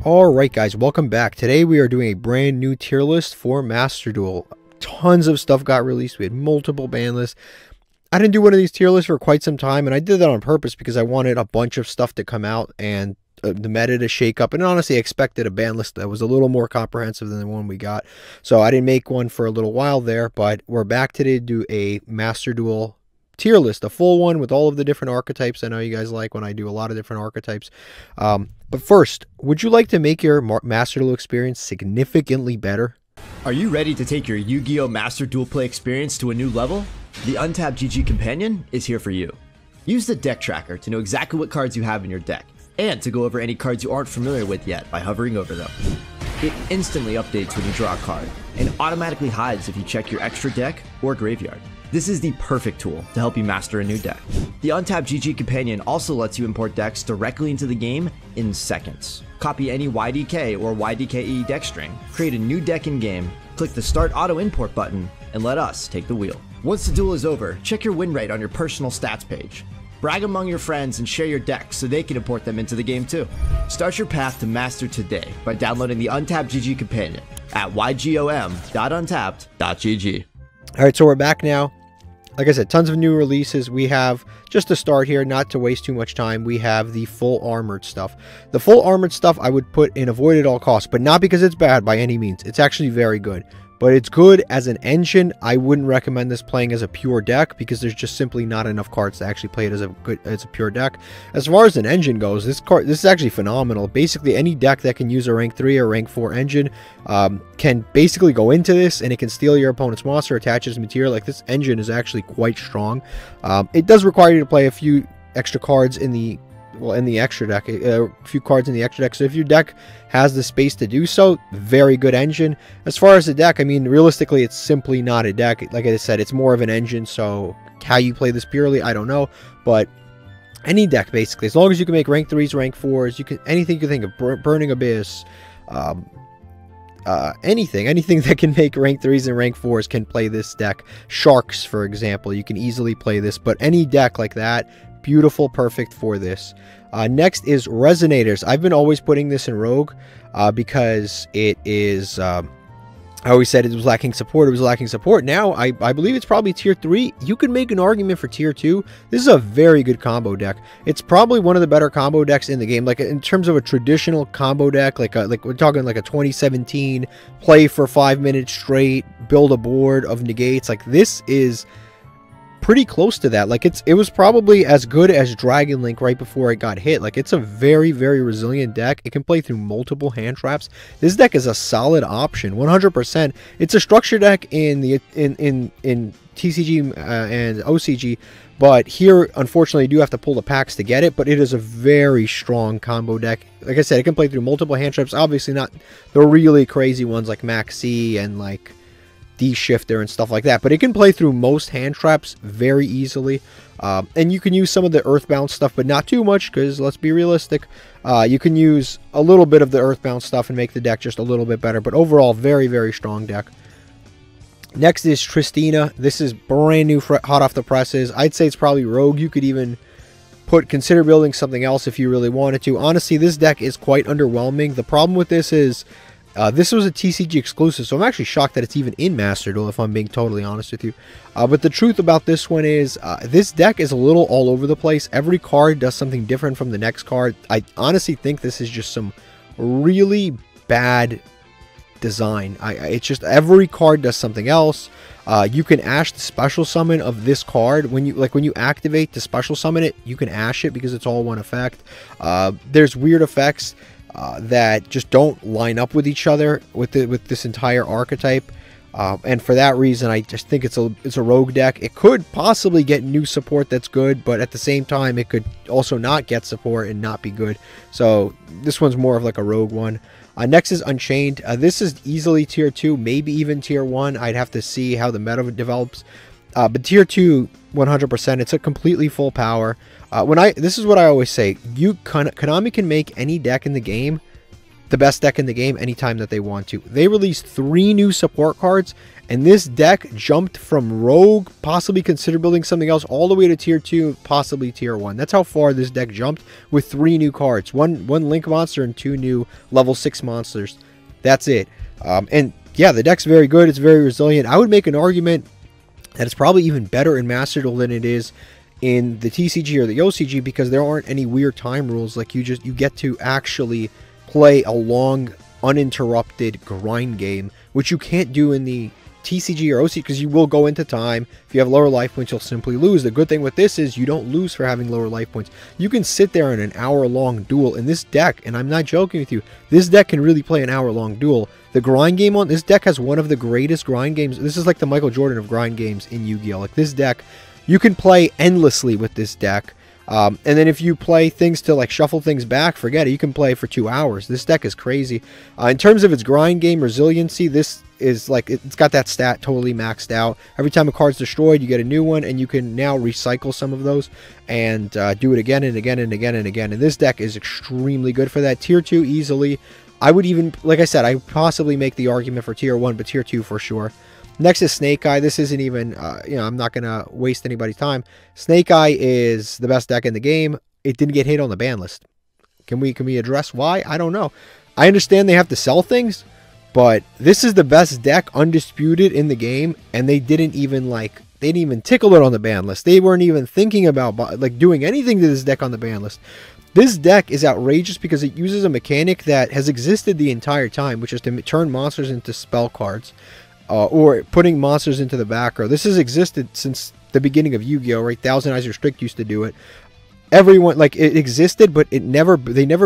Alright guys, welcome back. Today we are doing a brand new tier list for Master Duel. Tons of stuff got released. We had multiple ban lists. I didn't do one of these tier lists for quite some time, and I did that on purpose because I wanted a bunch of stuff to come out and the meta to shake up. And honestly, I expected a ban list that was a little more comprehensive than the one we got. So I didn't make one for a little while there, but we're back today to do a Master Duel tier list, a full one with all of the different archetypes. I know you guys like when I do a lot of different archetypes. But first, would you like to make your Master Duel experience significantly better? Are you ready to take your Yu-Gi-Oh! Master Duel play experience to a new level? The Untapped GG Companion is here for you. Use the deck tracker to know exactly what cards you have in your deck, and to go over any cards you aren't familiar with yet by hovering over them. It instantly updates when you draw a card, and automatically hides if you check your extra deck or graveyard. This is the perfect tool to help you master a new deck. The Untapped GG Companion also lets you import decks directly into the game in seconds. Copy any YDK or YDKE deck string, create a new deck in game, click the Start Auto Import button, and let us take the wheel. Once the duel is over, check your win rate on your personal stats page. Brag among your friends and share your decks so they can import them into the game too. Start your path to master today by downloading the Untapped GG Companion at ygom.untapped.gg. Alright, so we're back now. Like I said, tons of new releases. We have, just to start here, not to waste too much time, we have the full armored stuff. The full armored stuff I would put in avoid at all costs, but not because it's bad by any means. It's actually very good. But it's good as an engine. I wouldn't recommend this playing as a pure deck because there's just simply not enough cards to actually play it as a pure deck. As far as an engine goes, this is actually phenomenal. Basically, any deck that can use a rank 3 or rank 4 engine can basically go into this, and it can steal your opponent's monster, attach its material. Like, this engine is actually quite strong. It does require you to play a few extra cards in the extra deck, a few cards in the extra deck. So if your deck has the space to do so, very good engine. As far as the deck, I mean, realistically, it's simply not a deck. Like I said, it's more of an engine. So how you play this purely, I don't know. But any deck, basically, as long as you can make rank 3s, rank 4s, you can, anything you can think of, Burning Abyss, anything that can make rank 3s and rank 4s can play this deck. Sharks, for example, you can easily play this. But any deck like that, beautiful, perfect for this. Next is Resonators. I've been always putting this in Rogue because it is, I always said it was lacking support. It was lacking support. Now, I believe it's probably tier 3. You could make an argument for tier 2. This is a very good combo deck. It's probably one of the better combo decks in the game. Like, in terms of a traditional combo deck, like we're talking like a 2017, play for 5 minutes straight, build a board of negates. Like, this is pretty close to that. Like, it was probably as good as Dragon Link right before it got hit. Like, it's a very, very resilient deck. It can play through multiple hand traps. This deck is a solid option, 100%. It's a structure deck in the in TCG and OCG, but here, unfortunately, you do have to pull the packs to get it. But it is a very strong combo deck. Like I said, it can play through multiple hand traps. Obviously, not the really crazy ones like Max C and like D-Shifter and stuff like that, but it can play through most hand traps very easily. And you can use some of the Earthbound stuff, but not too much, because let's be realistic. You can use a little bit of the Earthbound stuff and make the deck just a little bit better, but overall, very, very strong deck. Next is Tristina. This is brand new, hot off the presses. I'd say it's probably Rogue. You could even consider building something else if you really wanted to. Honestly, this deck is quite underwhelming. The problem with this is this was a TCG exclusive, so I'm actually shocked that it's even in Master Duel, if I'm being totally honest with you. But the truth about this one is, this deck is a little all over the place. Every card does something different from the next card. I honestly think this is just some really bad design. It's just every card does something else. You can ash the special summon of this card. When you activate to special summon it, you can ash it because it's all one effect. There's weird effects that just don't line up with each other with this entire archetype, and for that reason, I just think it's a Rogue deck. It could possibly get new support that's good, but at the same time, it could also not get support and not be good. So this one's more of like a Rogue one. Next is Unchained. This is easily tier 2, maybe even tier 1. I'd have to see how the meta develops. But tier 2, 100%. It's a completely full power. This is what I always say. Konami can make any deck in the game the best deck in the game anytime that they want to. They released 3 new support cards, and this deck jumped from Rogue, possibly consider building something else, all the way to tier 2, possibly tier 1. That's how far this deck jumped with 3 new cards. One Link monster and 2 new level 6 monsters. That's it. And yeah, the deck's very good. It's very resilient. I would make an argument that it's probably even better in Master Duel than it is in the TCG or the OCG, because there aren't any weird time rules. Like, you get to actually play a long, uninterrupted grind game, which you can't do in the TCG or OCG, because you will go into time. If you have lower life points, you'll simply lose. The good thing with this is you don't lose for having lower life points. You can sit there in an hour-long duel in this deck, and I'm not joking with you. This deck can really play an hour-long duel. The grind game on this deck has one of the greatest grind games. This is like the Michael Jordan of grind games in Yu-Gi-Oh! Like, this deck, you can play endlessly with this deck. And then if you play things to like shuffle things back, forget it. You can play for 2 hours. This deck is crazy. In terms of its grind game resiliency, this is like, it's got that stat totally maxed out. Every time a card's destroyed, you get a new one, and you can now recycle some of those and do it again and again and again and again. And this deck is extremely good for that. Tier 2 easily. I would even, like I said, I would possibly make the argument for tier 1, but tier 2 for sure. Next is Snake Eye. This isn't even, I'm not going to waste anybody's time. Snake Eye is the best deck in the game. It didn't get hit on the ban list. Can we address why? I don't know. I understand they have to sell things, but this is the best deck, undisputed, in the game, and they didn't even tickle it on the ban list. They weren't even thinking about like doing anything to this deck on the ban list. This deck is outrageous because it uses a mechanic that has existed the entire time, which is to turn monsters into spell cards. Or putting monsters into the back row. This has existed since the beginning of Yu-Gi-Oh! Right? Thousand Eyes Restrict used to do it. Everyone, like, it existed, but they never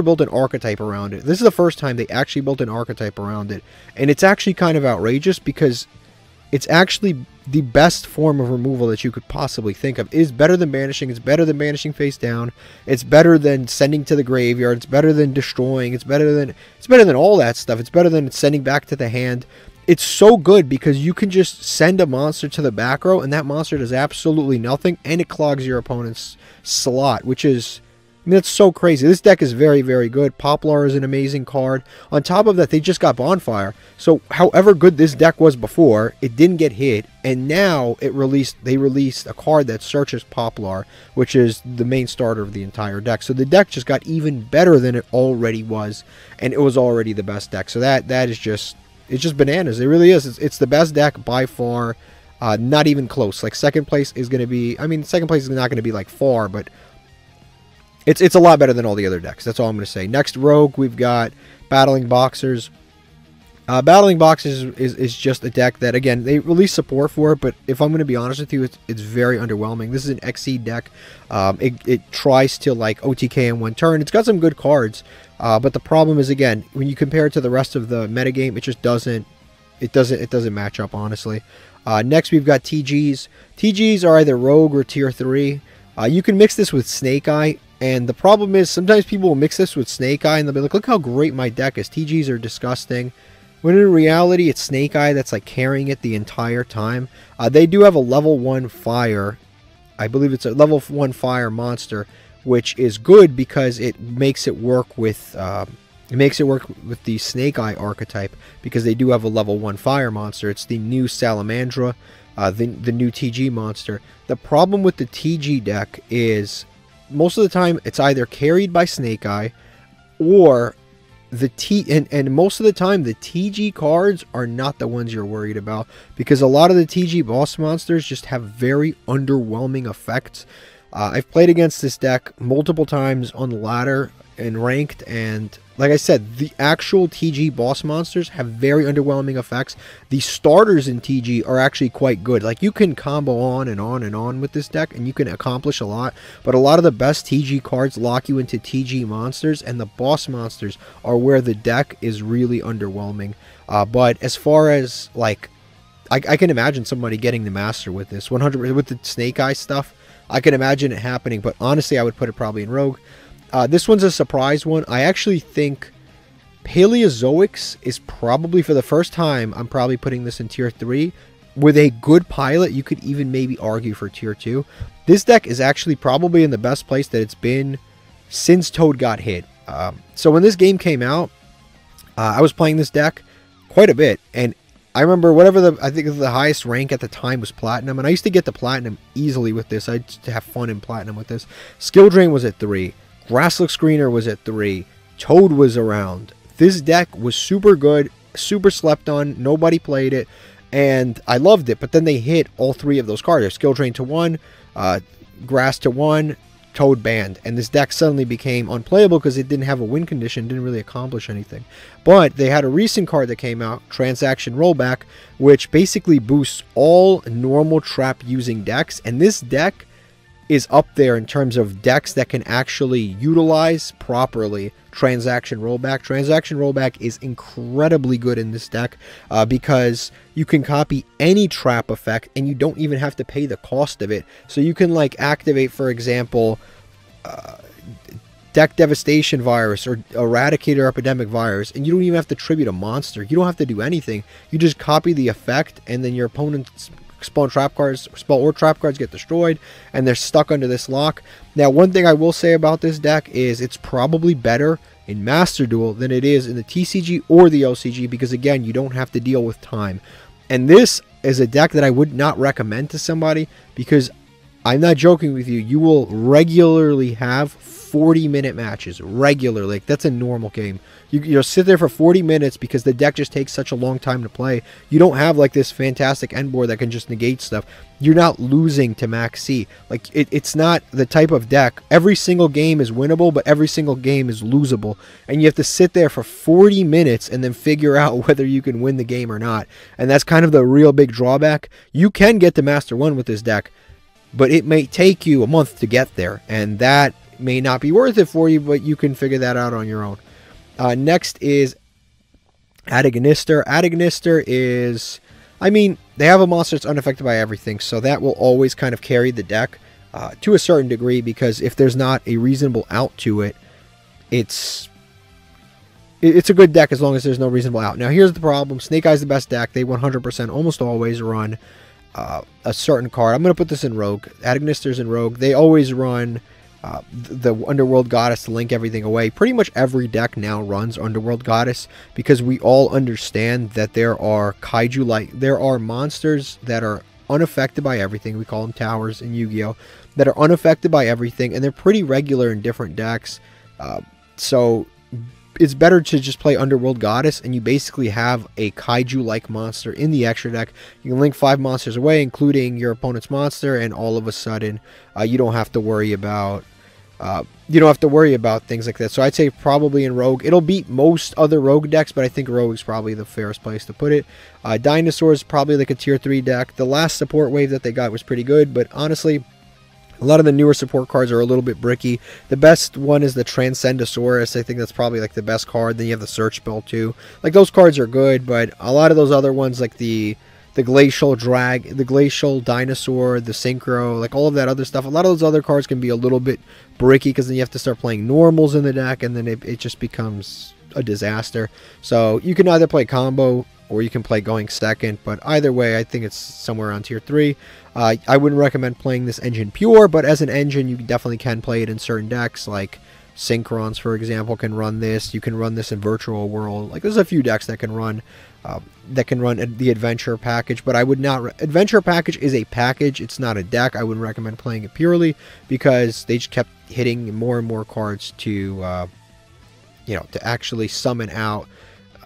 built an archetype around it. This is the first time they actually built an archetype around it. And it's actually kind of outrageous because it's actually the best form of removal that you could possibly think of. It is better than banishing. It's better than banishing face down. It's better than sending to the graveyard. It's better than destroying. It's better than all that stuff. It's better than sending back to the hand. It's so good because you can just send a monster to the back row, and that monster does absolutely nothing, and it clogs your opponent's slot, which is, I mean, that's so crazy. This deck is very, very good. Poplar is an amazing card. On top of that, they just got Bonfire. So, however good this deck was before, it didn't get hit, and now they released a card that searches Poplar, which is the main starter of the entire deck. So the deck just got even better than it already was, and it was already the best deck. So that is just, it's just bananas. It really is. It's the best deck by far. Not even close. Like, second place is going to be, I mean, second place is not going to be like far, but it's a lot better than all the other decks. That's all I'm going to say. Next, Rogue, we've got Battling Boxers. Battling Boxers is just a deck that, again, they released support for it, but if I'm going to be honest with you, it's very underwhelming. This is an XC deck. It tries to, like, OTK in one turn. It's got some good cards, but the problem is, again, when you compare it to the rest of the metagame, it just doesn't match up, honestly. Next, we've got TGs. TGs are either Rogue or Tier 3. You can mix this with Snake Eye, and the problem is sometimes people will mix this with Snake Eye, and they'll be like, look how great my deck is. TGs are disgusting. When in reality, it's Snake Eye that's like carrying it the entire time. They do have a level 1 fire. I believe it's a level 1 fire monster, which is good because it makes it work with the Snake Eye archetype, because they do have a level 1 fire monster. It's the new Salamandra, the new TG monster. The problem with the TG deck is most of the time it's either carried by Snake Eye or and most of the time the TG cards are not the ones you're worried about, because a lot of the TG boss monsters just have very underwhelming effects. I've played against this deck multiple times on the ladder and ranked, and like I said, the actual TG boss monsters have very underwhelming effects. The starters in TG are actually quite good. Like, you can combo on and on and on with this deck, and you can accomplish a lot, but a lot of the best TG cards lock you into TG monsters, and the boss monsters are where the deck is really underwhelming. But as far as, like, I can imagine somebody getting the master with this 100% with the Snake Eye stuff. I can imagine it happening, but honestly, I would put it probably in Rogue. This one's a surprise one. I actually think Paleozoics is probably, for the first time, I'm probably putting this in Tier 3. With a good pilot, you could even maybe argue for Tier 2. This deck is actually probably in the best place that it's been since Toad got hit. So when this game came out, I was playing this deck quite a bit, and I remember I think the highest rank at the time was Platinum, and I used to get the Platinum easily with this. I used to have fun in Platinum with this. Skill Drain was at 3. Grasslook Screener was at 3. Toad was around. This deck was super good, super slept on. Nobody played it, and I loved it. But then they hit all 3 of those cards. Skill Drain to 1, Grass to 1, Toad banned, and this deck suddenly became unplayable because it didn't have a win condition, didn't really accomplish anything. But they had a recent card that came out, Transaction Rollback, which basically boosts all normal trap using decks, and this deck is up there in terms of decks that can actually utilize properly Transaction Rollback. Transaction Rollback is incredibly good in this deck because you can copy any trap effect and you don't even have to pay the cost of it. So you can like activate, for example, Deck Devastation Virus or Eradicator Epidemic Virus, and you don't even have to tribute a monster. You don't have to do anything. You just copy the effect, and then your opponent's spell or trap cards get destroyed, and they're stuck under this lock. Now, one thing I will say about this deck is it's probably better in Master Duel than it is in the TCG or the LCG, because again, you don't have to deal with time. And this is a deck that I would not recommend to somebody, because I'm not joking with you, you will regularly have 40-minute matches regularly. Like, that's a normal game. You'll sit there for 40 minutes because the deck just takes such a long time to play. You don't have like this fantastic end board that can just negate stuff. You're not losing to Max C. Like, it's not the type of deck. Every single game is winnable, but every single game is losable, and you have to sit there for 40 minutes and then figure out whether you can win the game or not. And that's kind of the real big drawback. You can get to Master 1 with this deck, but it may take you a month to get there, and that may not be worth it for you, but you can figure that out on your own. Next is Adagonister. Adagonister is, I mean, they have a monster that's unaffected by everything, so that will always kind of carry the deck to a certain degree, because if there's not a reasonable out to it, it's a good deck as long as there's no reasonable out. Now, here's the problem. Snake Eye's the best deck. They 100% almost always run a certain card. I'm going to put this in Rogue. Adagonister's in Rogue. They always run the Underworld Goddess to link everything away. Pretty much every deck now runs Underworld Goddess, because we all understand that there are there are monsters that are unaffected by everything. We call them towers in Yu-Gi-Oh! That are unaffected by everything, and they're pretty regular in different decks. So it's better to just play Underworld Goddess, and you basically have a kaiju-like monster in the extra deck. You can link 5 monsters away, including your opponent's monster, and all of a sudden, you don't have to worry about things like that. So I'd say probably in Rogue. It'll beat most other Rogue decks, but I think Rogue is probably the fairest place to put it. Dinosaur is probably like a tier 3 deck. The last support wave that they got was pretty good, but honestly, a lot of the newer support cards are a little bit bricky. The best one is the Transcendosaurus. I think that's probably like the best card. Then you have the Search Spell too. Like, those cards are good, but a lot of those other ones, like the Glacial Dinosaur, the Synchro, like all of that other stuff, a lot of those other cards can be a little bit bricky, because then you have to start playing normals in the deck, and then it just becomes a disaster. So you can either play combo or you can play going second, but either way, I think it's somewhere around tier 3. I wouldn't recommend playing this engine pure, but as an engine, you definitely can play it in certain decks, like Synchrons, for example, can run this. You can run this in Virtual World. Like, there's a few decks that can run the Adventure package, but I would not. Adventure package is a package. It's not a deck. I wouldn't recommend playing it purely, because they just kept hitting more and more cards to actually summon out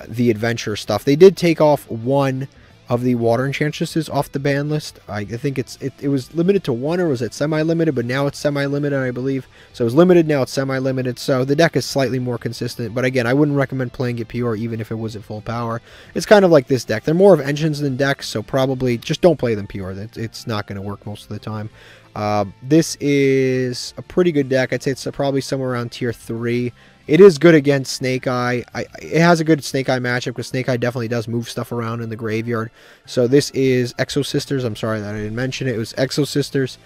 the Adventure stuff. They did take off one of the Water Enchantresses off the ban list. I think it was limited to 1, or was it semi-limited? But now it's semi-limited, I believe. So it was limited, now it's semi-limited. So the deck is slightly more consistent. But again, I wouldn't recommend playing it pure, even if it was at full power. It's kind of like this deck. They're more of engines than decks, so probably just don't play them pure. It's not going to work most of the time. This is a pretty good deck. I'd say it's probably somewhere around tier 3. It is good against Snake Eye. It has a good Snake Eye matchup, because Snake Eye definitely does move stuff around in the graveyard. So this is Exo Sisters. I'm sorry that I didn't mention it. It was Exo Sisters.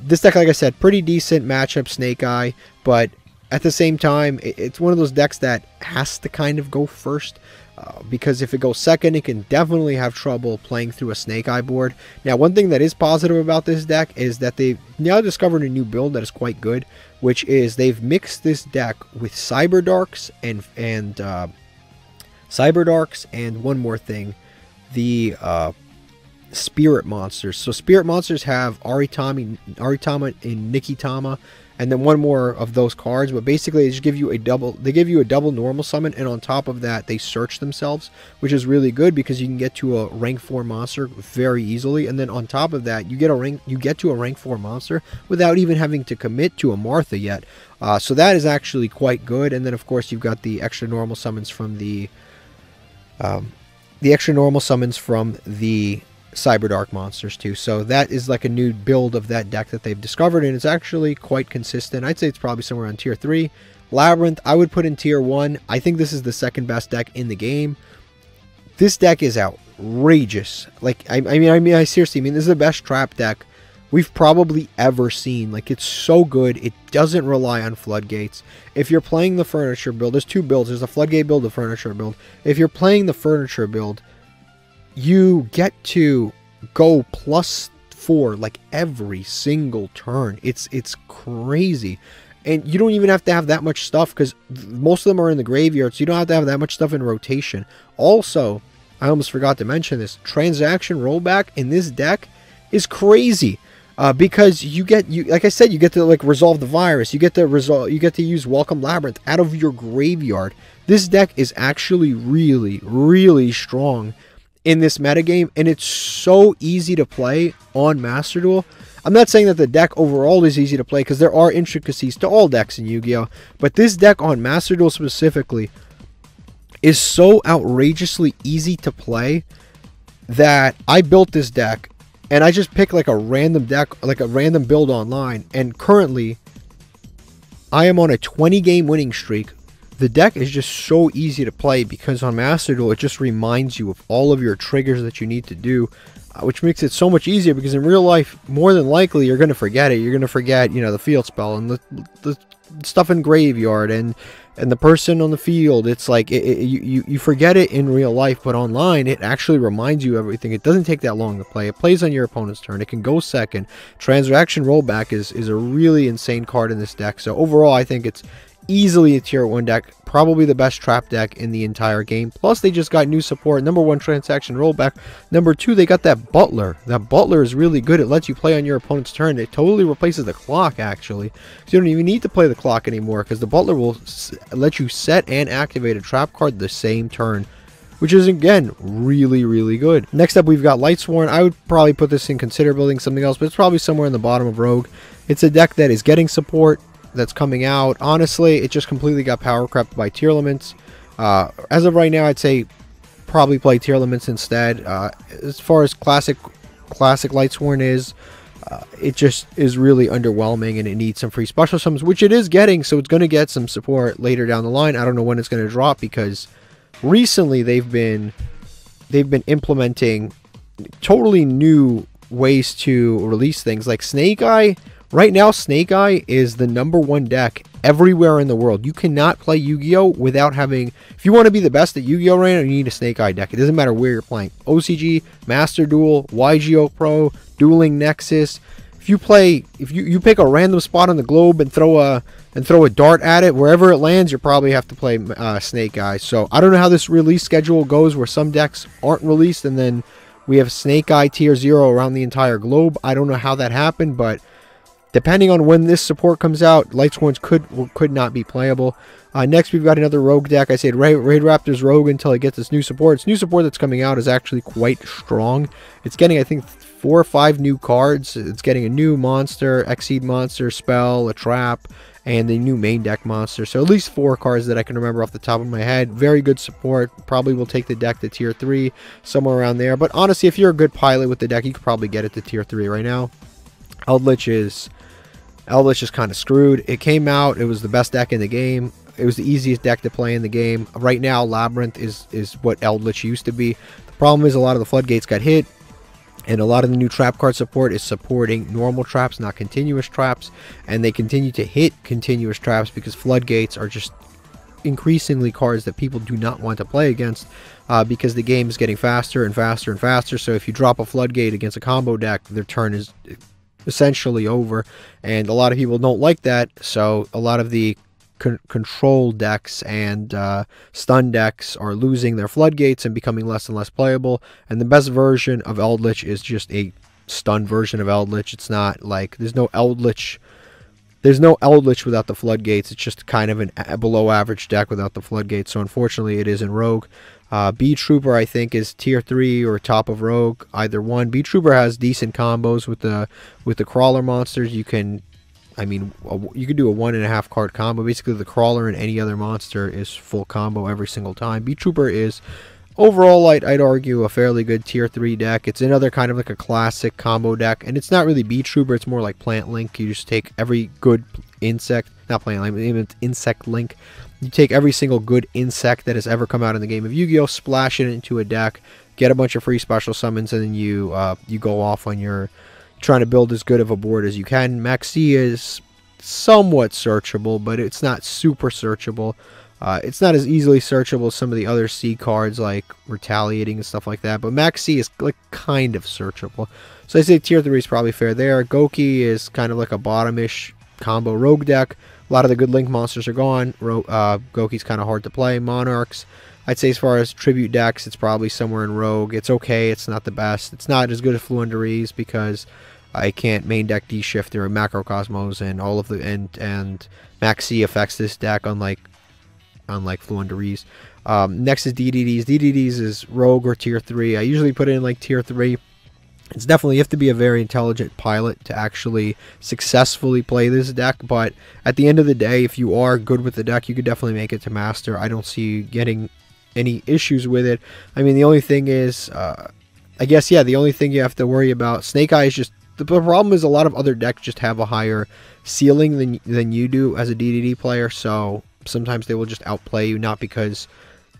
This deck, like I said, pretty decent matchup, Snake Eye. But at the same time, it's one of those decks that has to kind of go first. Because if it goes second, it can definitely have trouble playing through a Snake Eye board. Now, one thing that is positive about this deck is that they've now discovered a new build that is quite good, which is they've mixed this deck with Cyber Darks and Cyberdarks, and one more thing, the spirit monsters. So spirit monsters have Aritama and Nikitama, and then one more of those cards, but basically they just give you a double, normal summon, and on top of that they search themselves, which is really good because you can get to a rank 4 monster very easily, and then on top of that you get to a rank 4 monster without even having to commit to a Martha yet. So that is actually quite good. And then of course you've got the extra normal summons from the Cyberdark monsters too. So that is like a new build of that deck that they've discovered, and it's actually quite consistent. I'd say it's probably somewhere on tier 3. Labyrinth I would put in tier 1. I think this is the second best deck in the game. This deck is outrageous. Like I seriously mean, this is the best trap deck we've probably ever seen. Like, it's so good. It doesn't rely on floodgates. If you're playing the furniture build, there's two builds. There's a floodgate build, a furniture build. If you're playing the furniture build, you get to go +4 like every single turn. It's crazy. And you don't even have to have that much stuff because most of them are in the graveyard, so you don't have to have that much stuff in rotation. Also, I almost forgot to mention this, transaction rollback in this deck is crazy. Because like I said, you get to like resolve the virus. You get to use Welcome Labyrinth out of your graveyard. This deck is actually really, really strong in this metagame, and it's so easy to play on Master Duel. I'm not saying that the deck overall is easy to play, because there are intricacies to all decks in Yu-Gi-Oh! But this deck on Master Duel specifically is so outrageously easy to play that I built this deck, and I just picked like a random deck, like a random build online, and currently I am on a 20-game winning streak. The deck is just so easy to play because on Master Duel it just reminds you of all of your triggers that you need to do, which makes it so much easier, because in real life, more than likely, you're going to forget it. You're going to forget, you know, the field spell and the stuff in graveyard and the person on the field. It's like you forget it in real life, but online it actually reminds you everything. It doesn't take that long to play. It plays on your opponent's turn. It can go second. Transaction rollback is a really insane card in this deck. So overall, I think it's easily a tier 1 deck, probably the best trap deck in the entire game. Plus they just got new support. Number 1, transaction rollback. Number 2, they got that butler. That butler is really good. It lets you play on your opponent's turn. It totally replaces the clock, actually, so you don't even need to play the clock anymore, because the butler will let you set and activate a trap card the same turn, which is again really, really good. Next up, we've got Lightsworn. I would probably put this in consider building something else, but it's probably somewhere in the bottom of Rogue. It's a deck that is getting support, that's coming out. Honestly, it just completely got power crept by tier elements. As of right now, I'd say probably play tier elements instead. As far as classic Lightsworn is, it just is really underwhelming, and it needs some free special summons, which it is getting, so it's going to get some support later down the line. I don't know when it's going to drop, because recently they've been implementing totally new ways to release things, like Snake Eye. Right now, Snake Eye is the #1 deck everywhere in the world. You cannot play Yu-Gi-Oh! Without having... If you want to be the best at Yu-Gi-Oh! Right now, you need a Snake Eye deck. It doesn't matter where you're playing. OCG, Master Duel, YGO Pro, Dueling Nexus. If you pick a random spot on the globe and throw a dart at it, wherever it lands, you probably have to play Snake Eye. So I don't know how this release schedule goes, where some decks aren't released, and then we have Snake Eye tier 0 around the entire globe. I don't know how that happened, but depending on when this support comes out, Lightsworns could not be playable. Next, we've got another Rogue deck. I said Raid Raptors Rogue until it gets this new support. Its new support that's coming out is actually quite strong. It's getting, I think, 4 or 5 new cards. It's getting a new monster, Exceed monster, spell, a trap, and a new main deck monster. So at least 4 cards that I can remember off the top of my head. Very good support. Probably will take the deck to tier 3, somewhere around there. But honestly, if you're a good pilot with the deck, you could probably get it to tier 3 right now. Eldritch is kind of screwed. It came out, it was the best deck in the game. It was the easiest deck to play in the game. Right now, Labyrinth is what Eldritch used to be. The problem is a lot of the floodgates got hit, and a lot of the new trap card support is supporting normal traps, not continuous traps, and they continue to hit continuous traps because floodgates are just increasingly cards that people do not want to play against, because the game is getting faster and faster and faster. So if you drop a floodgate against a combo deck, their turn is essentially over, and a lot of people don't like that. So a lot of the control decks and stun decks are losing their floodgates and becoming less and less playable. And the best version of Eldritch is just a stun version of Eldritch. It's not like there's no Eldritch without the floodgates. It's just kind of a below average deck without the floodgates. So unfortunately, it is in Rogue. B Trooper, I think, is tier 3 or top of Rogue, either one. B Trooper has decent combos with the crawler monsters. You can, I mean, you could do a 1.5 card combo. Basically, the crawler and any other monster is full combo every single time. B Trooper is overall, I'd argue, a fairly good tier 3 deck. It's another kind of like a classic combo deck, and it's not really B Trooper. It's more like Plant Link. You just take every good insect, not Plant Link, even Insect Link. You take every single good insect that has ever come out in the game of Yu-Gi-Oh!, splash it into a deck, get a bunch of free special summons, and then you go off on your trying to build as good of a board as you can. Maxi is somewhat searchable, but it's not super searchable. It's not as easily searchable as some of the other C cards like Retaliating and stuff like that, but Maxi is like kind of searchable. So I say tier 3 is probably fair there. Goki is kind of like a bottom-ish combo rogue deck. A lot of the good Link monsters are gone. Goki's kind of hard to play. Monarchs, I'd say as far as tribute decks, it's probably somewhere in Rogue. It's okay. It's not the best. It's not as good as Fluenderese because I can't main deck D-Shifter or Macrocosmos and all of the and Maxi affects this deck unlike Fluenderese. Next is DDDs. DDDs is Rogue or tier 3. I usually put it in like tier 3. It's definitely, you have to be a very intelligent pilot to actually successfully play this deck, but at the end of the day, if you are good with the deck, you could definitely make it to Master. I don't see you getting any issues with it. I mean, the only thing is, I guess, yeah, the only thing you have to worry about, Snake Eye is just, the problem is a lot of other decks just have a higher ceiling than you do as a DDD player, so sometimes they will just outplay you, not because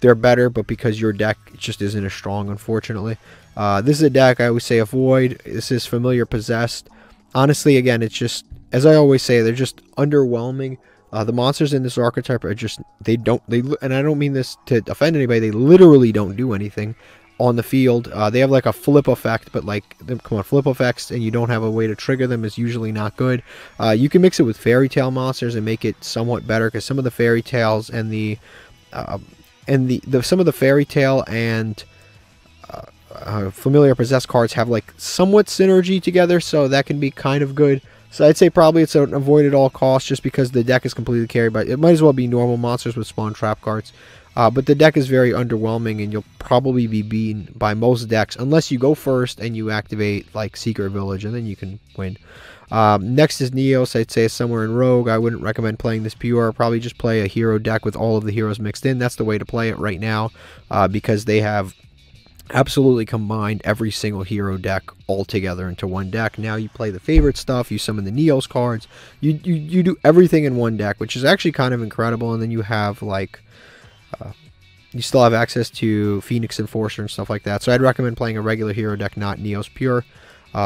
they're better, but because your deck just isn't as strong, unfortunately. This is a deck I always say avoid. This is Familiar Possessed. Honestly, again, it's just, as I always say, they're just underwhelming. The monsters in this archetype are just, and I don't mean this to offend anybody, they literally don't do anything on the field. They have like a flip effect, but like, come on, flip effects, and you don't have a way to trigger them is usually not good. You can mix it with Fairy Tale monsters and make it somewhat better, because some of the Fairy Tales and some of the Fairy Tale and Familiar Possessed cards have like somewhat synergy together, so that can be kind of good. So I'd say probably it's an avoid at all costs, just because the deck is completely carried by, it might as well be normal monsters with spawn trap cards. But the deck is very underwhelming, and you'll probably be beaten by most decks unless you go first and you activate like Secret Village, and then you can win. Next is Neos. I'd say somewhere in Rogue. I wouldn't recommend playing this pure. Probably just play a hero deck with all of the heroes mixed in. That's the way to play it right now, because they have absolutely combined every single hero deck all together into one deck. Now you play the favorite stuff, you summon the Neos cards, you do everything in one deck, which is actually kind of incredible. And then you have like you still have access to Phoenix Enforcer and stuff like that. So I'd recommend playing a regular hero deck, not Neos pure.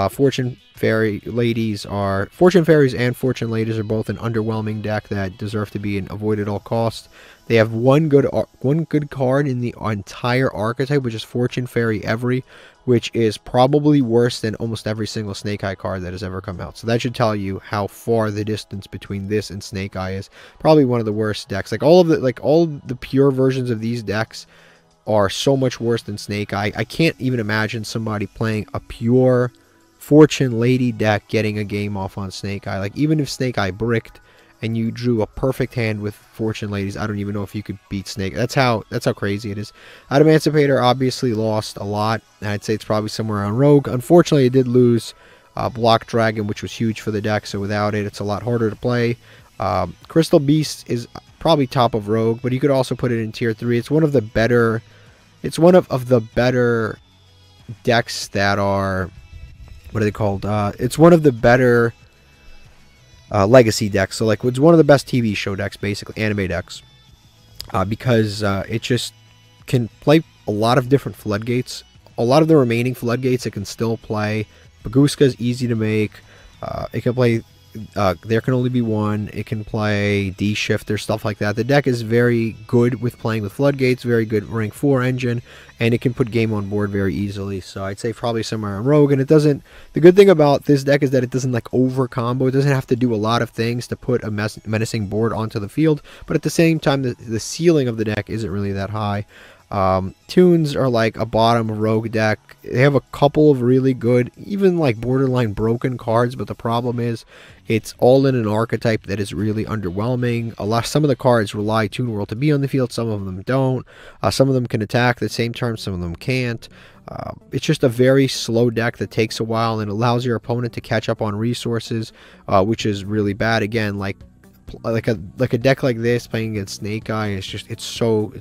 Fortune Fairies and Fortune Ladies are both an underwhelming deck that deserve to be avoided at all costs. They have one good card in the entire archetype, which is Fortune Fairy Every, which is probably worse than almost every single Snake Eye card that has ever come out. So that should tell you how far the distance between this and Snake Eye is. Probably one of the worst decks. All of the pure versions of these decks are so much worse than Snake Eye. I can't even imagine somebody playing a pure Fortune Lady deck getting a game off on Snake Eye. Like, even if Snake Eye bricked and you drew a perfect hand with Fortune Ladies, I don't even know if you could beat Snake. That's how crazy it is. Emancipator obviously lost a lot, and I'd say it's probably somewhere around Rogue. Unfortunately, it did lose Block Dragon, which was huge for the deck, so without it, it's a lot harder to play. Crystal Beast is probably top of Rogue, but you could also put it in tier 3. It's one of the better decks that are, what are they called? It's one of the better legacy decks. So like, it's one of the best TV show decks, basically anime decks, because it just can play a lot of different floodgates. A lot of the remaining floodgates it can still play. Baguska is easy to make. It can play there can only be one. It can play D-Shifter, stuff like that. The deck is very good with playing with Floodgates, very good rank 4 engine, and it can put game on board very easily. So I'd say probably somewhere on Rogue. And it doesn't, the good thing about this deck is that it doesn't like over combo. It doesn't have to do a lot of things to put a menacing board onto the field, but at the same time the ceiling of the deck isn't really that high. Tunes are like a bottom Rogue deck. They have a couple of really good, even like borderline broken cards, but the problem is it's all in an archetype that is really underwhelming. Some of the cards rely Toon World to be on the field, some of them don't. Some of them can attack at the same turn, some of them can't. It's just a very slow deck that takes a while and allows your opponent to catch up on resources, which is really bad. Again, like a deck like this playing against Snake Eye is just it's so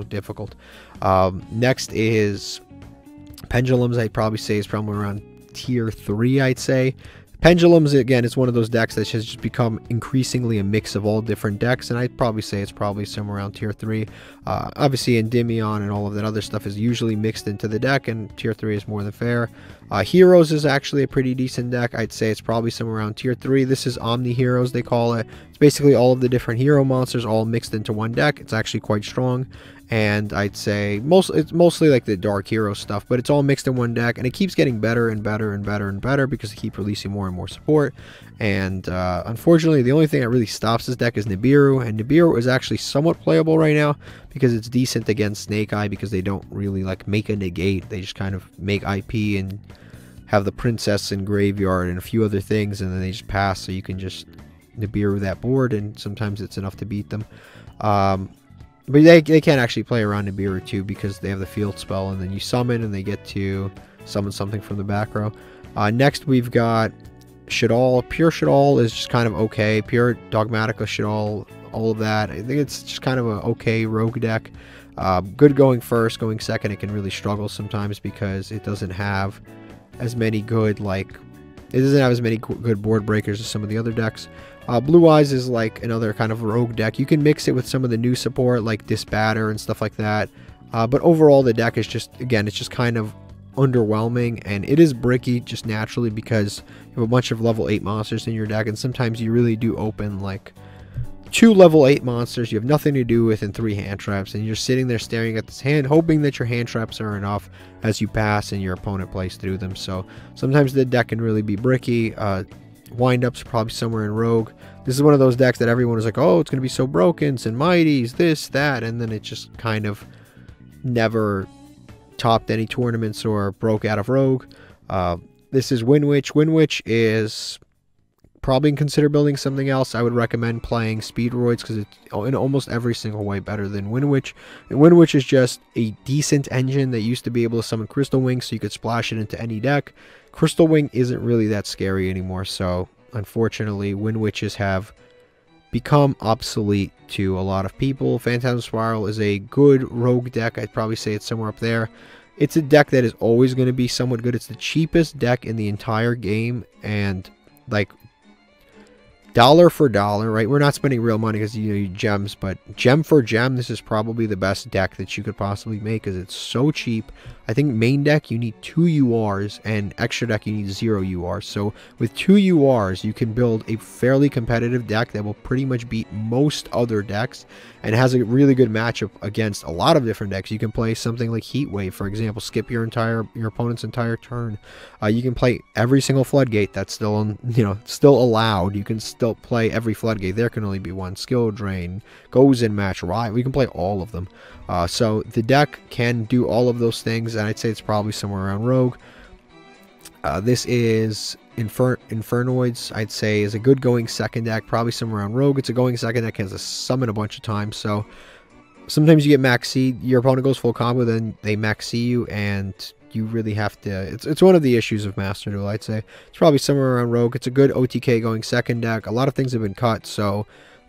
difficult. Next is Pendulums. I'd probably say is probably around tier 3. I'd say Pendulums, again, it's one of those decks that has just become increasingly a mix of all different decks, and I'd probably say it's probably somewhere around tier 3. Obviously, Endymion and all of that other stuff is usually mixed into the deck, and tier 3 is more than fair. Heroes is actually a pretty decent deck. I'd say it's probably somewhere around tier 3. This is Omni Heroes, they call it. It's basically all of the different hero monsters all mixed into one deck. It's actually quite strong. And I'd say it's mostly like the Dark Hero stuff, but it's all mixed in one deck, and it keeps getting better and better and better and better because they keep releasing more and more support. And unfortunately, the only thing that really stops this deck is Nibiru, and Nibiru is actually somewhat playable right now because it's decent against Snake Eye because they don't really like make a negate. They just kind of make IP and have the Princess in graveyard and a few other things, and then they just pass, so you can just Nibiru that board, and sometimes it's enough to beat them. But they can't actually play around Nibiru too because they have the field spell, and then you summon and they get to summon something from the back row. Next we've got Shaddoll. Pure Shaddoll is just kind of okay. Pure Dogmatica Shaddoll, all of that. I think it's just kind of a okay rogue deck. Good going first, going second it can really struggle sometimes because it doesn't have as many good good board breakers as some of the other decks. Blue Eyes is like another kind of rogue deck. You can mix it with some of the new support like Disbatter and stuff like that. But overall the deck is just, again, it's just kind of underwhelming, and it is bricky just naturally because you have a bunch of level 8 monsters in your deck, and sometimes you really do open like 2 level 8 monsters you have nothing to do with and 3 hand traps, and you're sitting there staring at this hand hoping that your hand traps are enough as you pass and your opponent plays through them. So sometimes the deck can really be bricky. Wind-ups are probably somewhere in Rogue. This is one of those decks that everyone is like, oh, it's going to be so broken, and Mighties, this, that, and then it just kind of never topped any tournaments or broke out of Rogue. This is Winwitch. Winwitch is probably consider building something else. I would recommend playing Speedroids because it's in almost every single way better than Winwitch. And Winwitch is just a decent engine that used to be able to summon Crystal Wing so you could splash it into any deck. Crystal Wing isn't really that scary anymore, so unfortunately Winwitches have become obsolete to a lot of people. Phantasm Spiral is a good rogue deck. I'd probably say it's somewhere up there. It's a deck that is always going to be somewhat good. It's the cheapest deck in the entire game, and like dollar for dollar, right? We're not spending real money because you need gems, but gem for gem, this is probably the best deck that you could possibly make because it's so cheap. I think main deck you need 2 URs and extra deck you need 0 URs. So with 2 URs you can build a fairly competitive deck that will pretty much beat most other decks and has a really good matchup against a lot of different decks. You can play something like Heatwave, for example, skip your opponent's entire turn. You can play every single Floodgate that's still on, still allowed. You can still play every Floodgate. There can only be one. Skill Drain, Goes in Match, Riot. We can play all of them. So the deck can do all of those things, and I'd say it's probably somewhere around Rogue. This is Infernoids, I'd say, is a good going second deck, probably somewhere around Rogue. It's a going second deck, has a summon a bunch of times, so sometimes you get max C, your opponent goes full combo, then they max C you, and you really have to, it's one of the issues of Master Duel, I'd say. It's probably somewhere around Rogue. It's a good OTK going second deck. A lot of things have been cut, so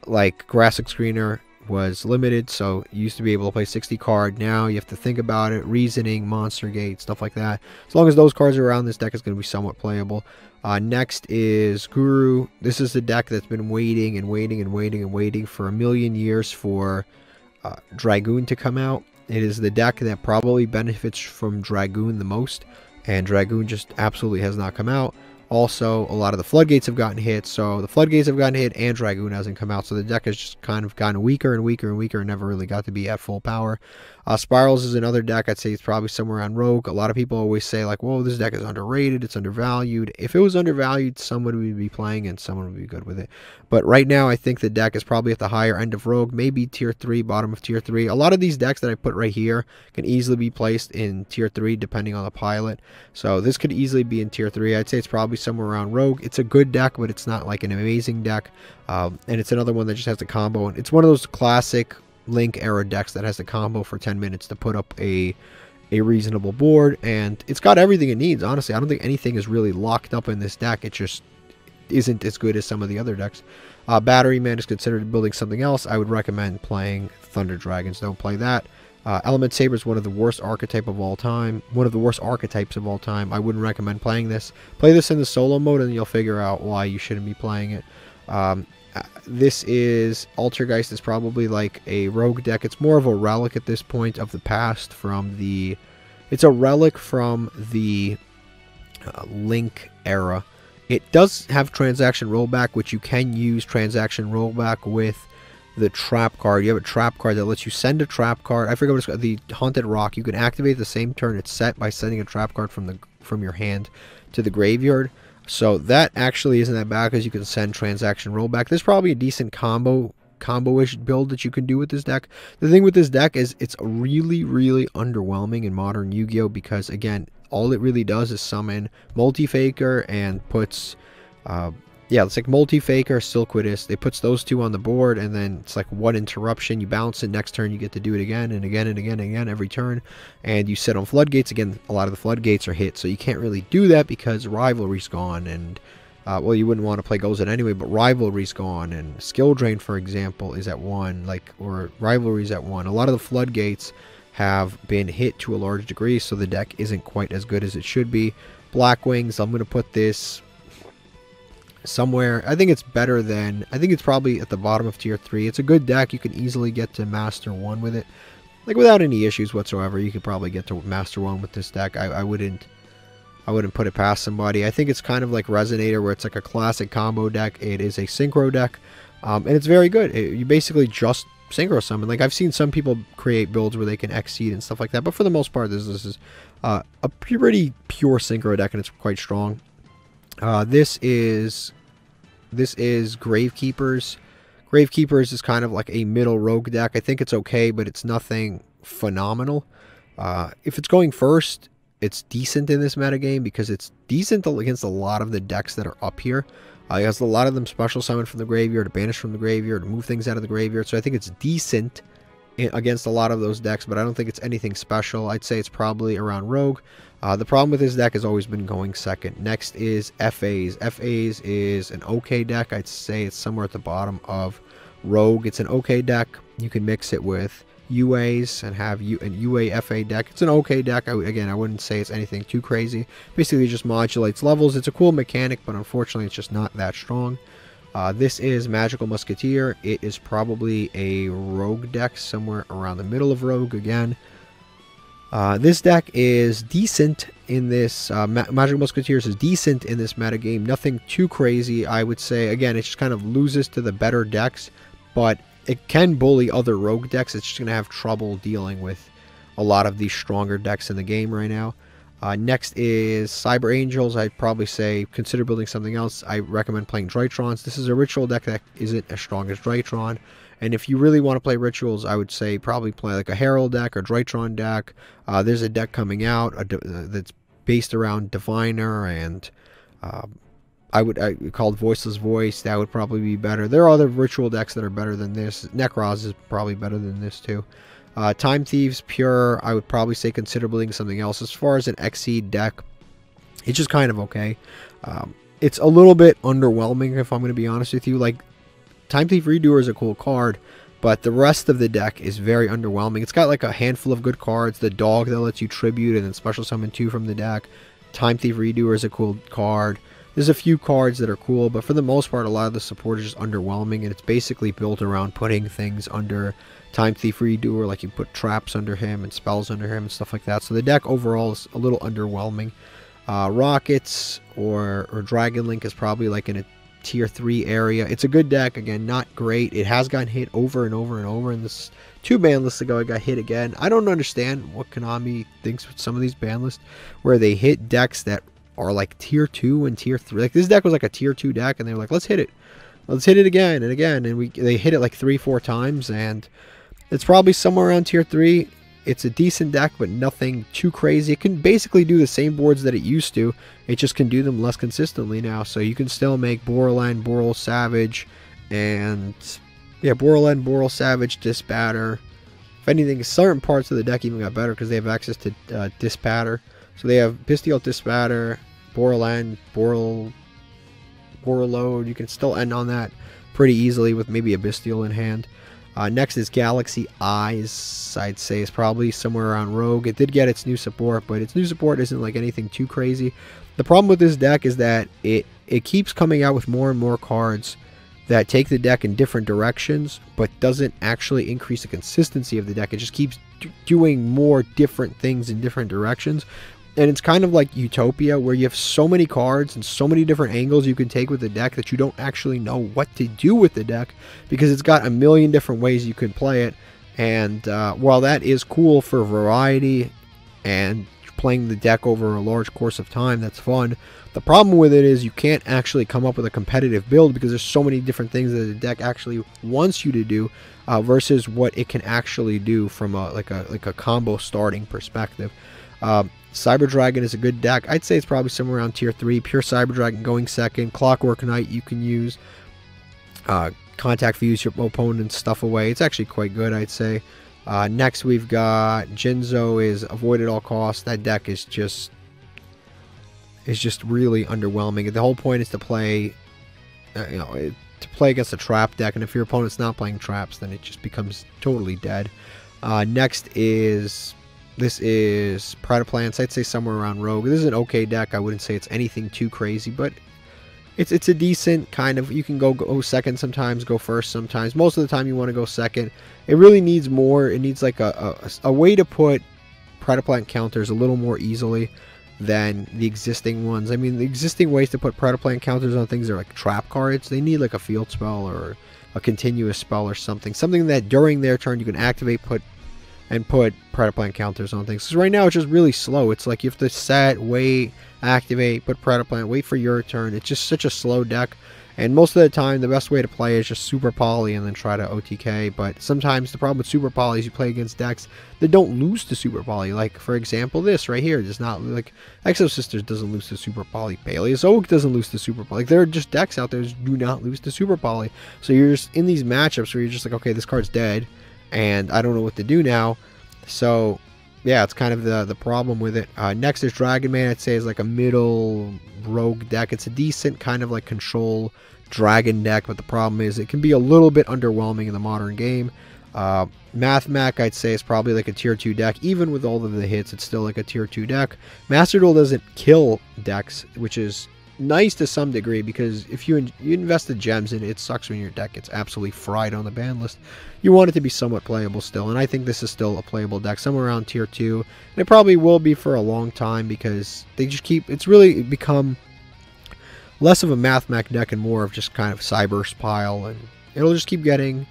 like Graphic Screener was limited, so you used to be able to play 60 card. Now you have to think about it, reasoning, Monster Gate, stuff like that. As long as those cards are around, this deck is going to be somewhat playable. Next is Guru. This is the deck that's been waiting and waiting and waiting and waiting for a million years for Dragoon to come out. It is the deck that probably benefits from Dragoon the most, and Dragoon just absolutely has not come out. Also, a lot of the floodgates have gotten hit, so the floodgates have gotten hit and Dragoon hasn't come out, so the deck has just kind of gotten weaker and weaker and weaker and never really got to be at full power. Spirals is another deck. I'd say it's probably somewhere around Rogue. A lot of people always say like, whoa, this deck is underrated, it's undervalued. If it was undervalued, someone would be playing and someone would be good with it. But right now, I think the deck is probably at the higher end of Rogue, maybe tier 3, bottom of tier 3. A lot of these decks that I put right here can easily be placed in tier 3 depending on the pilot. So this could easily be in tier 3. I'd say it's probably somewhere around Rogue. It's a good deck, but it's not like an amazing deck. And it's another one that just has the combo. And it's one of those classic Link era decks that has the combo for 10 minutes to put up a reasonable board. And it's got everything it needs, honestly. I don't think anything is really locked up in this deck. It just isn't as good as some of the other decks. Battery Man is considered building something else. I would recommend playing Thunder Dragons. Don't play that. Element Saber is one of the worst archetypes of all time. I wouldn't recommend playing this. Play this in the solo mode and you'll figure out why you shouldn't be playing it. This is Altergeist is probably like a rogue deck. It's more of a relic at this point of the past from the... It's a relic from the Link era. It does have transaction rollback, which you can use transaction rollback with the trap card. You have a trap card that lets you send a trap card. I forget what it's called. The Haunted Rock. You can activate the same turn it's set by sending a trap card from your hand to the graveyard. So that actually isn't that bad because you can send transaction rollback. There's probably a decent combo-ish build that you can do with this deck. The thing with this deck is it's really, really underwhelming in modern Yu-Gi-Oh! Because, again, all it really does is summon Multi-Faker and puts... yeah, it's like Multi-Faker, Silquidus. It puts those two on the board, and then it's like one interruption. You bounce it. Next turn, you get to do it again and again and again and again every turn. And you sit on Floodgates. Again, a lot of the Floodgates are hit, so you can't really do that because Rivalry's gone. And, well, you wouldn't want to play Gozen anyway, but Rivalry's gone. And Skill Drain, for example, is at 1, or Rivalry's at 1. A lot of the Floodgates have been hit to a large degree, so the deck isn't quite as good as it should be. Black Wings, I'm going to put this somewhere. I think it's better than... I think it's probably at the bottom of tier 3. It's a good deck. You can easily get to Master 1 with it. Like, without any issues whatsoever, you could probably get to Master 1 with this deck. I wouldn't put it past somebody. I think it's kind of like Resonator, where it's like a classic combo deck. It is a synchro deck, and it's very good. You basically just synchro summon. Like, I've seen some people create builds where they can exceed and stuff like that, but for the most part, this is a pretty pure synchro deck, and it's quite strong. This is Gravekeepers. Gravekeepers is kind of like a middle rogue deck. I think it's okay, but it's nothing phenomenal. If it's going first, it's decent in this metagame because it's decent against a lot of the decks that are up here. It has a lot of them special summon from the graveyard, to banish from the graveyard, to move things out of the graveyard. So I think it's decent against a lot of those decks, but I don't think it's anything special. I'd say it's probably around Rogue. The problem with this deck has always been going second. Next is FAs. FAs is an okay deck. I'd say it's somewhere at the bottom of Rogue. It's an okay deck. You can mix it with UAs and have an UA FA deck. It's an okay deck. Again, I wouldn't say it's anything too crazy. Basically, it just modulates levels. It's a cool mechanic, but unfortunately, it's just not that strong. This is Magical Musketeer. It is probably a Rogue deck, somewhere around the middle of Rogue again. This deck is decent in this, Magical Musketeers is decent in this metagame. Nothing too crazy, I would say. Again, it just kind of loses to the better decks, but it can bully other Rogue decks. It's just going to have trouble dealing with a lot of these stronger decks in the game right now. Next is Cyber Angels. I'd probably say consider building something else. I recommend playing Drytrons. This is a ritual deck that isn't as strong as Drytron. And if you really want to play rituals, I would say probably play like a Herald deck or Drytron deck. There's a deck coming out that's based around Diviner, and I called Voiceless Voice. That would probably be better. There are other ritual decks that are better than this. Necros is probably better than this too. Time Thieves Pure, I would probably say consider building something else. As far as an Exceed deck, it's just kind of okay. It's a little bit underwhelming, if I'm going to be honest with you. Like, Time Thief Redoer is a cool card, but the rest of the deck is very underwhelming. It's got like a handful of good cards. The dog that lets you tribute and then special summon 2 from the deck. Time Thief Redoer is a cool card. There's a few cards that are cool, but for the most part, a lot of the support is just underwhelming, and it's basically built around putting things under Time Thief Redoer, like you put traps under him and spells under him and stuff like that. So the deck overall is a little underwhelming. Rockets or Dragon Link is probably like in a tier 3 area. It's a good deck. Again, not great. It has gotten hit over and over and over. And this 2 ban lists ago, it got hit again. I don't understand what Konami thinks with some of these ban lists where they hit decks that are like tier 2 and tier 3. Like this deck was like a tier 2 deck, and they were like, let's hit it. Let's hit it again and again. And they hit it like 3-4 times, and it's probably somewhere around tier 3. It's a decent deck, but nothing too crazy. It can basically do the same boards that it used to. It just can do them less consistently now. So you can still make Borderland, Boral, Savage, and yeah, Borderland, Boral, Savage, Disbatter. If anything, certain parts of the deck even got better because they have access to Disbatter. So they have Bestial, Disbatter, Borderland, Boral, Load. You can still end on that pretty easily with maybe a Bestial in hand. Next is Galaxy Eyes. I'd say is probably somewhere around Rogue. It did get its new support, but its new support isn't like anything too crazy. The problem with this deck is that it keeps coming out with more and more cards that take the deck in different directions, but doesn't actually increase the consistency of the deck. It just keeps doing more different things in different directions. And it's kind of like Utopia, where you have so many cards and so many different angles you can take with the deck that you don't actually know what to do with the deck, because it's got a million different ways you could play it. And while that is cool for variety and playing the deck over a large course of time, that's fun. The problem with it is you can't actually come up with a competitive build because there's so many different things that the deck actually wants you to do versus what it can actually do from a combo starting perspective. Cyber Dragon is a good deck. I'd say it's probably somewhere around tier 3. Pure Cyber Dragon going second. Clockwork Knight you can use. Contact Fuse your opponent's stuff away. It's actually quite good, I'd say. Next we've got Jinzo is Avoid at all costs. That deck is just really underwhelming. The whole point is to play, to play against a trap deck, and if your opponent's not playing traps, then it just becomes totally dead. Next is This is Pride of Plants. I'd say somewhere around Rogue. This is an okay deck. I wouldn't say it's anything too crazy, but it's a decent kind of. You can go second sometimes, go first sometimes. Most of the time you want to go second. It really needs more. It needs like a way to put Pride of Plant counters a little more easily than the existing ones. I mean, the existing ways to put Pride of Plant counters on things are like trap cards. They need like a field spell or a continuous spell or something. Something that during their turn you can activate, put Pride of Plant counters on things. Because right now it's just really slow. It's like you have to set, wait, activate, put Pride of Plant, wait for your turn. It's just such a slow deck. And most of the time, the best way to play is just Super Poly and then try to OTK. But sometimes the problem with Super Poly is you play against decks that don't lose to Super Poly. Like, for example, this right here does not, like, Exo Sisters doesn't lose to Super Poly. Peleus Oak doesn't lose to Super Poly. Like, there are just decks out there that do not lose to Super Poly. So you're just in these matchups where you're just like, okay, this card's dead, and I don't know what to do now. So, yeah, it's kind of the problem with it. Next is Dragon Man. I'd say is like a middle rogue deck. It's a decent kind of like control dragon deck, but the problem is it can be a little bit underwhelming in the modern game. Math Mac, I'd say, is probably like a tier 2 deck. Even with all of the hits, it's still like a tier 2 deck. Master Duel doesn't kill decks, which is nice to some degree, because if you invest the gems in it, it sucks when your deck gets absolutely fried on the ban list. You want it to be somewhat playable still, and I think this is still a playable deck, somewhere around tier 2. And it probably will be for a long time, because they just it's really become less of a Math Mac deck and more of just kind of Cyber's pile, and it'll just keep getting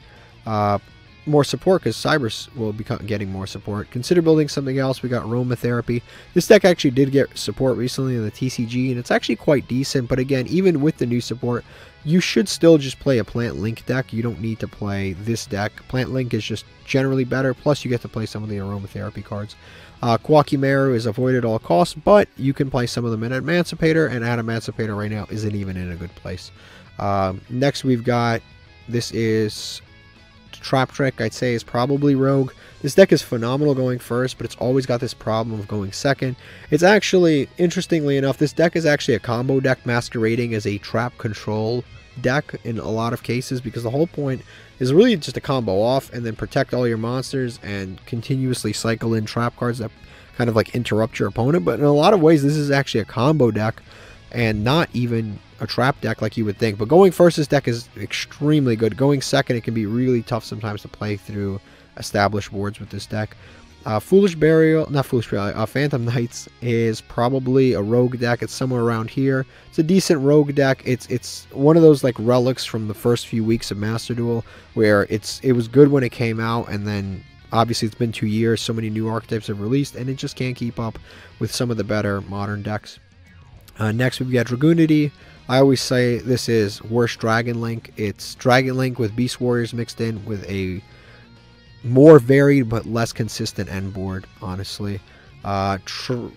more support because Cyber's will be getting more support. Consider building something else. We got Aromatherapy. This deck actually did get support recently in the TCG, and it's actually quite decent. But again, even with the new support, you should still just play a Plant Link deck. You don't need to play this deck. Plant Link is just generally better, plus you get to play some of the Aromatherapy cards. Quakimeru is Avoid at all costs, but you can play some of them in Emancipator, and Emancipator right now isn't even in a good place. Next we've got, this is Trap Trick. I'd say is probably Rogue. This deck is phenomenal going first, but it's always got this problem of going second. It's actually, interestingly enough, this deck is actually a combo deck masquerading as a trap control deck in a lot of cases, because the whole point is really just to combo off and then protect all your monsters and continuously cycle in trap cards that kind of like interrupt your opponent. But in a lot of ways, this is actually a combo deck and not even a trap deck like you would think. But going first, this deck is extremely good. Going second, it can be really tough sometimes to play through established boards with this deck. Foolish Burial, not Foolish Burial, Phantom Knights is probably a rogue deck. It's somewhere around here. It's a decent rogue deck. It's one of those like relics from the first few weeks of Master Duel, where it was good when it came out, and then obviously it's been 2 years, so many new archetypes have released, and it just can't keep up with some of the better modern decks. Next we've got Dragoonity. I always say this is worse Dragon Link. It's Dragon Link with Beast Warriors mixed in with a more varied but less consistent end board, honestly.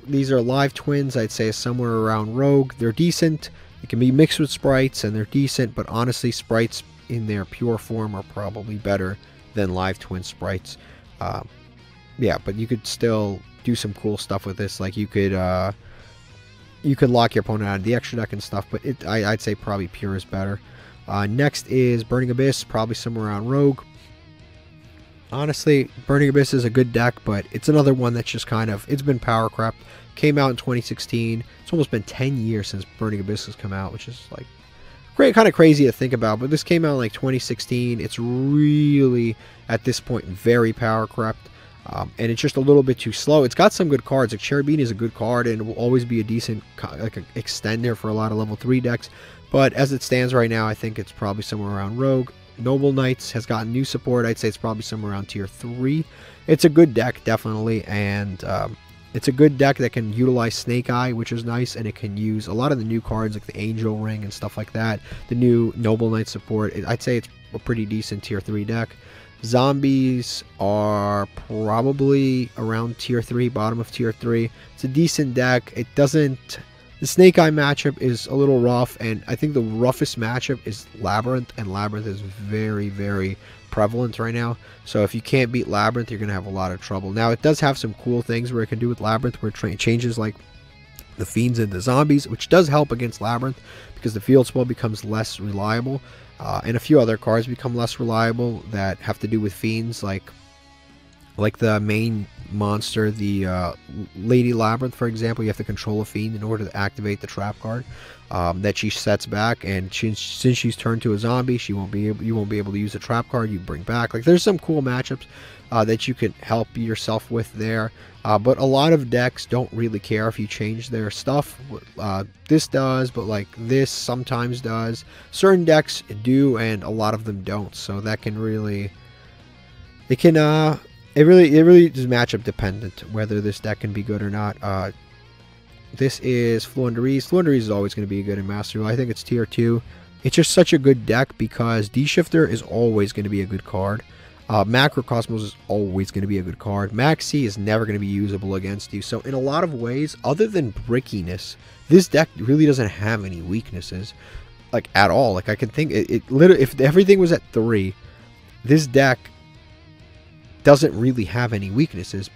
These are live twins. I'd say somewhere around rogue. They're decent. They can be mixed with sprites, and they're decent, but honestly, sprites in their pure form are probably better than live twin sprites. Yeah, but you could still do some cool stuff with this. Like you could lock your opponent out of the extra deck and stuff, but I'd say probably pure is better. Next is Burning Abyss, probably somewhere around rogue. Honestly, Burning Abyss is a good deck, but it's another one that's just kind of, it's been power crept. Came out in 2016. It's almost been 10 years since Burning Abyss has come out, which is like kind of crazy to think about, but this came out in like 2016. It's really, at this point, very power crept, and it's just a little bit too slow. It's got some good cards. Like Cherubini is a good card, and it will always be a decent like extender for a lot of level 3 decks, but as it stands right now, I think it's probably somewhere around rogue. Noble Knights has gotten new support. I'd say it's probably somewhere around tier 3. It's a good deck, definitely, and it's a good deck that can utilize Snake Eye, which is nice, and it can use a lot of the new cards like the Angel Ring and stuff like that. The new Noble Knight support, I'd say it's a pretty decent tier 3 deck. Zombies are probably around tier 3, bottom of tier 3. It's a decent deck. It doesn't... The Snake Eye matchup is a little rough, and I think the roughest matchup is Labyrinth, and Labyrinth is very, very prevalent right now. So if you can't beat Labyrinth, you're going to have a lot of trouble. Now, it does have some cool things where it can do with Labyrinth, where it changes like the Fiends into Zombies, which does help against Labyrinth because the field spell becomes less reliable, and a few other cards become less reliable that have to do with Fiends, like the main monster, the Lady Labyrinth, for example. You have to control a fiend in order to activate the trap card that she sets back, and since she's turned to a zombie, you won't be able to use the trap card you bring back. Like, there's some cool matchups that you can help yourself with there, but a lot of decks don't really care if you change their stuff. This does, but like this sometimes does. Certain decks do, and a lot of them don't, so that can really, it really is matchup dependent whether this deck can be good or not. This is Fluenderies. Fluenderies is always going to be good in Master Duel. I think it's tier 2. It's just such a good deck because D-Shifter is always going to be a good card. Macrocosmos is always going to be a good card. Maxi is never going to be usable against you. So in a lot of ways, other than brickiness, this deck really doesn't have any weaknesses, like at all. Like I can think it literally, if everything was at 3, this deck doesn't really have any weaknesses,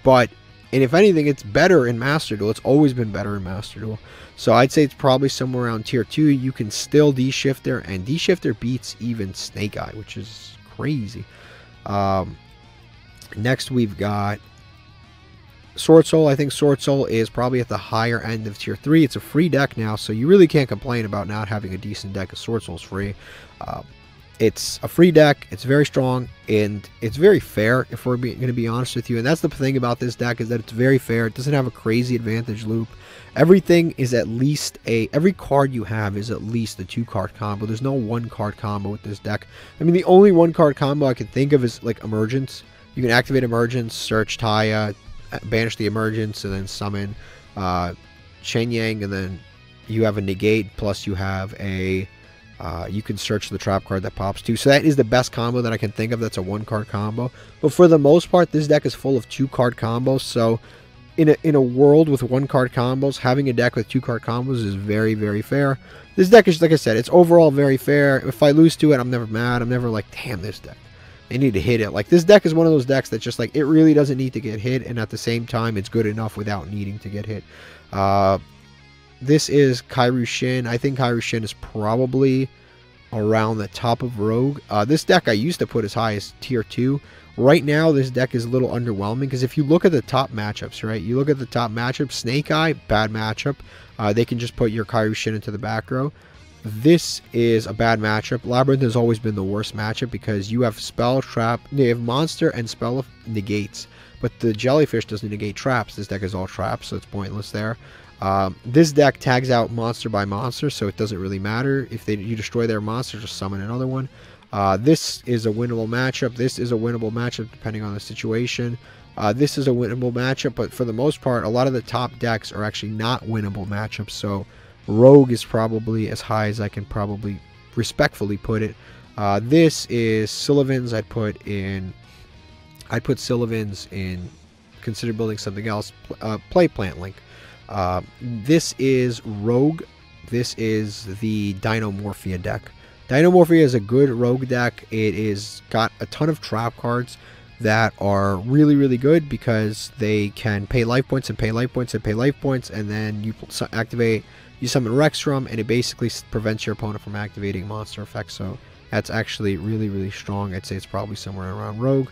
and if anything, it's better in Master Duel. It's always been better in Master Duel. So I'd say it's probably somewhere around tier 2. You can still D-Shifter, and D-Shifter beats even Snake Eye, which is crazy. Next we've got Sword Soul. I think Sword Soul is probably at the higher end of tier 3. It's a free deck now, so you really can't complain about not having a decent deck, because Sword Soul's free. It's a free deck, it's very strong, and it's very fair, if we're going to be honest with you. And that's the thing about this deck, is that it's very fair. It doesn't have a crazy advantage loop. Everything is at least every card you have is at least a 2-card combo. There's no 1-card combo with this deck. I mean, the only 1-card combo I can think of is like Emergence. You can activate Emergence, search Taya, banish the Emergence, and then summon Shenyang, and then you have a negate, plus you have a you can search the trap card that pops too. So that is the best combo that I can think of that's a 1-card combo. But for the most part, this deck is full of 2-card combos. So in a world with 1-card combos, having a deck with 2-card combos is very, very fair. This deck is, like I said, it's overall very fair. If I lose to it, I'm never mad. I'm never like, damn, this deck, they need to hit it. Like, this deck is one of those decks that's just like, it really doesn't need to get hit, and at the same time, it's good enough without needing to get hit. This is Kairu Shin. I think Kairu Shin is probably around the top of Rogue. This deck I used to put as high as tier 2. Right now, this deck is a little underwhelming, because if you look at the top matchups, right? You look at the top matchup, Snake Eye, bad matchup. They can just put your Kairu Shin into the back row. This is a bad matchup. Labyrinth has always been the worst matchup, because you have Spell, Trap, you have Monster and Spell of Negates. but the Jellyfish doesn't negate traps. This deck is all traps, so it's pointless there. This deck tags out monster by monster, so it doesn't really matter. If you destroy their monster, just summon another one. This is a winnable matchup. This is a winnable matchup depending on the situation. This is a winnable matchup, but for the most part, a lot of the top decks are actually not winnable matchups. So Rogue is probably as high as I can probably respectfully put it. This is Sylvan's. I'd put Sylvan's in. Consider building something else. Play Plant Link. This is Rogue. This is the Dinomorphia deck. Dinomorphia is a good rogue deck. It is got a ton of trap cards that are really, really good because they can pay life points and pay life points and pay life points, and then you activate, you summon Rexstrom, and it basically prevents your opponent from activating monster effects. So that's actually really, really strong. I'd say it's probably somewhere around Rogue.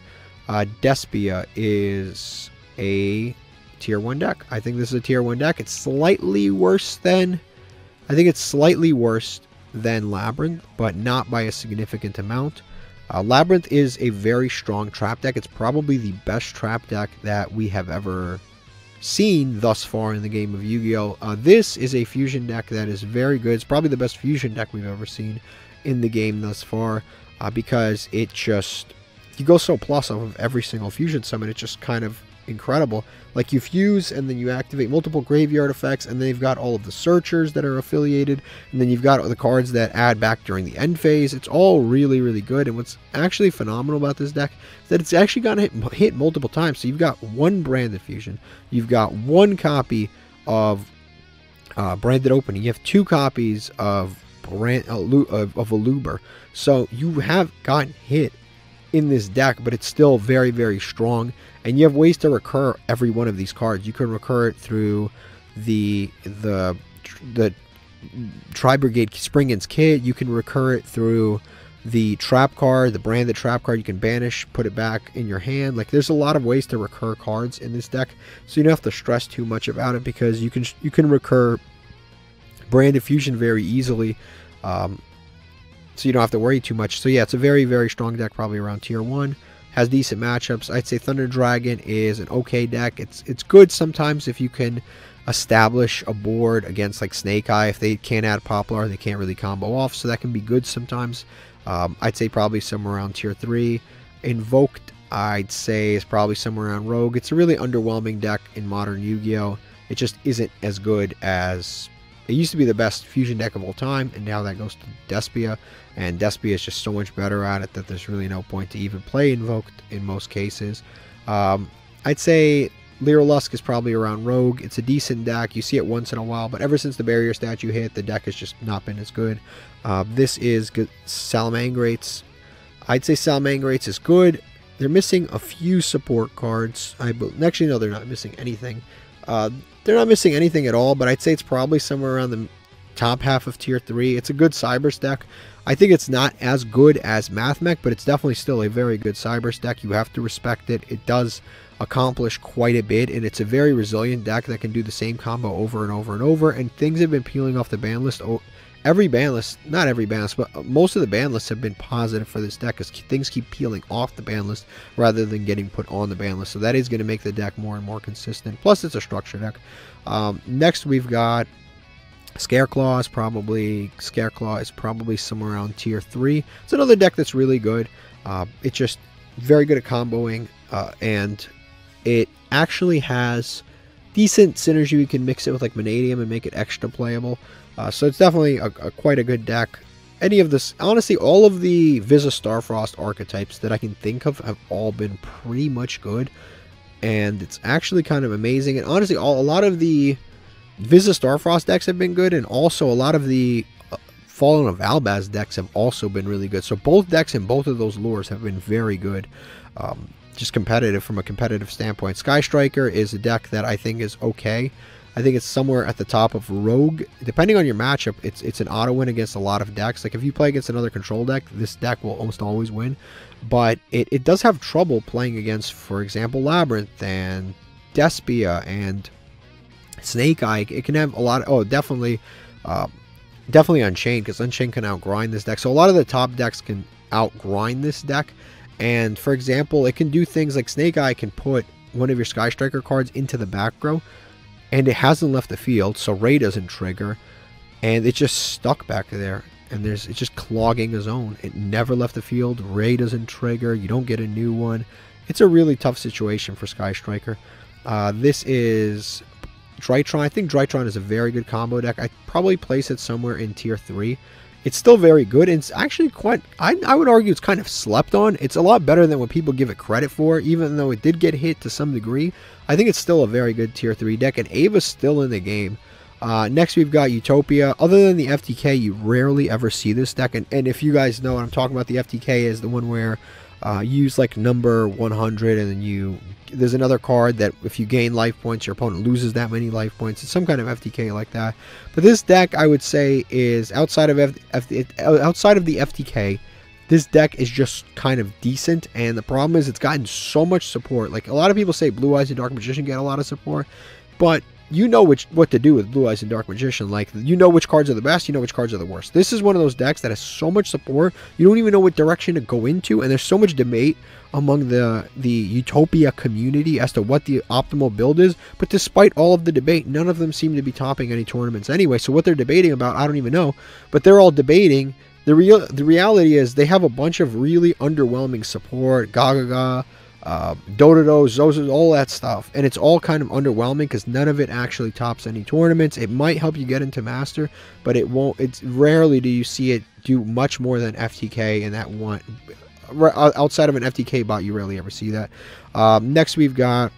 Despia is a tier 1 deck. I think this is a tier 1 deck. It's slightly worse than, I think it's slightly worse than Labyrinth, but not by a significant amount. Labyrinth is a very strong trap deck. It's probably the best trap deck that we have ever seen thus far in the game of Yu-Gi-Oh! This is a fusion deck that is very good. It's probably the best fusion deck we've ever seen in the game thus far, because it just, you go so plus off of every single fusion summon. It's just kind of incredible. Like, you fuse and then you activate multiple graveyard effects, and then you've got all of the searchers that are affiliated, and then you've got the cards that add back during the end phase. It's all really, really good. And what's actually phenomenal about this deck is that it's actually gotten hit multiple times. So you've got one branded fusion, you've got one copy of branded opening, you have two copies of Aluber. So you have gotten hit in this deck, but it's still very, very strong, and you have ways to recur every one of these cards. You can recur it through the Tri-Brigade Springin's Kit. You can recur it through the trap card, the branded trap card. You can banish, put it back in your hand. Like, there's a lot of ways to recur cards in this deck, so you don't have to stress too much about it, because you can recur branded fusion very easily. So you don't have to worry too much. So yeah, it's a very, very strong deck, probably around tier 1. Has decent matchups. I'd say Thunder Dragon is an okay deck. It's good sometimes if you can establish a board against like Snake Eye. If they can't add Poplar, they can't really combo off, so that can be good sometimes. I'd say probably somewhere around tier 3. Invoked, I'd say, is probably somewhere around Rogue. It's a really underwhelming deck in modern Yu-Gi-Oh! It just isn't as good as... It used to be the best fusion deck of all time, and now that goes to Despia, and Despia is just so much better at it that there's really no point to even play Invoked in most cases. I'd say Lyrilusk is probably around Rogue. It's a decent deck. You see it once in a while, but ever since the barrier statue hit, the deck has just not been as good. This is Salamangrates. I'd say Salamangrates is good. They're missing a few support cards. Actually, no, they're not missing anything. They're not missing anything at all, but I'd say it's probably somewhere around the top half of tier 3. It's a good Cybers deck. I think it's not as good as Mathmech, but it's definitely still a very good Cybers deck. You have to respect it. It does accomplish quite a bit, and it's a very resilient deck that can do the same combo over and over and over, and things have been peeling off the ban list. Every ban list, not every ban list, but most of the ban lists have been positive for this deck, as things keep peeling off the ban list rather than getting put on the ban list. So that is going to make the deck more and more consistent. Plus, it's a structure deck. Next, we've got Scareclaw is probably somewhere around tier 3. It's another deck that's really good. It's just very good at comboing, and it actually has decent synergy. You can mix it with like Vanadium and make it extra playable. So it's definitely quite a good deck. Any of this, honestly, all of the Visa Starfrost archetypes that I can think of have all been pretty much good, and it's actually kind of amazing. And honestly, a lot of the Visa Starfrost decks have been good, and also a lot of the Fallen of Albaz decks have also been really good. So both decks in both of those lures have been very good. Just competitive from a competitive standpoint. Sky Striker is a deck that I think is okay. I think it's somewhere at the top of Rogue. Depending on your matchup, it's an auto win against a lot of decks. Like, if you play against another control deck, this deck will almost always win. But it does have trouble playing against, for example, Labyrinth and Despia and Snake Eye. It can have a lot of... Oh, definitely Unchained, because Unchained can outgrind this deck. So a lot of the top decks can outgrind this deck. And, for example, it can do things like Snake Eye can put one of your Sky Striker cards into the back row, and it hasn't left the field, so Ray doesn't trigger, and it's just stuck back there, and it's just clogging a zone. It never left the field. Ray doesn't trigger. You don't get a new one. It's a really tough situation for Sky Striker. This is Drytron. I think Drytron is a very good combo deck. I'd probably place it somewhere in tier 3. It's still very good, and it's actually quite, I would argue it's kind of slept on. It's a lot better than what people give it credit for, even though it did get hit to some degree. I think it's still a very good tier 3 deck, and Ava's still in the game. Next we've got Utopia. Other than the FTK, you rarely ever see this deck, and if you guys know what I'm talking about, the FTK is the one where you use like number 100, and then there's another card that if you gain life points, your opponent loses that many life points. It's some kind of FTK like that. But this deck, I would say, is outside of the FTK, this deck is just kind of decent. And the problem is it's gotten so much support. Like, a lot of people say Blue Eyes and Dark Magician get a lot of support, but you know what to do with Blue Eyes and Dark Magician. Like, you know which cards are the best, you know which cards are the worst. This is one of those decks that has so much support, you don't even know what direction to go into, and there's so much debate among the Utopia community as to what the optimal build is. But despite all of the debate, none of them seem to be topping any tournaments anyway. So what they're debating about, I don't even know. But they're all debating. The reality is they have a bunch of really underwhelming support. Gagaga, Dododo, Zozos, all that stuff, and it's all kind of underwhelming because none of it actually tops any tournaments. It might help you get into Master, but it won't. It's rarely do you see it do much more than FTK, and that one outside of an FTK bot, you rarely ever see that. Next we've got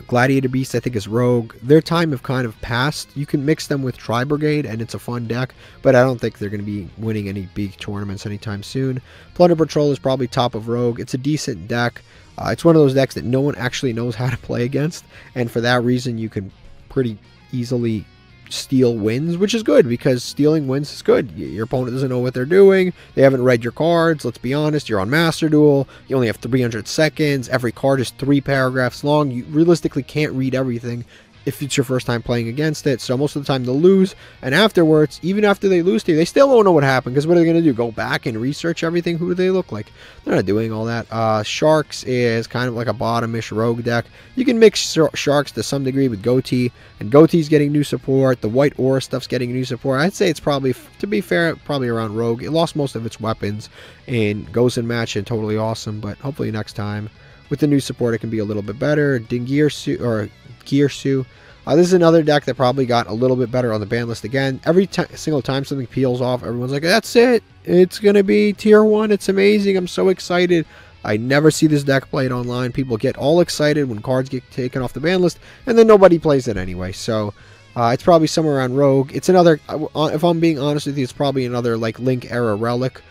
Gladiator Beast. I think is Rogue. Their time have kind of passed. You can mix them with Tri Brigade, and it's a fun deck, but I don't think they're going to be winning any big tournaments anytime soon. Plunder Patrol is probably top of Rogue. It's a decent deck. It's one of those decks that no one actually knows how to play against, and for that reason you can pretty easily steal wins, which is good, because stealing wins is good. Your opponent doesn't know what they're doing. They haven't read your cards. Let's be honest, you're on Master Duel. You only have 300 seconds. Every card is 3 paragraphs long. You realistically can't read everything if it's your first time playing against it. So most of the time they'll lose, and afterwards, even after they lose to you, they still don't know what happened, because what are they going to do? Go back and research everything? Who do they look like? They're not doing all that. Sharks is kind of like a bottomish rogue deck. You can mix Sharks to some degree with Goatee, and Goatee's getting new support. The White Aura stuff's getting new support. I'd say it's probably, to be fair, probably around Rogue. It lost most of its weapons in Gozen Match and Totally Awesome, but hopefully next time with the new support it can be a little bit better. Dingirsu, or Gearsu. This is another deck that probably got a little bit better on the ban list again. Every single time something peels off, everyone's like, that's it. It's going to be tier 1. It's amazing. I'm so excited. I never see this deck played online. People get all excited when cards get taken off the ban list, and then nobody plays it anyway. So it's probably somewhere around Rogue. It's another, if I'm being honest with you, it's probably another like Link era relic.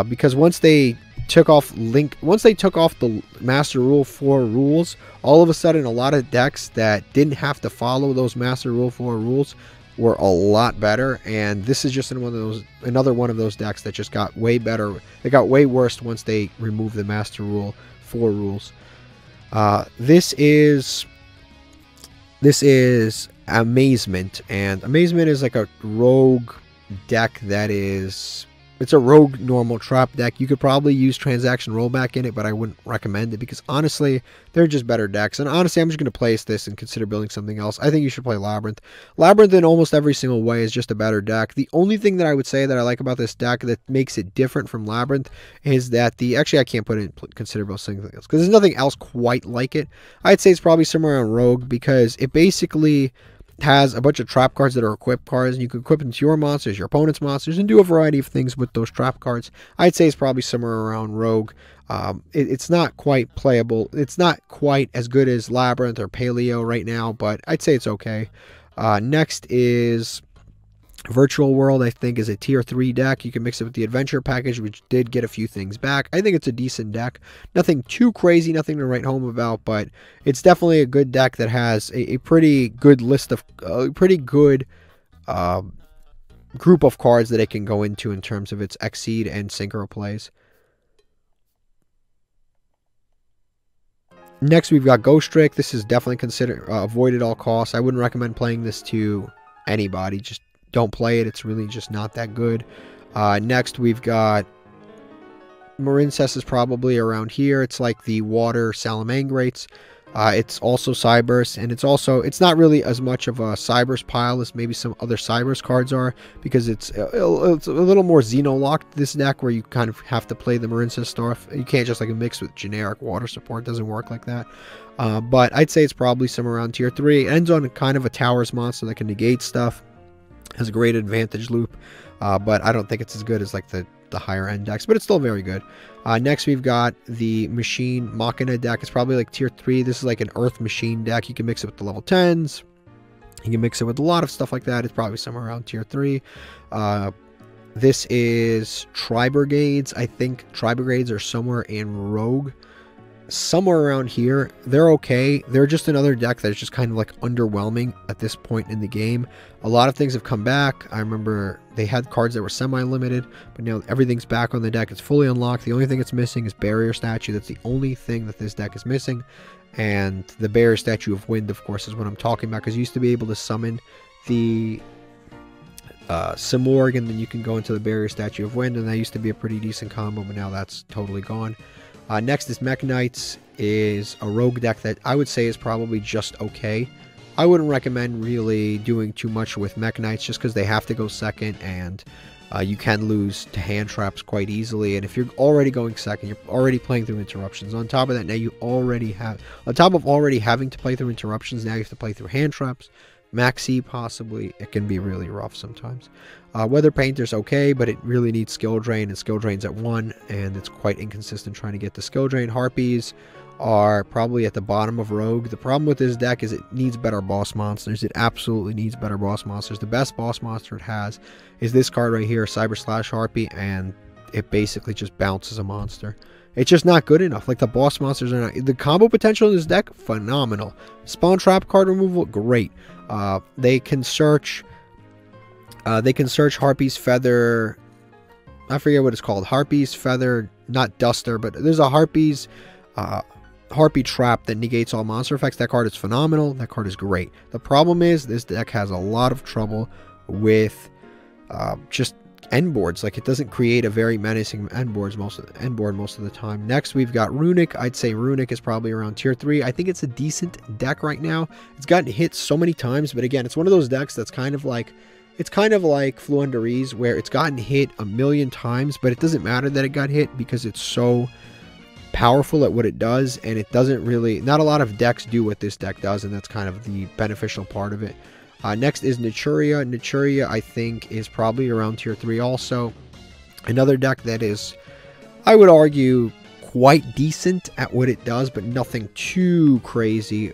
Because once they took off the Master Rule 4 rules, all of a sudden a lot of decks that didn't have to follow those Master Rule 4 rules were a lot better, and this is just another one of those decks that just got way better. It got way worse once they removed the Master Rule 4 rules. This is Amazement, and Amazement is like a rogue deck that is... It's a rogue normal trap deck. You could probably use transaction rollback in it, but I wouldn't recommend it because honestly, they're just better decks. And honestly, I'm just going to place this and consider building something else. I think you should play Labyrinth. Labyrinth in almost every single way is just a better deck. The only thing that I would say that I like about this deck that makes it different from Labyrinth is that actually I can't put it in consider building something else because there's nothing else quite like it. I'd say it's probably somewhere on Rogue because it basically has a bunch of trap cards that are equipped cards, and you can equip them to your monsters, your opponent's monsters, and do a variety of things with those trap cards. I'd say it's probably somewhere around Rogue. It's not quite playable. It's not quite as good as Labyrinth or Paleo right now, but I'd say it's okay. Next is Virtual World. I think is a tier 3 deck. You can mix it with the Adventure package, which did get a few things back. I think it's a decent deck. Nothing too crazy, nothing to write home about, but it's definitely a good deck that has a pretty good list of, pretty good group of cards that it can go into in terms of its Exceed and Synchro plays. Next, we've got Ghost Trick. This is definitely considered avoid at all costs. I wouldn't recommend playing this to anybody. Just don't play it. It's really just not that good. Next, we've got Marincess is probably around here. It's like the water Salamangrates. It's also Cyberse, and it's not really as much of a Cyberse pile as maybe some other Cyberse cards are, because it's a little more Xeno-locked, this deck, where you kind of have to play the Marinsa stuff. You can't just like mix with generic water support. It doesn't work like that. But I'd say it's probably somewhere around tier 3. It ends on kind of a Towers monster that can negate stuff. Has a great advantage loop, but I don't think it's as good as like the higher end decks, but it's still very good. Next, we've got the Machine Machina deck. It's probably like tier 3. This is like an Earth Machine deck. You can mix it with the level 10s. You can mix it with a lot of stuff like that. It's probably somewhere around tier 3. This is Tri-Brigades. I think Tri-Brigades are somewhere in Rogue. Somewhere around here. They're okay. They're just another deck that's just kind of like underwhelming at this point in the game. A lot of things have come back. I remember they had cards that were semi-limited, but now everything's back on the deck. It's fully unlocked. The only thing it's missing is Barrier Statue. That's the only thing that this deck is missing. And the Barrier Statue of Wind, of course, is what I'm talking about, because you used to be able to summon the Simorg, and then you can go into the Barrier Statue of Wind, and that used to be a pretty decent combo, but now that's totally gone. Next is Mech Knights, is a rogue deck that I would say is probably just okay. I wouldn't recommend really doing too much with Mech Knights, just because they have to go second, and you can lose to hand traps quite easily. And if you're already going second, you're already playing through interruptions. On top of that, now you already have, on top of already having to play through interruptions, now you have to play through hand traps. Maxi, possibly. It can be really rough sometimes. Weather Painter's okay, but it really needs skill drain, and skill drain's at 1, and it's quite inconsistent trying to get the skill drain. Harpies are probably at the bottom of Rogue. The problem with this deck is it needs better boss monsters. It absolutely needs better boss monsters. The best boss monster it has is this card right here, Cyber Slash Harpy, and it basically just bounces a monster. It's just not good enough. Like, the boss monsters are not... The combo potential in this deck, phenomenal. Spawn Trap card removal, great. They can search Harpy's Feather. I forget what it's called. Harpy's Feather, not Duster, but there's a Harpy's Harpy Trap that negates all monster effects. That card is phenomenal. That card is great. The problem is this deck has a lot of trouble with just end boards. Like, it doesn't create a very menacing end board most of the time. Next, we've got Runic. I'd say Runic is probably around tier 3. I think it's a decent deck right now. It's gotten hit so many times, but again, it's one of those decks that's kind of like, it's kind of like Fluendereeze, where it's gotten hit a million times, but it doesn't matter that it got hit because it's so powerful at what it does, and it doesn't really, not a lot of decks do what this deck does, and that's kind of the beneficial part of it. Next is Naturia. Naturia, I think, is probably around tier 3 also. Another deck that is, I would argue, quite decent at what it does, but nothing too crazy.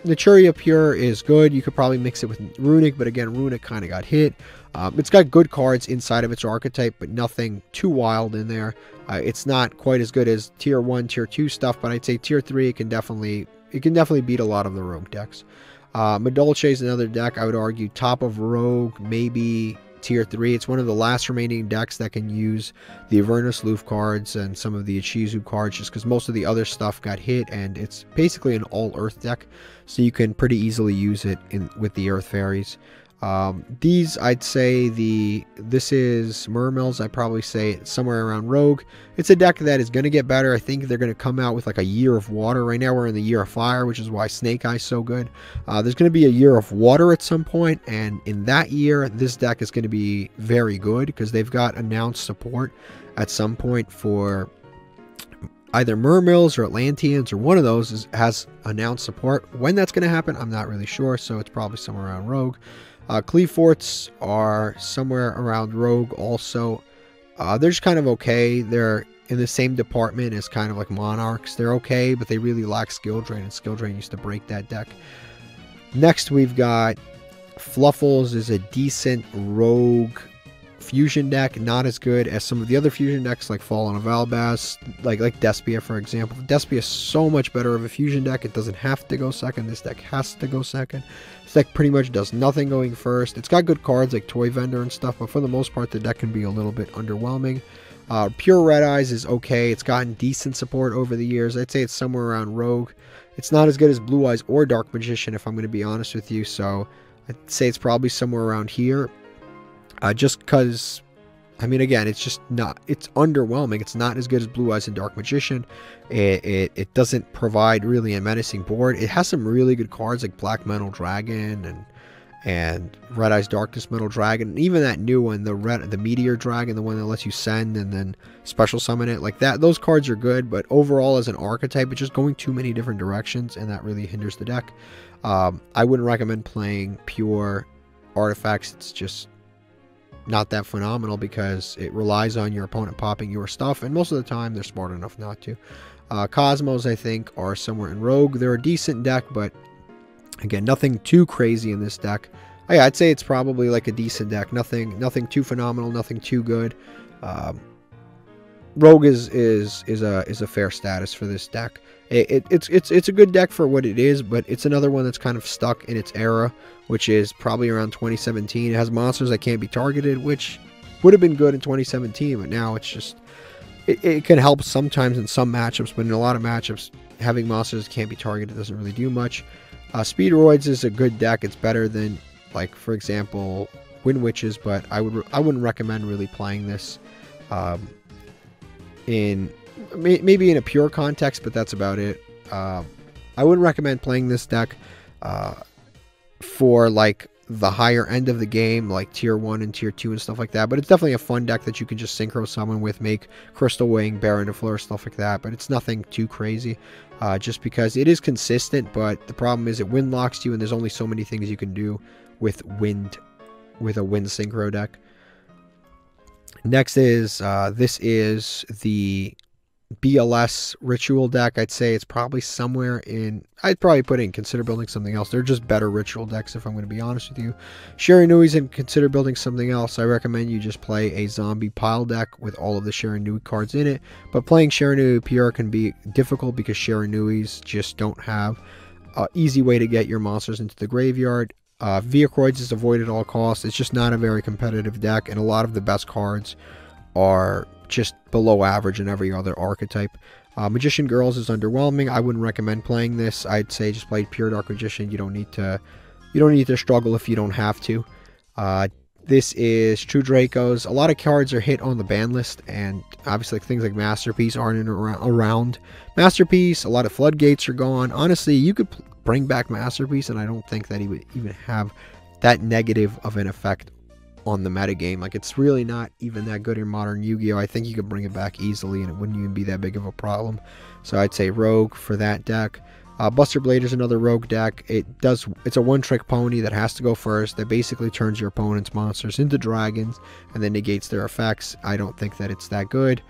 Naturia Pure is good. You could probably mix it with Runic, but again, Runic kind of got hit. It's got good cards inside of its archetype, but nothing too wild in there. It's not quite as good as tier 1, tier 2 stuff, but I'd say tier 3, it can definitely beat a lot of the rogue decks. Madolche is another deck, I would argue, top of Rogue, maybe tier 3. It's one of the last remaining decks that can use the Avernus Loof cards and some of the Ichizu cards, just because most of the other stuff got hit, and it's basically an all-earth deck, so you can pretty easily use it with the Earth Fairies. These, I'd say, this is Mermills. I'd probably say somewhere around Rogue. It's a deck that is going to get better. I think they're going to come out with like a Year of Water. Right now we're in the Year of Fire, which is why Snake Eye's so good. There's going to be a Year of Water at some point, and in that year, this deck is going to be very good, because they've got announced support at some point for either Mermills or Atlanteans, or one of those has announced support. When that's going to happen, I'm not really sure, so it's probably somewhere around Rogue. Cleaforts are somewhere around Rogue also. They're just kind of okay. They're in the same department as kind of like Monarchs. They're okay, but they really lack skill drain, and skill drain used to break that deck. Next, we've got Fluffles is a decent rogue fusion deck, not as good as some of the other fusion decks like Fallen of Albaz, like Despia, for example. Despia is so much better of a fusion deck. It doesn't have to go second. This deck has to go second. This deck pretty much does nothing going first. It's got good cards like Toy Vendor and stuff, but for the most part, the deck can be a little bit underwhelming. Pure Red Eyes is okay. It's gotten decent support over the years. I'd say it's somewhere around Rogue. It's not as good as Blue Eyes or Dark Magician, if I'm going to be honest with you, so I'd say it's probably somewhere around here. Just because I mean, again, it's just not, it's underwhelming. It's not as good as Blue Eyes and Dark Magician. It doesn't provide really a menacing board. It has some really good cards like Black Metal Dragon and Red Eyes Darkness Metal Dragon, and even that new one, the Meteor Dragon, the one that lets you send and then special summon it, like that. Those cards are good, but overall as an archetype, it's just going too many different directions, and that really hinders the deck. I wouldn't recommend playing pure artifacts. It's just not that phenomenal because it relies on your opponent popping your stuff, and most of the time they're smart enough not to. Cosmos, I think, are somewhere in Rogue. They're a decent deck, but again, nothing too crazy in this deck. Yeah, I'd say it's probably like a decent deck. Nothing too phenomenal, nothing too good. Rogue is a fair status for this deck. It's a good deck for what it is, but it's another one that's kind of stuck in its era, which is probably around 2017. It has monsters that can't be targeted, which would have been good in 2017, but now it's just, it can help sometimes in some matchups, but in a lot of matchups, having monsters that can't be targeted doesn't really do much. Speedroids is a good deck. It's better than, like, for example, Wind Witches, but I wouldn't recommend really playing this maybe in a pure context, but that's about it. I wouldn't recommend playing this deck for like the higher end of the game, like tier 1 and tier 2 and stuff like that, but it's definitely a fun deck that you can just synchro summon with, make Crystal Wing, Baron de Fleur, stuff like that, but it's nothing too crazy, just because it is consistent, but the problem is it wind locks you, and there's only so many things you can do with a wind synchro deck. Next is, this is the BLS ritual deck. I'd say it's probably somewhere in, I'd probably put it in Consider Building Something Else. They're just better ritual decks, if I'm going to be honest with you. Shiranui's in Consider Building Something Else. I recommend you just play a zombie pile deck with all of the Shiranui cards in it, but playing Shiranui PR can be difficult because Shiranuis just don't have an easy way to get your monsters into the graveyard. Veocroids is avoided at all costs. It's just not a very competitive deck, and a lot of the best cards are just below average in every other archetype. Magician Girls is underwhelming. I wouldn't recommend playing this. I'd say just play pure Dark Magician. You don't need to struggle if you don't have to. This is True Dracos. A lot of cards are hit on the ban list, and obviously things like Masterpiece aren't around. Masterpiece, a lot of Floodgates are gone. Honestly, you could bring back Masterpiece, and I don't think that he would even have that negative of an effect on the metagame. Like, it's really not even that good in modern Yu-Gi-Oh! I think you could bring it back easily, and it wouldn't even be that big of a problem. So I'd say Rogue for that deck. Buster Blade is another Rogue deck. It's a one-trick pony that has to go first. That basically turns your opponent's monsters into dragons and then negates their effects. I don't think that it's that good.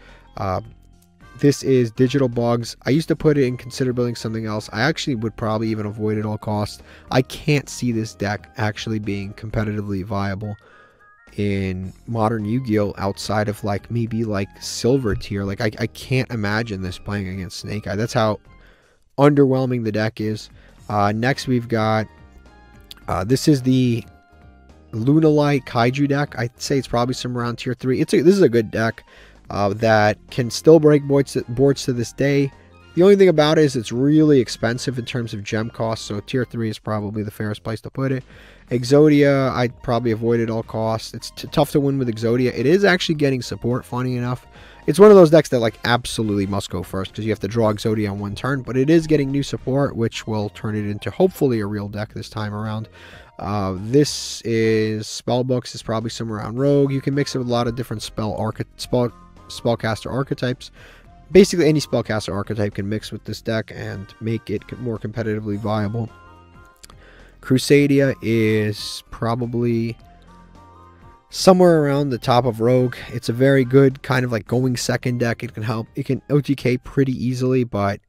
This is Digital Bugs. I used to put it in Consider Building Something Else. I actually would probably even avoid it at all costs. I can't see this deck actually being competitively viable in modern Yu-Gi-Oh! Outside of like maybe like silver tier. Like, I can't imagine this playing against Snake Eye. That's how underwhelming the deck is. Next we've got this is the Lunalight Kaiju deck. I'd say it's probably somewhere around tier 3. This is a good deck that can still break boards to this day. The only thing about it is it's really expensive in terms of gem costs, so tier 3 is probably the fairest place to put it. Exodia, I'd probably avoid at all costs. It's tough to win with Exodia. It is actually getting support, funny enough. It's one of those decks that like absolutely must go first because you have to draw Exodia on one turn, but it is getting new support, which will turn it into hopefully a real deck this time around. This is Spellbooks, is probably somewhere around Rogue. You can mix it with a lot of different spellcaster archetypes. Basically, any spellcaster archetype can mix with this deck and make it more competitively viable. Crusadia is probably somewhere around the top of Rogue. It's a very good kind of like going second deck. It can OTK pretty easily, but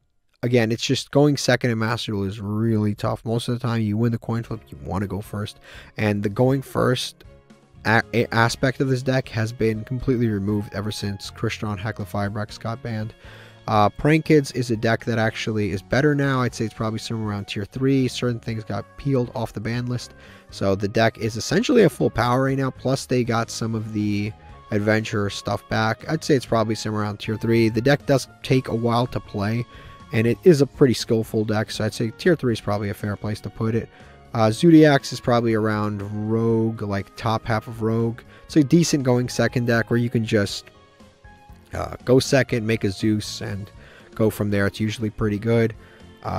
again, it's just going second in Master Duel is really tough. Most of the time, you win the coin flip, you want to go first, and the going first aspect of this deck has been completely removed ever since Crystron Heckler Firebrex got banned. Prank Kids is a deck that actually is better now. I'd say it's probably somewhere around tier 3. Certain things got peeled off the ban list, so the deck is essentially a full power right now, plus they got some of the adventure stuff back. I'd say it's probably somewhere around tier 3. The deck does take a while to play, and it is a pretty skillful deck, so I'd say tier 3 is probably a fair place to put it. Zodiacs is probably around Rogue, like top half of Rogue. It's a decent going second deck where you can just go second, make a Zeus, and go from there. It's usually pretty good.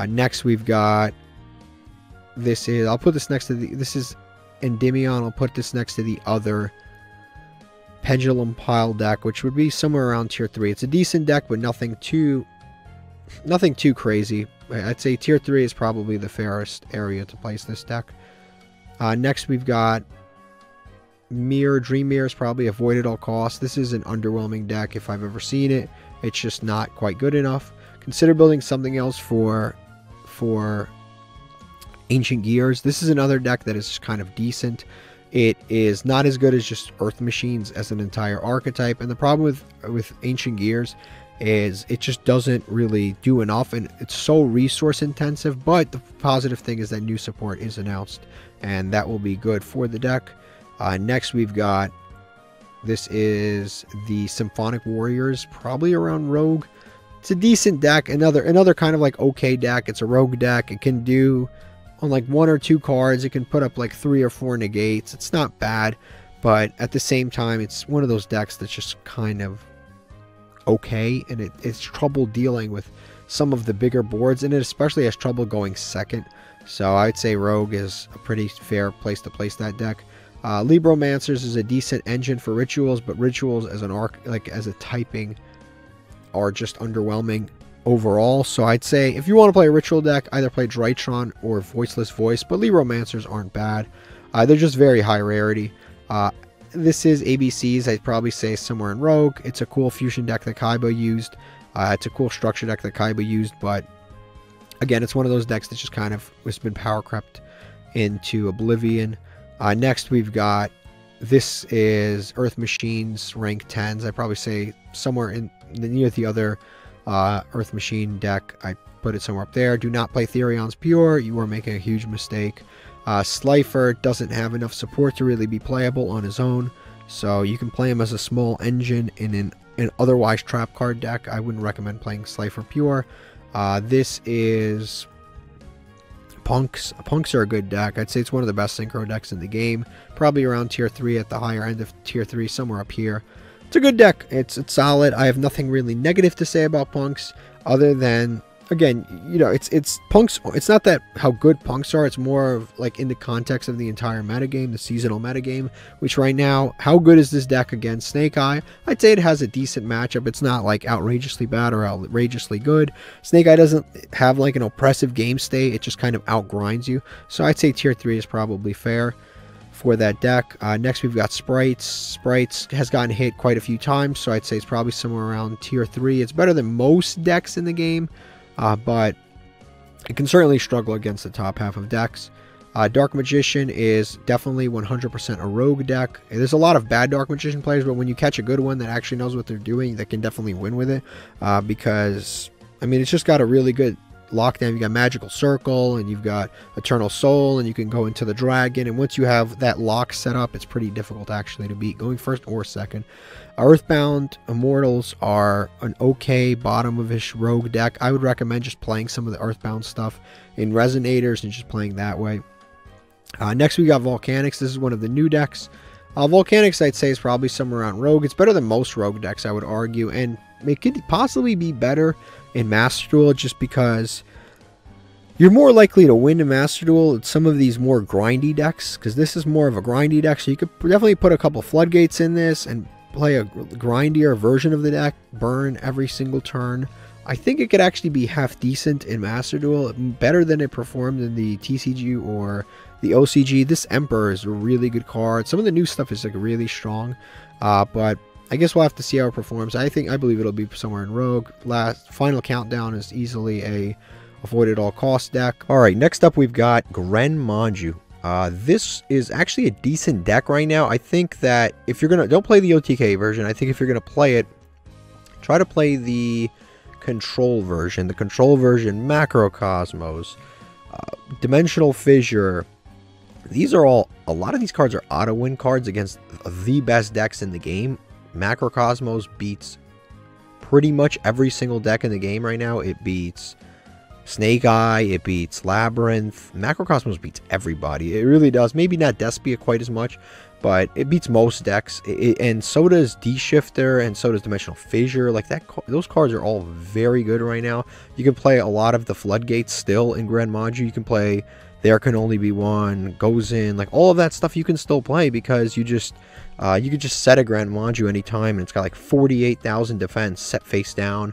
Next we've got, this is, I'll put this next to the, this is Endymion. I'll put this next to the other Pendulum Pile deck, which would be somewhere around tier 3. It's a decent deck, but nothing too crazy. I'd say tier 3 is probably the fairest area to place this deck. Next we've got Mirror. Dream Mirror is probably avoid at all costs. This is an underwhelming deck if I've ever seen it. It's just not quite good enough. Consider building something else for Ancient Gears. This is another deck that is just kind of decent. It is not as good as just Earth Machines as an entire archetype, and the problem with Ancient Gears is it just doesn't really do enough, and it's so resource intensive. But the positive thing is that new support is announced, and that will be good for the deck. Next we've got, this is the Symphonic Warriors, probably around Rogue. It's a decent deck, another kind of like okay deck. It's a Rogue deck. It can do on like 1 or 2 cards, it can put up like 3 or 4 negates. It's not bad, but at the same time, it's one of those decks that's just kind of okay, and it's trouble dealing with some of the bigger boards, and it especially has trouble going second. So I'd say Rogue is a pretty fair place to place that deck. Libromancers is a decent engine for rituals, but rituals as an as a typing are just underwhelming overall. So I'd say if you want to play a ritual deck, either play Drytron or Voiceless Voice, but Libromancers aren't bad. They're just very high rarity. This is ABCs. I'd probably say somewhere in Rogue. It's a cool fusion deck that Kaiba used. It's a cool structure deck that Kaiba used, but again, it's one of those decks that just kind of has been power crept into oblivion. Next, we've got, this is Earth Machines, rank 10s. I'd probably say somewhere in near the other Earth Machine deck. I put it somewhere up there. Do not play Therion's Pure. You are making a huge mistake. Slifer doesn't have enough support to really be playable on his own, so you can play him as a small engine in an otherwise trap card deck. I wouldn't recommend playing Slifer Pure. This is Punks. Punks are a good deck. I'd say it's one of the best synchro decks in the game. Probably around tier 3, at the higher end of tier 3, somewhere up here. It's a good deck. It's solid. I have nothing really negative to say about Punks, other than, again, you know, it's Punks. It's not that how good Punks are. It's more of like in the context of the entire metagame, the seasonal metagame, which right now, how good is this deck against Snake Eye? I'd say it has a decent matchup. It's not like outrageously bad or outrageously good. Snake Eye doesn't have like an oppressive game state. It just kind of outgrinds you. So I'd say tier 3 is probably fair for that deck. Next, we've got Sprites. Sprites has gotten hit quite a few times, so I'd say it's probably somewhere around tier 3. It's better than most decks in the game, but it can certainly struggle against the top half of decks. Dark Magician is definitely 100% a rogue deck. There's a lot of bad Dark Magician players, but when you catch a good one that actually knows what they're doing, that can definitely win with it, because, I mean, it's just got a really good lockdown. You've got Magical Circle, and you've got Eternal Soul, and you can go into the Dragon, and once you have that lock set up, it's pretty difficult actually to beat, going first or second. Earthbound Immortals are an okay bottom-of-ish rogue deck. I would recommend just playing some of the Earthbound stuff in Resonators and just playing that way. Next, we got Volcanics. This is one of the new decks. Volcanics, I'd say, is probably somewhere around rogue. It's better than most rogue decks, I would argue, and it could possibly be better in Master Duel, just because you're more likely to win a Master Duel at some of these more grindy decks, because this is more of a grindy deck, so you could definitely put a couple Floodgates in this and play a grindier version of the deck, burn every single turn. I think it could actually be half decent in Master Duel, better than it performed in the TCG or the OCG. This Emperor is a really good card. Some of the new stuff is like really strong, but I guess we'll have to see how it performs. I believe it'll be somewhere in Rogue. Final Countdown is easily a avoid at all cost deck. All right, next up we've got Gren Manju. This is actually a decent deck right now. I think that if you're gonna, don't play the OTK version. I think if you're gonna play it, try to play the control version. The control version, Macrocosmos, Dimensional Fissure. These are all, a lot of these cards are auto win cards against the best decks in the game. Macrocosmos beats pretty much every single deck in the game right now. It beats Snake Eye, it beats Labyrinth. Macrocosmos beats everybody. It really does. Maybe not Despia quite as much, but it beats most decks. And so does D-Shifter, and so does Dimensional Fissure. Like that, those cards are all very good right now. You can play a lot of the Floodgates still in Grand Manju. You can play There Can Only Be One, Goes In, like all of that stuff you can still play because you could just set a Grand Manju anytime, and it's got like 48,000 defense set face down.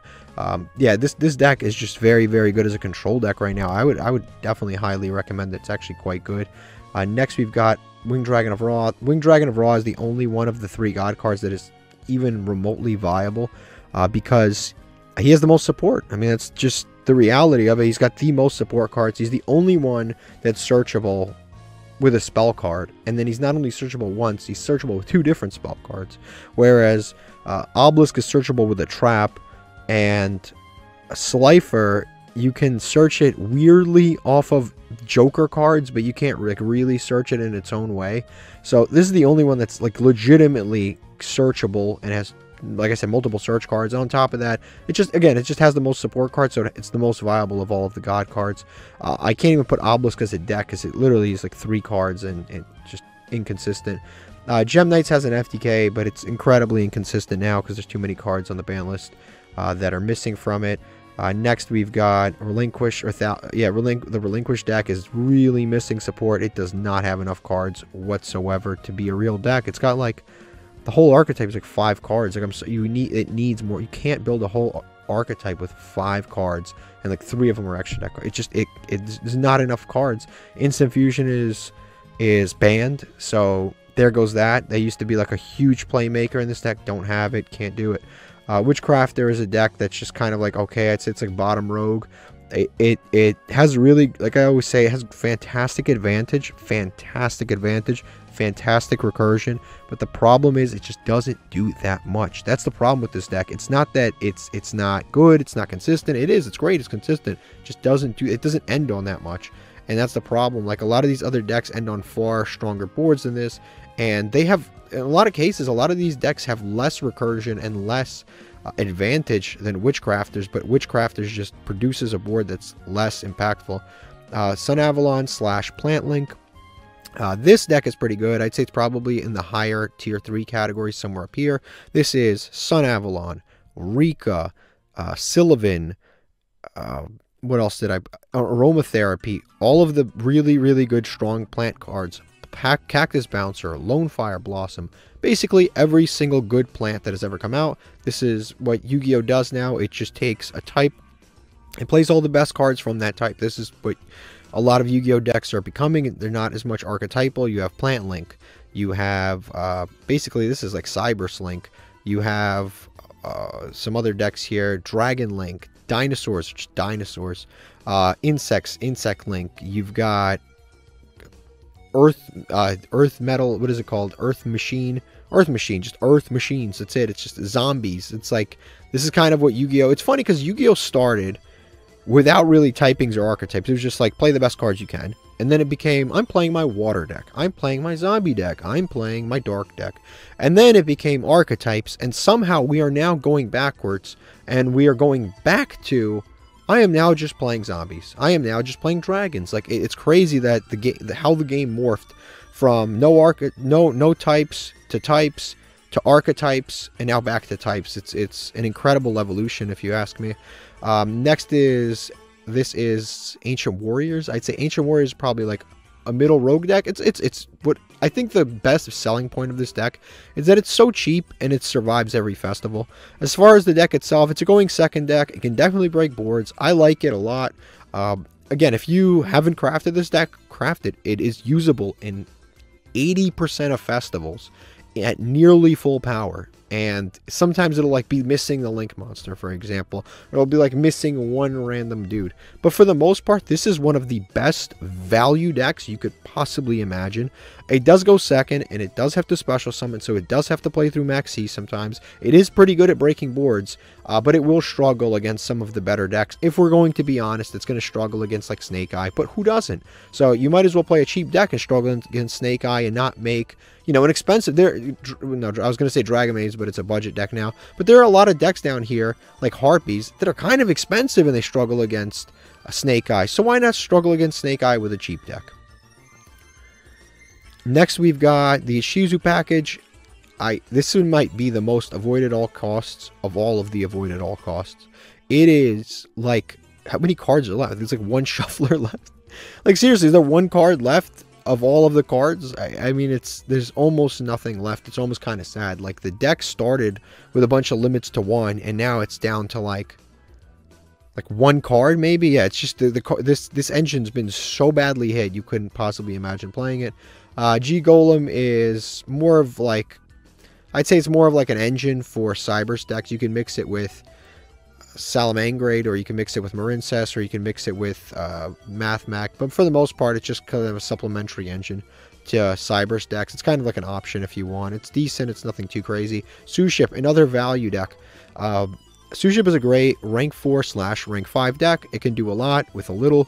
Yeah, this deck is just very, very good as a control deck right now. I would definitely highly recommend it. It's actually quite good. Next, we've got Winged Dragon of Ra. Winged Dragon of Ra is the only one of the 3 God cards that is even remotely viable because he has the most support. I mean, that's just the reality of it. He's got the most support cards. He's the only one that's searchable with a spell card, and then he's not only searchable once, he's searchable with 2 different spell cards, whereas Obelisk is searchable with a trap, and Slifer, you can search it weirdly off of Joker cards, but you can't like really search it in its own way. So this is the only one that's like legitimately searchable and has, like I said, multiple search cards. And on top of that, it just has the most support cards, so it's the most viable of all of the God cards. I can't even put Obelisk as a deck because it literally is like 3 cards and just inconsistent. Gem Knights has an FTK, but it's incredibly inconsistent now because there's too many cards on the ban list that are missing from it. Next, we've got Relinquish, the Relinquish deck is really missing support. It does not have enough cards whatsoever to be a real deck. It's got like the whole archetype is like 5 cards. Like it needs more. You can't build a whole archetype with 5 cards, and like 3 of them are extra deck cards. It's not enough cards. Instant Fusion is banned, so there goes that. They used to be like a huge playmaker in this deck. Don't have it. Can't do it. Witchcrafter is a deck that's just kind of like, okay, it's like bottom rogue. It has really, like I always say, it has fantastic advantage, fantastic recursion, but the problem is it just doesn't do that much. That's the problem with this deck. It's not that it's not good, it's not consistent. It's great, it's consistent. It just doesn't end on that much. And that's the problem. Like a lot of these other decks end on far stronger boards than this, and they have, in a lot of cases, a lot of these decks have less recursion and less advantage than Witchcrafters, but Witchcrafters just produces a board that's less impactful. Sun Avalon / Plant Link. This deck is pretty good. I'd say it's probably in the higher tier 3 category, somewhere up here. This is Sun Avalon, Rika, Sylvan, what else did I... Aromatherapy. All of the really, really good strong plant cards. Cactus Bouncer, Lone Fire Blossom. Basically every single good plant that has ever come out. This is what Yu-Gi-Oh does now. It just takes a type and plays all the best cards from that type. This is what a lot of Yu-Gi-Oh decks are becoming. They're not as much archetypal. You have Plant Link. You have, basically this is like Cyber Slink. You have some other decks here. Dragon Link. Dinosaurs, just dinosaurs. Insect Link. You've got Earth Metal, what is it called? Earth Machine, just Earth Machines. That's it. It's just zombies. It's like, this is kind of what Yu-Gi-Oh! It's funny because Yu-Gi-Oh! Started without really typings or archetypes. It was just like, play the best cards you can. And then it became, I'm playing my water deck. I'm playing my zombie deck. I'm playing my dark deck. And then it became archetypes. And somehow we are now going backwards. And we are going back to, I am now just playing zombies. I am now just playing dragons. Like, it's crazy that how the game morphed from no types to archetypes, and now back to types. It's an incredible evolution, if you ask me. Next is, this is Ancient Warriors. I'd say Ancient Warriors is probably like a middle rogue deck. It's what I think the best selling point of this deck is that it's so cheap and it survives every festival. As far as the deck itself, it's a going second deck. It can definitely break boards. I like it a lot. Again, if you haven't crafted this deck, craft it. It is usable in 80% of festivals at nearly full power. And sometimes it'll like be missing the Link monster, for example. It'll be like missing one random dude. But for the most part, this is one of the best value decks you could possibly imagine. It does go second, and it does have to special summon, so it does have to play through Max C sometimes. It is pretty good at breaking boards, but it will struggle against some of the better decks. If we're going to be honest, it's going to struggle against like Snake Eye, but who doesn't? So you might as well play a cheap deck and struggle against Snake Eye and not make, you know, an expensive... No, I was going to say Dragon Maze, but it's a budget deck now. But there are a lot of decks down here, like Harpies, that are kind of expensive and they struggle against a Snake Eye. So why not struggle against Snake Eye with a cheap deck? Next, we've got the Shizu package. This one might be the most avoided all costs of all of the avoided all costs. It is like, how many cards are left? There's like one shuffler left. Like seriously, is there one card left of all of the cards? I mean, there's almost nothing left. It's almost kind of sad. Like the deck started with a bunch of limits to one, and now it's down to like one card maybe. Yeah, it's just this engine's been so badly hit you couldn't possibly imagine playing it. G Golem is more of like, I'd say it's more of like an engine for Cybers decks. You can mix it with Salamangrade, or you can mix it with Marincess, or you can mix it with Mathmac. But for the most part, it's just kind of a supplementary engine to Cybers decks. It's kind of like an option if you want. It's decent. It's nothing too crazy. Suship, another value deck. Suship is a great rank 4/rank 5 deck. It can do a lot with a little.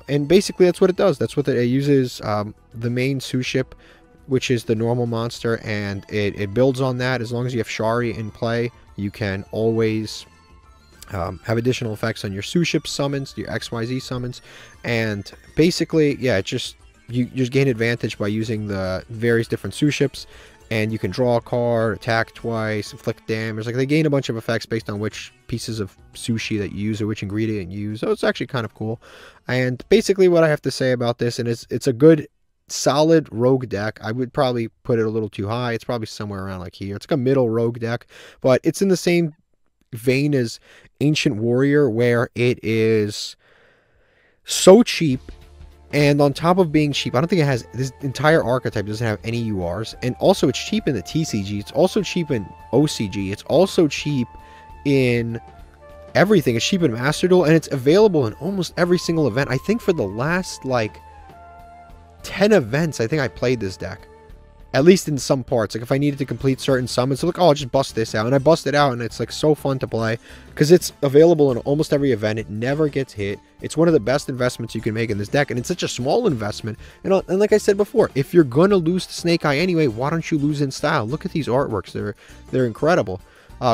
And basically, that's what it does. That's what it uses. The main Suship, which is the normal monster, and it builds on that. As long as you have Shari in play, you can always have additional effects on your Suship summons, your XYZ summons, and basically, yeah, it just you just gain advantage by using the various different Suships, and you can draw a card, attack twice, inflict damage. Like they gain a bunch of effects based on which pieces of sushi that you use or which ingredient you use. So it's actually kind of cool. And basically, what I have to say about this, and it's a good, solid rogue deck. I would probably put it a little too high. It's probably somewhere around like here. It's like a middle rogue deck, but it's in the same vein as Ancient Warrior, where it is so cheap, and on top of being cheap, I don't think it has, this entire archetype doesn't have any URs, and also it's cheap in the TCG, it's also cheap in OCG, it's also cheap in everything. It's cheap in Master Duel, and it's available in almost every single event. I think for the last like 10 events, I think I played this deck, at least in some parts. Like if I needed to complete certain summons, so like, oh, I'll just bust this out, and I bust it out, and it's like so fun to play because it's available in almost every event. It never gets hit. It's one of the best investments you can make in this deck, and it's such a small investment. And like I said before, if you're gonna lose to Snake Eye anyway, why don't you lose in style? Look at these artworks; they're incredible.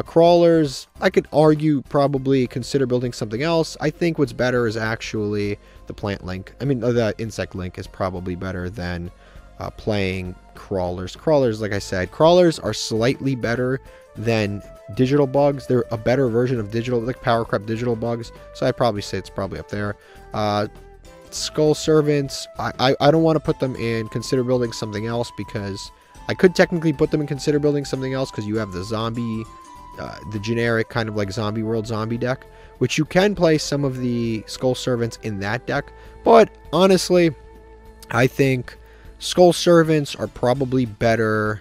Crawlers, I could argue probably consider building something else. I think what's better is actually the plant link. I mean, the insect link is probably better than playing crawlers. Crawlers, like I said, crawlers are slightly better than digital bugs. They're a better version of digital, like power creep digital bugs. So I'd probably say it's probably up there. Skull servants, I don't want to put them in consider building something else, because I could technically put them in consider building something else because you have the zombie, the generic kind of like zombie world zombie deck, which you can play some of the skull servants in that deck. But honestly, I think Skull Servants are probably better.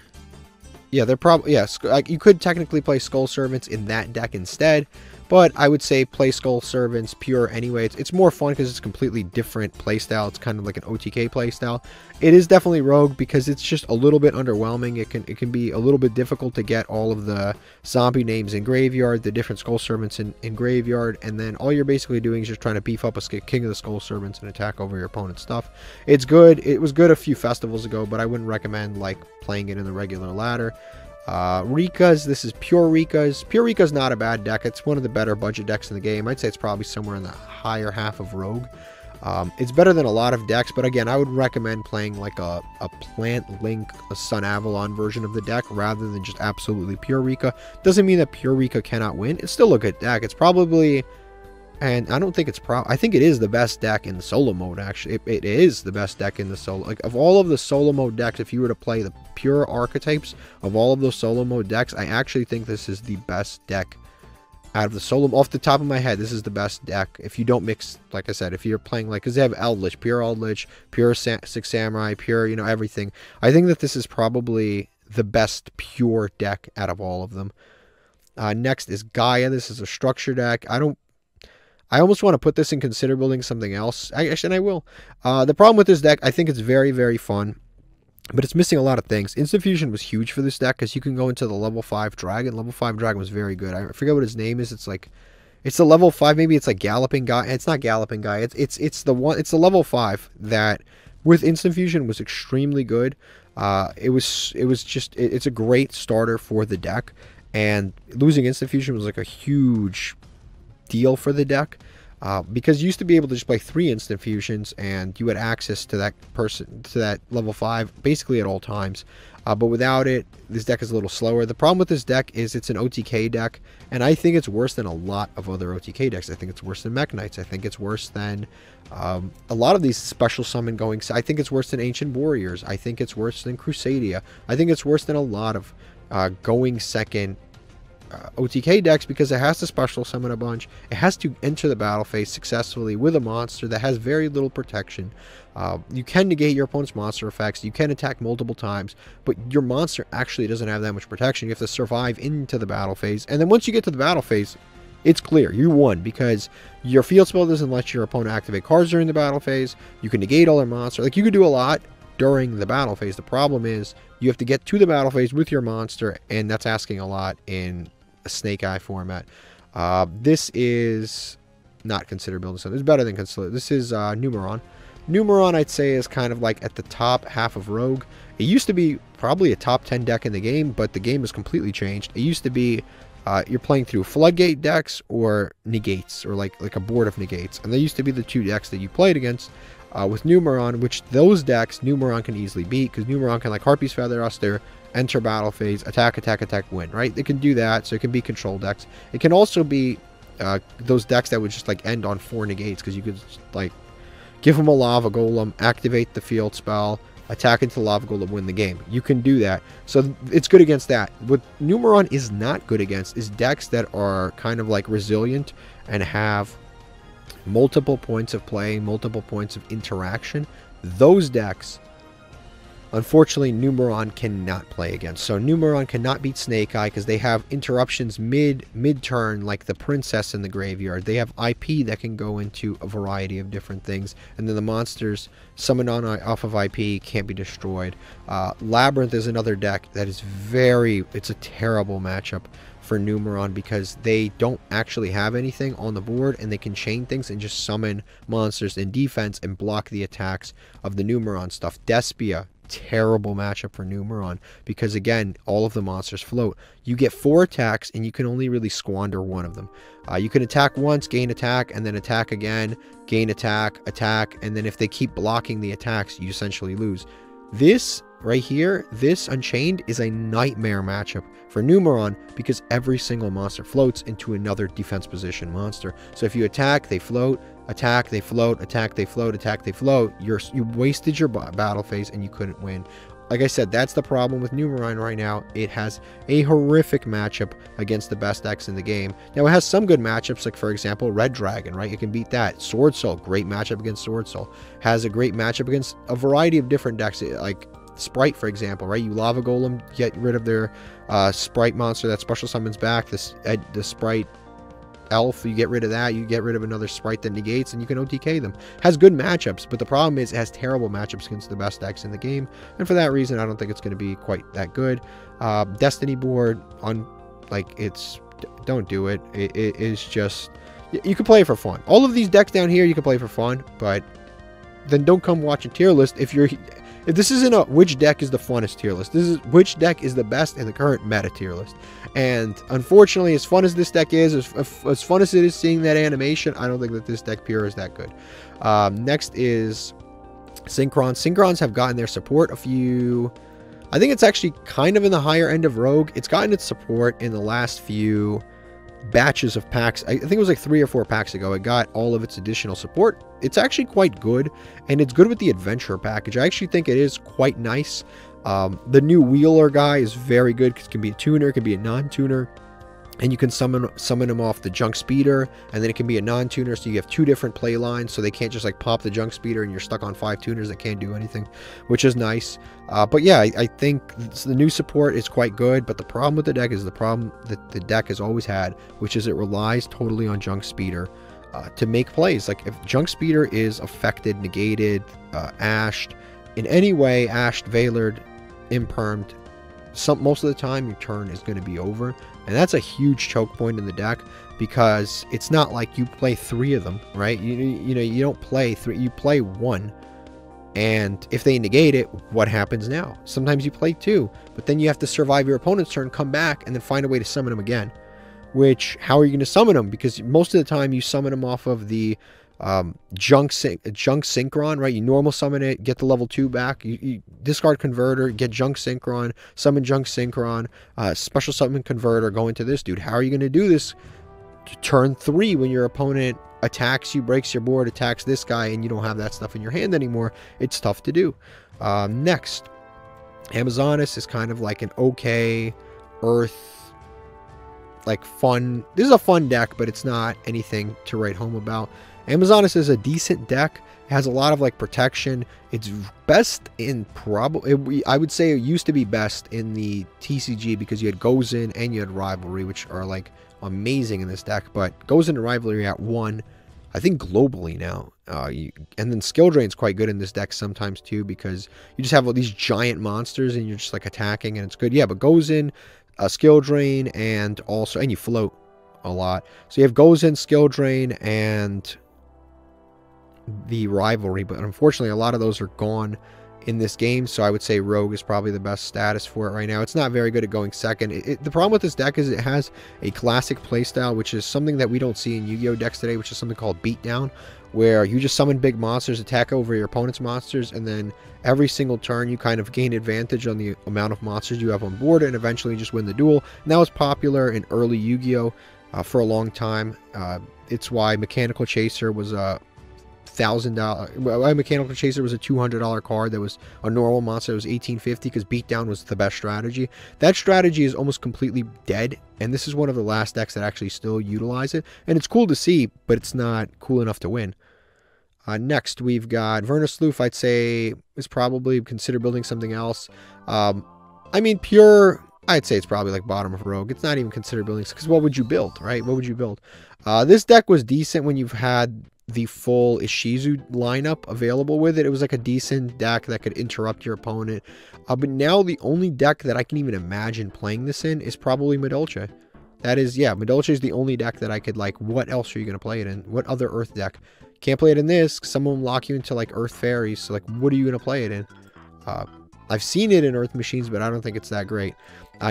Yeah, they're probably, yeah, you could technically play Skull Servants in that deck instead, but I would say play Skull Servants pure anyway. It's more fun because it's a completely different playstyle. It's kind of like an OTK playstyle. It is definitely rogue because it's just a little bit underwhelming. It can be a little bit difficult to get all of the zombie names in graveyard, the different Skull Servants in graveyard, and then all you're basically doing is just trying to beef up a King of the Skull Servants and attack over your opponent's stuff. It's good. It was good a few festivals ago, but I wouldn't recommend like playing it in the regular ladder. Rikas, this is Pure Rikas. Pure Rika's not a bad deck. It's one of the better budget decks in the game. I'd say it's probably somewhere in the higher half of Rogue. It's better than a lot of decks, but again, I would recommend playing like a Plant Link, a Sun Avalon version of the deck rather than just absolutely Pure Rika. Doesn't mean that Pure Rika cannot win. It's still a good deck. It's probably, and I don't think it's I think it is the best deck in the solo mode, actually. It is the best deck in the solo. Like, of all of the solo mode decks, if you were to play the pure archetypes of all of those solo mode decks, I actually think this is the best deck out of the solo. Off the top of my head, this is the best deck. If you don't mix, like I said, if you're playing, like, because they have Eldritch, pure Six Samurai, pure, you know, everything. I think that this is probably the best pure deck out of all of them. Next is Gaia. This is a structure deck. I almost want to put this in consider building something else. Actually, and I will. The problem with this deck, I think it's very, very fun, but it's missing a lot of things. Instant Fusion was huge for this deck because you can go into the level 5 Dragon. Level 5 Dragon was very good. I forget what his name is. It's like, it's the level 5. Maybe it's like Galloping Guy. It's not Galloping Guy. It's the one. It's the level 5 that with Instant Fusion was extremely good. It's a great starter for the deck, and losing Instant Fusion was like a huge deal for the deck. because you used to be able to just play 3 instant fusions and you had access to that person, to that level 5 basically at all times. But without it, this deck is a little slower. The problem with this deck is it's an OTK deck, and I think it's worse than a lot of other OTK decks. I think it's worse than Mech Knights. I think it's worse than a lot of these special summon going. I think it's worse than Ancient Warriors. I think it's worse than Crusadia. I think it's worse than a lot of going second OTK decks, because it has to special summon a bunch. It has to enter the battle phase successfully with a monster that has very little protection. You can negate your opponent's monster effects. You can attack multiple times, but your monster actually doesn't have that much protection. You have to survive into the battle phase, and then once you get to the battle phase, it's clear you won, because your field spell doesn't let your opponent activate cards during the battle phase. You can negate all their monster. Like, you could do a lot during the battle phase. The problem is you have to get to the battle phase with your monster, and that's asking a lot in a Snake Eye format. This is not considered building something. It's better than considered. This is Numeron. Numeron, I'd say, is kind of like at the top half of Rogue. It used to be probably a top 10 deck in the game, but the game has completely changed. It used to be you're playing through Floodgate decks or negates, or like a board of negates, and they used to be the 2 decks that you played against. With Numeron, which those decks Numeron can easily beat, because Numeron can, like, Harpy's Feather Uster, enter battle phase, attack, attack, attack, win, right? It can do that, so it can be control decks. It can also be those decks that would just, like, end on 4 negates, because you could, like, give them a Lava Golem, activate the field spell, attack into the Lava Golem, win the game. You can do that. So it's good against that. What Numeron is not good against is decks that are kind of, like, resilient and have multiple points of play, multiple points of interaction. Those decks, unfortunately, Numeron cannot play against. So Numeron cannot beat Snake Eye because they have interruptions mid-turn, like the Princess in the graveyard. They have IP that can go into a variety of different things, and then the monsters summoned off of IP can't be destroyed. Labyrinth is another deck that is it's a terrible matchup for Numeron, because they don't actually have anything on the board, and they can chain things and just summon monsters in defense and block the attacks of the Numeron stuff. Despia, terrible matchup for Numeron, because again, all of the monsters float. You get 4 attacks and you can only really squander 1 of them. You can attack once, gain attack, and then attack again, gain attack, and then if they keep blocking the attacks, you essentially lose. This right here, this Unchained, is a nightmare matchup for Numeron, because every single monster floats into another defense position monster. So if you attack, they float, attack, they float, attack, they float, attack, they float. You wasted your battle phase and you couldn't win. Like I said, that's the problem with Numeron right now. It has a horrific matchup against the best decks in the game. Now, it has some good matchups, like, for example, Red Dragon, right? You can beat that. Sword Soul, great matchup against Sword Soul. Has a great matchup against a variety of different decks, like Sprite, for example, right? You Lava Golem, get rid of their Sprite monster that special summons back. The Sprite Elf, you get rid of that, you get rid of another Sprite that negates, and you can OTK them. Has good matchups, but the problem is it has terrible matchups against the best decks in the game, and for that reason, I don't think it's going to be quite that good. Destiny board, don't do it. It is just, you can play it for fun. All of these decks down here, you can play for fun, but then don't come watch a tier list if this isn't a which deck is the funnest tier list. This is which deck is the best in the current meta tier list. And unfortunately, as fun as this deck is, as fun as it is seeing that animation, I don't think that this deck pure is that good. Next is Synchron. Synchrons have gotten their support I think it's actually kind of in the higher end of Rogue. It's gotten its support in the last few batches of packs. I think it was like 3 or 4 packs ago. It got all of its additional support. It's actually quite good, and it's good with the adventure package. I actually think it is quite nice. The new Wheeler guy is very good, because it can be a tuner, it can be a non-tuner, and you can summon him off the Junk Speeder, and then it can be a non-tuner, so you have 2 different play lines, so they can't just, like, pop the Junk Speeder and you're stuck on 5 tuners that can't do anything, which is nice. But yeah, I think the new support is quite good, but the problem with the deck is the problem that the deck has always had, which is it relies totally on Junk Speeder to make plays. Like, if Junk Speeder is affected, negated, ashed, in any way, ashed, veilered, impermed, most of the time your turn is going to be over, and that's a huge choke point in the deck, because it's not like you play 3 of them, right? You don't play 3, you play 1, and if they negate it, what happens now? Sometimes you play 2, but then you have to survive your opponent's turn, come back, and then find a way to summon them again. which, how are you going to summon them? Because most of the time you summon them off of the junk synchron, right? You normal summon it, get the level 2 back, you discard converter, get junk synchron, summon junk synchron, special summon converter, go into this dude. How are you going to do this turn 3 when your opponent attacks you, breaks your board, attacks this guy, and you don't have that stuff in your hand anymore? It's tough to do. Next, Amazonas is kind of like an okay Earth, like fun. This is a fun deck, but it's not anything to write home about. Amazonas is a decent deck. It has a lot of like protection. It's best in I would say it used to be best in the TCG because you had Gozen and you had Rivalry, which are like amazing in this deck. But Gozen and Rivalry at 1, I think globally now. And then Skill Drain's quite good in this deck sometimes too, because you just have all these giant monsters and you're just like attacking and it's good. Yeah, but Gozen, Skill Drain, and you float a lot. So you have Gozen, Skill Drain, and the Rivalry, but unfortunately a lot of those are gone in this game, so I would say Rogue is probably the best status for it right now. It's not very good at going second. The problem with this deck is it has a classic playstyle, which is something that we don't see in Yu-Gi-Oh decks today, which is something called Beatdown, where you just summon big monsters, attack over your opponent's monsters, and then every single turn you kind of gain advantage on the amount of monsters you have on board, and eventually just win the duel. And that was popular in early Yu-Gi-Oh for a long time. It's why Mechanical Chaser was a $1,000. Mechanical Chaser was a $200 card that was a normal monster. It was $18.50 because Beatdown was the best strategy. That strategy is almost completely dead, and this is one of the last decks that actually still utilize it. And it's cool to see, but it's not cool enough to win. Next, we've got Vernisloof. I'd say is probably consider building something else. I mean, pure. I'd say it's probably like bottom of Rogue. It's not even considered building, because what would you build, right? What would you build? This deck was decent when you've had the full Ishizu lineup available with it. It was like a decent deck that could interrupt your opponent. But now the only deck that I can even imagine playing this in is probably Madolche. That is, yeah, Madolche is the only deck that I could like, what else are you going to play it in? What other Earth deck? Can't play it in this, 'cause some of them lock you into like Earth Fairies. So like, what are you going to play it in? I've seen it in Earth Machines, but I don't think it's that great.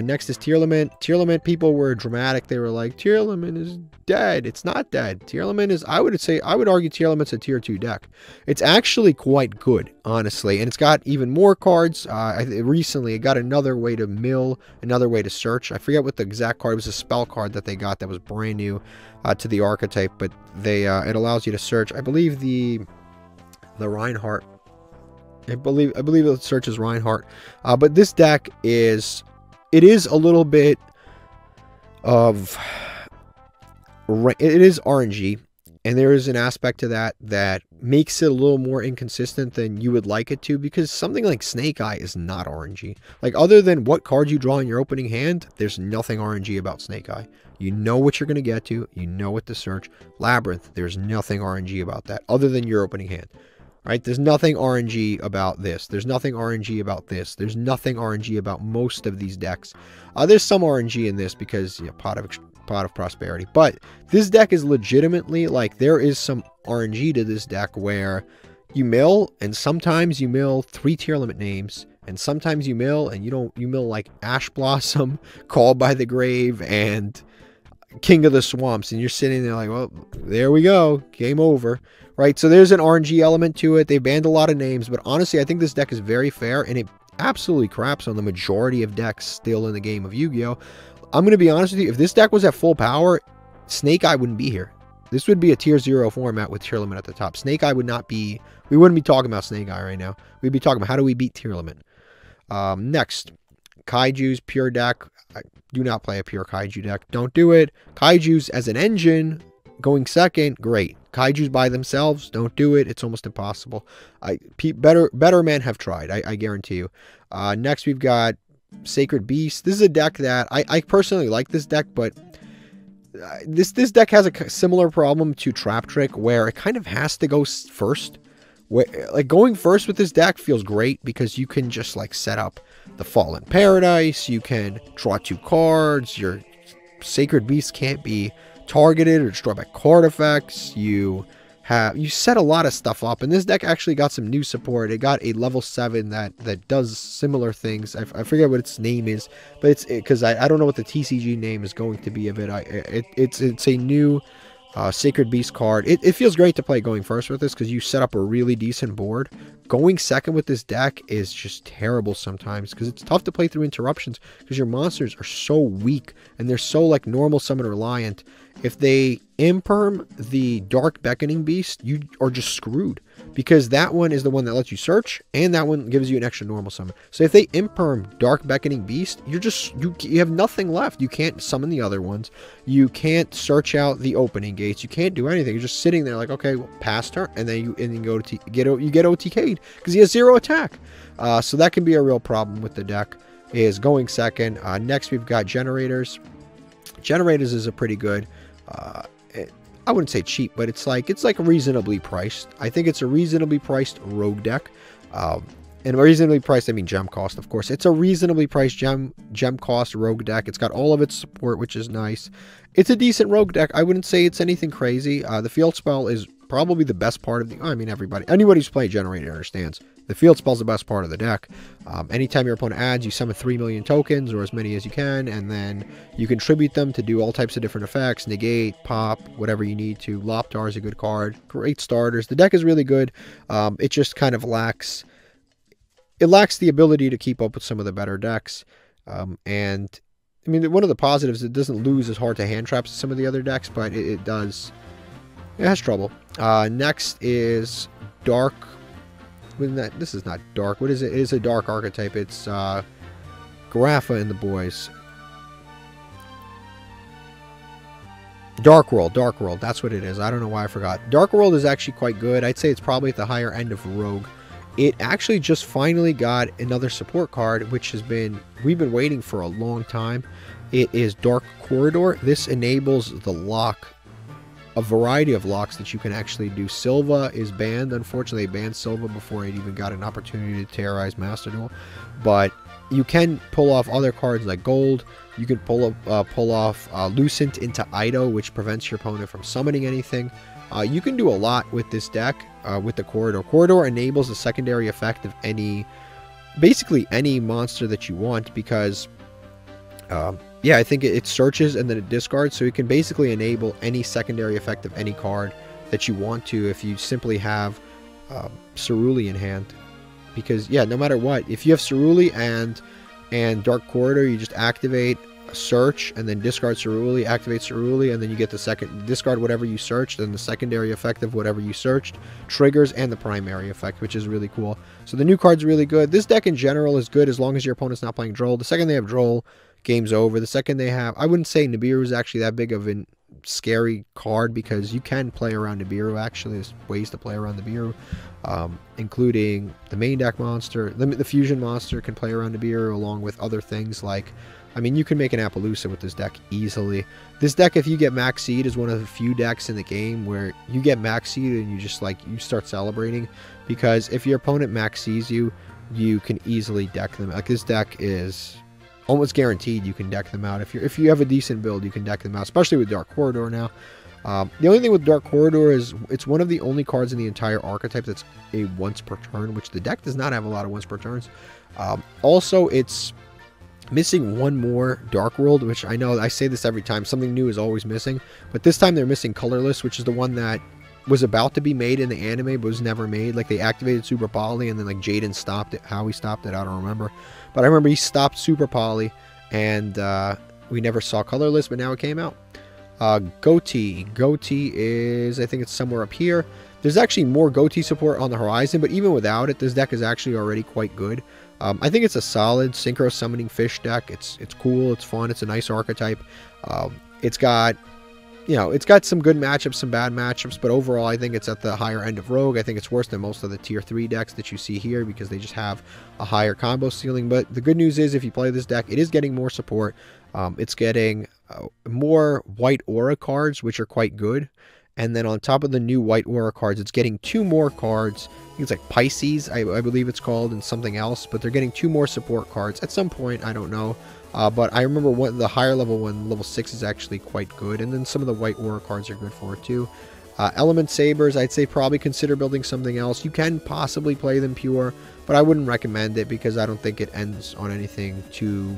Next is Tearlament. Tearlament people were dramatic. They were like, Tearlament is dead. It's not dead. Tearlament is, I would argue Tearlament's a tier 2 deck. It's actually quite good, honestly. And it's got even more cards. Recently, it got another way to mill, another way to search. I forget what the exact card. It was a spell card that they got that was brand new to the archetype. But they it allows you to search. I believe the Reinhardt. I believe it searches Reinhardt. But this deck is... It is a little bit of... It is RNG, and there is an aspect to that that makes it a little more inconsistent than you would like it to, because something like Snake Eye is not RNG. Like, other than what card you draw in your opening hand, there's nothing RNG about Snake Eye. You know what you're going to get to. You know what to search. Labyrinth, there's nothing RNG about that, other than your opening hand. Right? There's nothing RNG about this. There's nothing RNG about this. There's nothing RNG about most of these decks. There's some RNG in this because, yeah, Pot of Prosperity. But this deck is legitimately, like, there is some RNG to this deck where you mill, and sometimes you mill 3 Tearlament names, and sometimes you mill, and you mill like Ash Blossom, Called by the Grave, and King of the Swamps, and you're sitting there like, well, there we go, game over, right? So there's an RNG element to it. They banned a lot of names, but honestly, I think this deck is very fair, and it absolutely craps on the majority of decks still in the game of Yu-Gi-Oh! I'm going to be honest with you, if this deck was at full power, Snake Eye wouldn't be here. This would be a tier 0 format with Tearlament at the top. Snake Eye would not be, we wouldn't be talking about Snake Eye right now. We'd be talking about how do we beat Tearlament. Next, Kaiju's pure deck. I do not play a pure Kaiju deck. Don't do it. Kaiju's as an engine going second, great. Kaiju's by themselves, don't do it. It's almost impossible. Better men have tried, I guarantee you. Next, we've got Sacred Beast. This is a deck that I personally like this deck, but this deck has a similar problem to Trap Trick, where it kind of has to go first. Like, going first with this deck feels great because you can just like set up the Fallen Paradise, you can draw 2 cards, your Sacred Beast can't be targeted or destroyed by card effects, you you set a lot of stuff up, and this deck actually got some new support. It got a level 7 that does similar things. I forget what its name is, but it's because I don't know what the TCG name is going to be of it. It's a new Sacred Beast card. It feels great to play going first with this because you set up a really decent board. Going second with this deck is just terrible sometimes because it's tough to play through interruptions because your monsters are so weak and they're so like normal summon reliant. If they imperm the Dark Beckoning Beast, you are just screwed because that one is the one that lets you search and that one gives you an extra normal summon. So if they imperm Dark Beckoning Beast, you have nothing left. You can't summon the other ones. You can't search out the opening gates. You can't do anything. You're just sitting there like, okay, well, past turn, and then you get OTK'd because he has 0 attack. So that can be a real problem with the deck. Is going second. Next we've got Generators. Generators is a pretty good. I wouldn't say cheap, but it's like reasonably priced. I think it's a reasonably priced rogue deck. And reasonably priced, I mean gem cost, of course. It's a reasonably priced gem cost rogue deck. It's got all of its support, which is nice. It's a decent rogue deck. I wouldn't say it's anything crazy. The field spell is probably the best part of the... I mean, anybody who's played Generator understands. The field spell is the best part of the deck. Anytime your opponent adds, you summon 3 million tokens, or as many as you can, and then you contribute them to do all types of different effects, negate, pop, whatever you need to. Loptar is a good card. Great starters. The deck is really good. It just kind of lacks... It lacks the ability to keep up with some of the better decks. And, I mean, one of the positives, it doesn't lose as hard to hand traps as some of the other decks, but it does... It has trouble. Next is Dark... This is not dark. What is it? It is a dark archetype. It's Garafa and the boys. Dark World. That's what it is. I don't know why I forgot. Dark World is actually quite good. I'd say it's probably at the higher end of Rogue. It actually just finally got another support card, which we've been waiting for a long time. It is Dark Corridor. This enables the lock. A variety of locks that you can actually do. Silva is banned. Unfortunately, they banned Silva before it even got an opportunity to terrorize Master Duel. But you can pull off other cards like Gold. You can pull off Lucent into Ido, which prevents your opponent from summoning anything. You can do a lot with this deck with the Corridor. Corridor enables the secondary effect of basically any monster that you want because... yeah, I think it searches and then it discards, so you can basically enable any secondary effect of any card that you want to if you simply have Ceruli in hand. Because, yeah, no matter what, if you have Ceruli and Dark Corridor, you just activate search and then discard Ceruli, activate Ceruli, and then you get the second, discard whatever you searched, and the secondary effect of whatever you searched triggers, and the primary effect, which is really cool. So the new card's really good. This deck in general is good as long as your opponent's not playing Droll. The second they have Droll, game's over. The second they have... I wouldn't say Nibiru is actually that big of a scary card because you can play around Nibiru, actually. There's ways to play around Nibiru, including the main deck monster. The fusion monster can play around Nibiru along with other things like... I mean, you can make an Appaloosa with this deck easily. This deck, if you get Max Seed, is one of the few decks in the game where you get Max Seed and you just, like, you start celebrating. Because if your opponent Max Sees you, you can easily deck them. Like, this deck is... almost guaranteed you can deck them out. If you have a decent build, you can deck them out, especially with Dark Corridor now. The only thing with Dark Corridor is it's one of the only cards in the entire archetype that's a once per turn, which the deck does not have a lot of once per turns. Also, it's missing one more Dark World, which I know I say this every time. Something new is always missing, but this time they're missing Colorless, which is the one that was about to be made in the anime but was never made. Like, they activated Super Poly and then like Jaden stopped it. How he stopped it, I don't remember. But I remember he stopped Super Poly and we never saw Colorless, but now it came out. Goatee. Goatee is, I think it's somewhere up here. There's actually more Goatee support on the horizon, but even without it, this deck is actually already quite good. I think it's a solid Synchro Summoning Fish deck. It's cool, it's fun, it's a nice archetype. It's got... You know, it's got some good matchups, some bad matchups, but overall I think it's at the higher end of Rogue. I think it's worse than most of the tier 3 decks that you see here because they just have a higher combo ceiling. But the good news is if you play this deck, it is getting more support. It's getting more White Aura cards, which are quite good. And then on top of the new White Aura cards, it's getting 2 more cards. I think it's like Pisces, I believe it's called, and something else. But they're getting 2 more support cards. At some point, I don't know. But I remember the higher level one, level 6, is actually quite good. And then some of the White Aura cards are good for it too. Element Sabers, I'd say probably consider building something else. You can possibly play them pure, but I wouldn't recommend it because I don't think it ends on anything too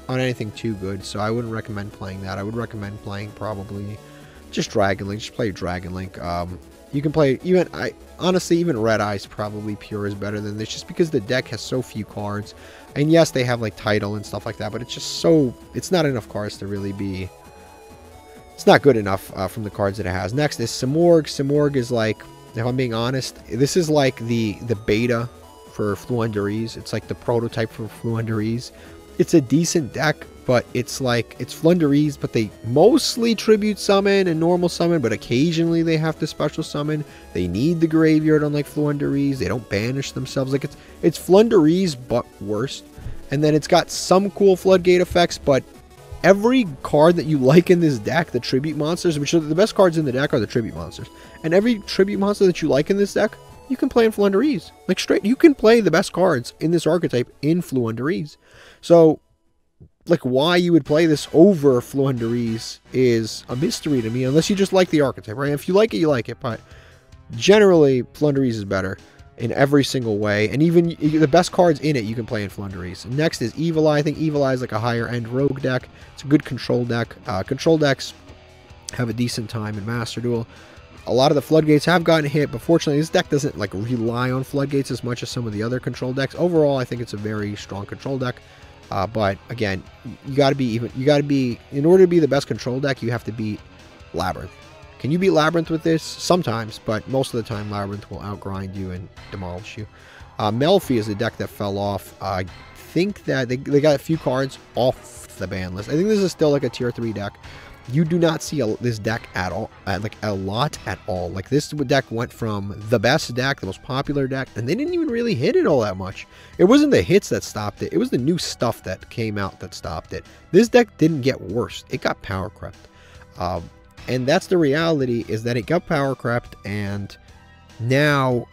good. So I wouldn't recommend playing that. I would recommend playing probably just Dragon Link. Just play Dragon Link. You can play honestly even Red Eyes probably pure is better than this, just because the deck has so few cards. And yes, they have like Title and stuff like that, but it's not enough cards to really be. It's not good enough from the cards that it has. Next is Simorgh. Simorgh is like, if I'm being honest, this is like the beta for Floowandereeze. It's like the prototype for Floowandereeze. It's a decent deck, but it's Floowandereeze, but they mostly tribute summon and normal summon, but occasionally they have to special summon. They need the graveyard, unlike Floowandereeze. They don't banish themselves. Like it's Floowandereeze, but worse. And then it's got some cool Floodgate effects, but every card that you like in this deck, the tribute monsters, which are the best cards in the deck, are the tribute monsters. And every tribute monster that you like in this deck, you can play in Floowandereeze. Like straight, you can play the best cards in this archetype in Floowandereeze. So, like, why you would play this over Floowandereeze is a mystery to me, unless you just like the archetype, right? If you like it, you like it, but generally, Floowandereeze is better in every single way, and even the best cards in it you can play in Floowandereeze. Next is Evil Eye. I think Evil Eye is like a higher end rogue deck. It's a good control deck. Control decks have a decent time in Master Duel. A lot of the floodgates have gotten hit, but fortunately this deck doesn't like rely on floodgates as much as some of the other control decks. Overall, I think it's a very strong control deck. But again, in order to be the best control deck, you have to beat Labyrinth. Can you beat Labyrinth with this? Sometimes, but most of the time Labyrinth will outgrind you and demolish you. Melfi is a deck that fell off. I think that they got a few cards off the ban list. I think this is still like a tier 3 deck. You do not see this deck at all, like a lot at all. Like this deck went from the best deck, the most popular deck, and they didn't even really hit it all that much. It wasn't the hits that stopped it. It was the new stuff that came out that stopped it. This deck didn't get worse. It got power crept. And that's the reality, is that it got power crept, and now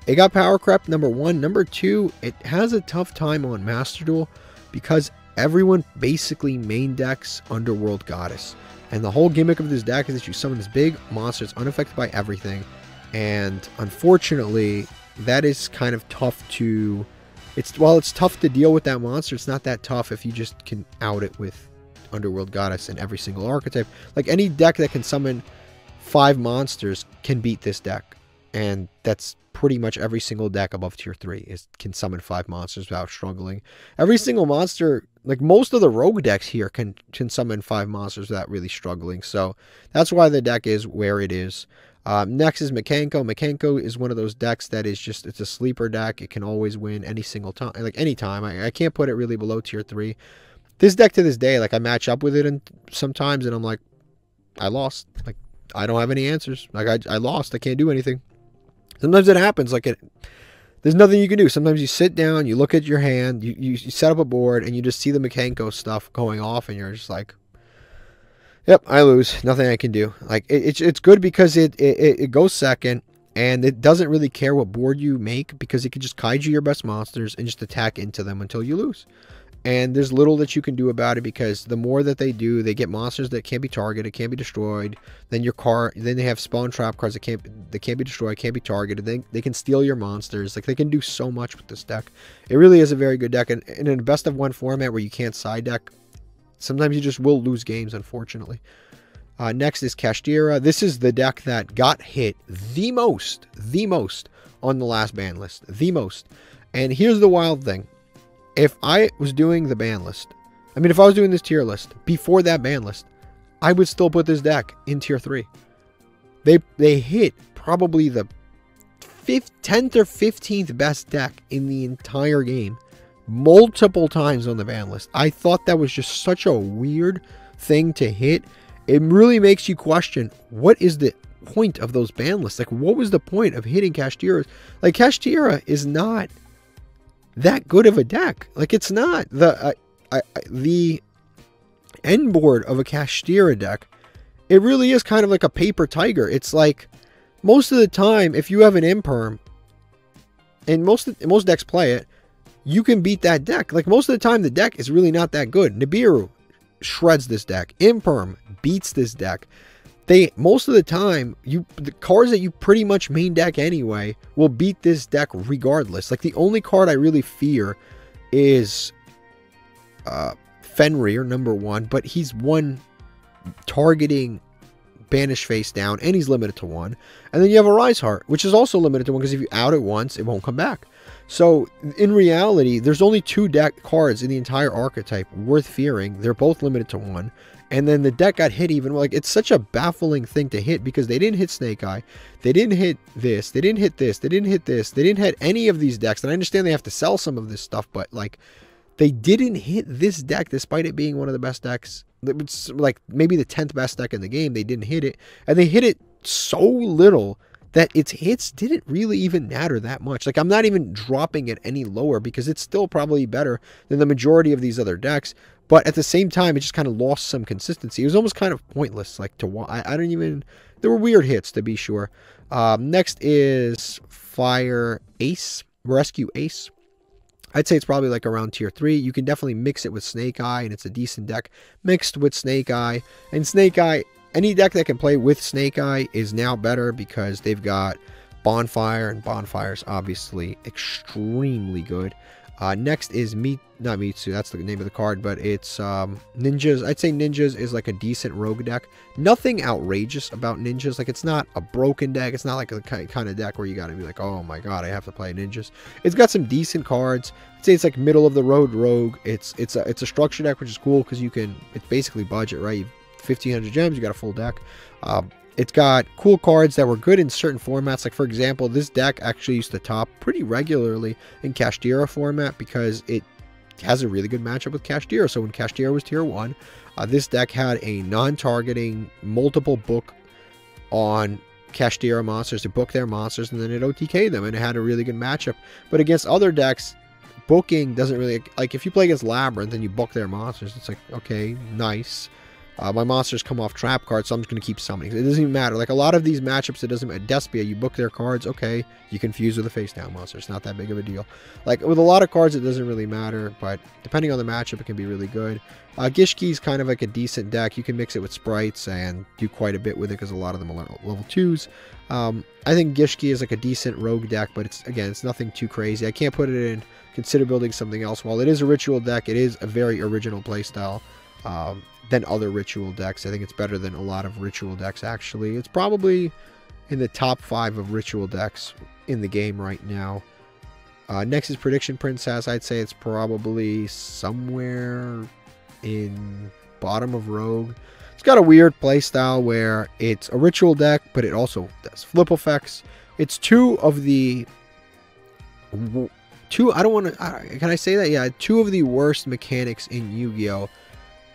it got power crept, number one. Number two, it has a tough time on Master Duel because everyone basically main decks Underworld Goddess. And the whole gimmick of this deck is that you summon this big monster that's unaffected by everything. And unfortunately, that is kind of tough to... While it's tough to deal with that monster, it's not that tough if you just can out it with Underworld Goddess in every single archetype. Like any deck that can summon 5 monsters can beat this deck, and that's pretty much every single deck above tier 3 can summon 5 monsters without struggling. Every single monster, like most of the rogue decks here, can summon 5 monsters without really struggling. So that's why the deck is where it is. Next is Mekanko. Mekanko is one of those decks that is just, it's a sleeper deck. It can always win any single time, like any time. I can't put it really below tier 3. This deck to this day, like I match up with it sometimes and I'm like, I lost. Like I don't have any answers. Like I lost. I can't do anything. Sometimes it happens. Like there's nothing you can do. Sometimes you sit down, you look at your hand, you set up a board, and you just see the Mekanko stuff going off, and you're just like, yep, I lose. Nothing I can do. Like it's good because it goes second, and it doesn't really care what board you make because it can just kaiju your best monsters and just attack into them until you lose. And there's little that you can do about it because the more that they do, they get monsters that can't be targeted, can't be destroyed. Then then they have spawn trap cards that can't be destroyed, can't be targeted. They can steal your monsters. Like they can do so much with this deck. It really is a very good deck. And in a best of 1 format where you can't side deck, sometimes you just will lose games, unfortunately. Next is Kashtira. This is the deck that got hit the most on the last ban list, the most. And here's the wild thing. If I was doing the ban list, if I was doing this tier list before that ban list, I would still put this deck in tier 3. They hit probably the 10th or 15th best deck in the entire game multiple times on the ban list. I thought that was just such a weird thing to hit. It really makes you question, what is the point of those ban lists? Like, what was the point of hitting Kashtira? Like, Kashtira is not that good of a deck. Like, it's not. The end board of a Kashtira deck, it really is kind of like a paper tiger. It's like, most of the time, if you have an imperm, and most decks play it, you can beat that deck. Like, most of the time, the deck is really not that good. Nibiru shreds this deck. Imperm beats this deck. most of the time, the cards that you pretty much main deck anyway will beat this deck regardless. Like, the only card I really fear is Fenrir, number 1, but he's 1 targeting banish face down, and he's limited to 1. And then you have a Rise Heart, which is also limited to 1, because if you out it once, it won't come back. So in reality, there's only 2 deck cards in the entire archetype worth fearing. They're both limited to 1. And then the deck got hit even, like, it's such a baffling thing to hit, because they didn't hit Snake Eye, they didn't hit this, they didn't hit this, they didn't hit this, they didn't hit any of these decks. And I understand they have to sell some of this stuff, but like, they didn't hit this deck despite it being one of the best decks. It's like maybe the 10th best deck in the game. They didn't hit it, and they hit it so little that its hits didn't really even matter that much. Like, I'm not even dropping it any lower, because it's still probably better than the majority of these other decks. But at the same time, it just kind of lost some consistency. It was almost kind of pointless. Like, I don't even... There were weird hits, to be sure. Next is Fire Ace. Rescue Ace. I'd say it's probably like around tier 3. You can definitely mix it with Snake Eye, and it's a decent deck mixed with Snake Eye. And Snake Eye, any deck that can play with Snake Eye is now better, because they've got Bonfire, and Bonfire's obviously extremely good. Next is not Mitsu, that's the name of the card, but it's Ninjas. I'd say Ninjas is like a decent rogue deck. Nothing outrageous about Ninjas. Like, it's not a broken deck. It's not like a kind of deck where you gotta be like, oh my god, I have to play Ninjas. It's got some decent cards. I'd say it's like middle of the road rogue. It's a structure deck, which is cool, because it's basically budget, right? 1,500 gems, you got a full deck. It's got cool cards that were good in certain formats. Like, for example, this deck actually used to top pretty regularly in Kashtira format, because it has a really good matchup with Kashtira. So when Kashtira was tier 1, this deck had a non-targeting multiple book on Kashtira monsters to book their monsters, and then it OTK'd them, and it had a really good matchup. But against other decks, booking doesn't really... Like, if you play against Labyrinth and you book their monsters, it's like, okay, nice. My monsters come off trap cards, so I'm just going to keep summoning. It doesn't even matter. Like, a lot of these matchups, it doesn't matter. Despia, you book their cards, okay. You confuse with a face-down monster. It's not that big of a deal. Like, with a lot of cards, it doesn't really matter, but depending on the matchup, it can be really good. Gishki is kind of like a decent deck. You can mix it with sprites and do quite a bit with it, because a lot of them are level 2s. I think Gishki is like a decent rogue deck, but it's nothing too crazy. I can't put it in consider building something else. While it is a ritual deck, it is a very original playstyle. Than other ritual decks. I think it's better than a lot of ritual decks, actually. It's probably in the top 5 of ritual decks in the game right now. Next is Prediction Princess. I'd say it's probably somewhere in bottom of Rogue. It's got a weird playstyle where it's a ritual deck, but it also does flip effects. It's two of the worst mechanics in Yu-Gi-Oh!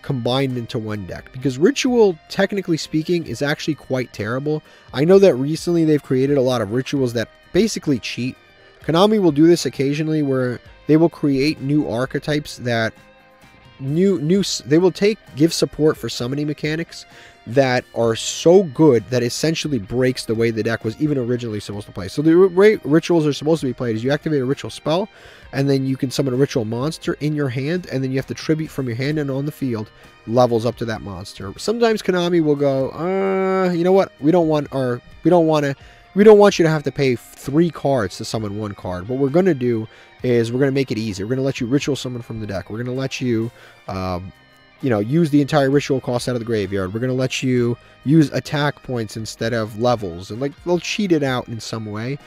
Combined into one deck, because ritual, technically speaking, is actually quite terrible. I know that recently they've created a lot of rituals that basically cheat. Konami will do this occasionally, where they will create new archetypes that they will give support for summoning mechanics that are so good that essentially breaks the way the deck was even originally supposed to play. So the way rituals are supposed to be played is you activate a ritual spell, and then you can summon a ritual monster in your hand, and then you have to tribute from your hand and on the field levels up to that monster. Sometimes Konami will go, you know what? We don't want you to have to pay 3 cards to summon 1 card. What we're going to do is we're going to make it easy. We're going to let you ritual summon from the deck. We're going to let you, use the entire ritual cost out of the graveyard. We're going to let you use attack points instead of levels. And, they'll cheat it out in some way.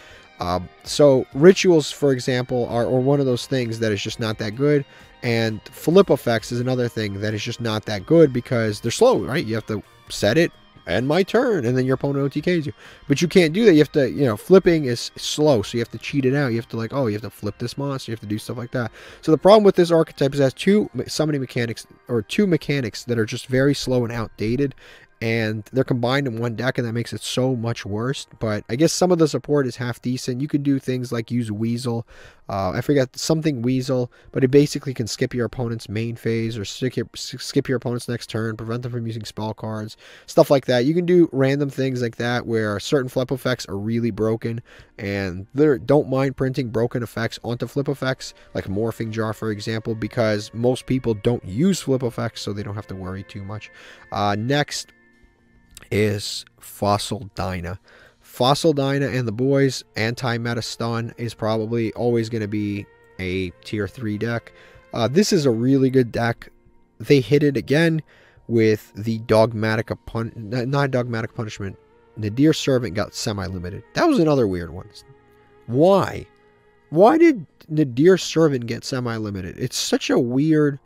So rituals, for example, are one of those things that is just not that good. And flip effects is another thing that is just not that good, because they're slow, right? You have to set it, end my turn, and then your opponent OTKs you. But you can't do that. You have to, flipping is slow, so you have to cheat it out. You have to you have to flip this monster. You have to do stuff like that. So the problem with this archetype is it has 2 summoning mechanics, or 2 mechanics that are just very slow and outdated. And they're combined in one deck, and that makes it so much worse. But I guess some of the support is half decent. You can do things like use Weasel. I forget something Weasel, but it basically can skip your opponent's main phase, or skip your opponent's next turn, prevent them from using spell cards, stuff like that. You can do random things like that where certain flip effects are really broken, and they don't mind printing broken effects onto flip effects, like Morphing Jar, for example, because most people don't use flip effects, so they don't have to worry too much. Next is Fossil Dyna. Fossil Dyna and the boys, anti-meta stun is probably always going to be a tier 3 deck. This is a really good deck. They hit it again with the not Dogmatic Punishment. Nadir Servant got semi-limited. That was another weird one. Why? Why did Nadir Servant get semi-limited? It's such a weird...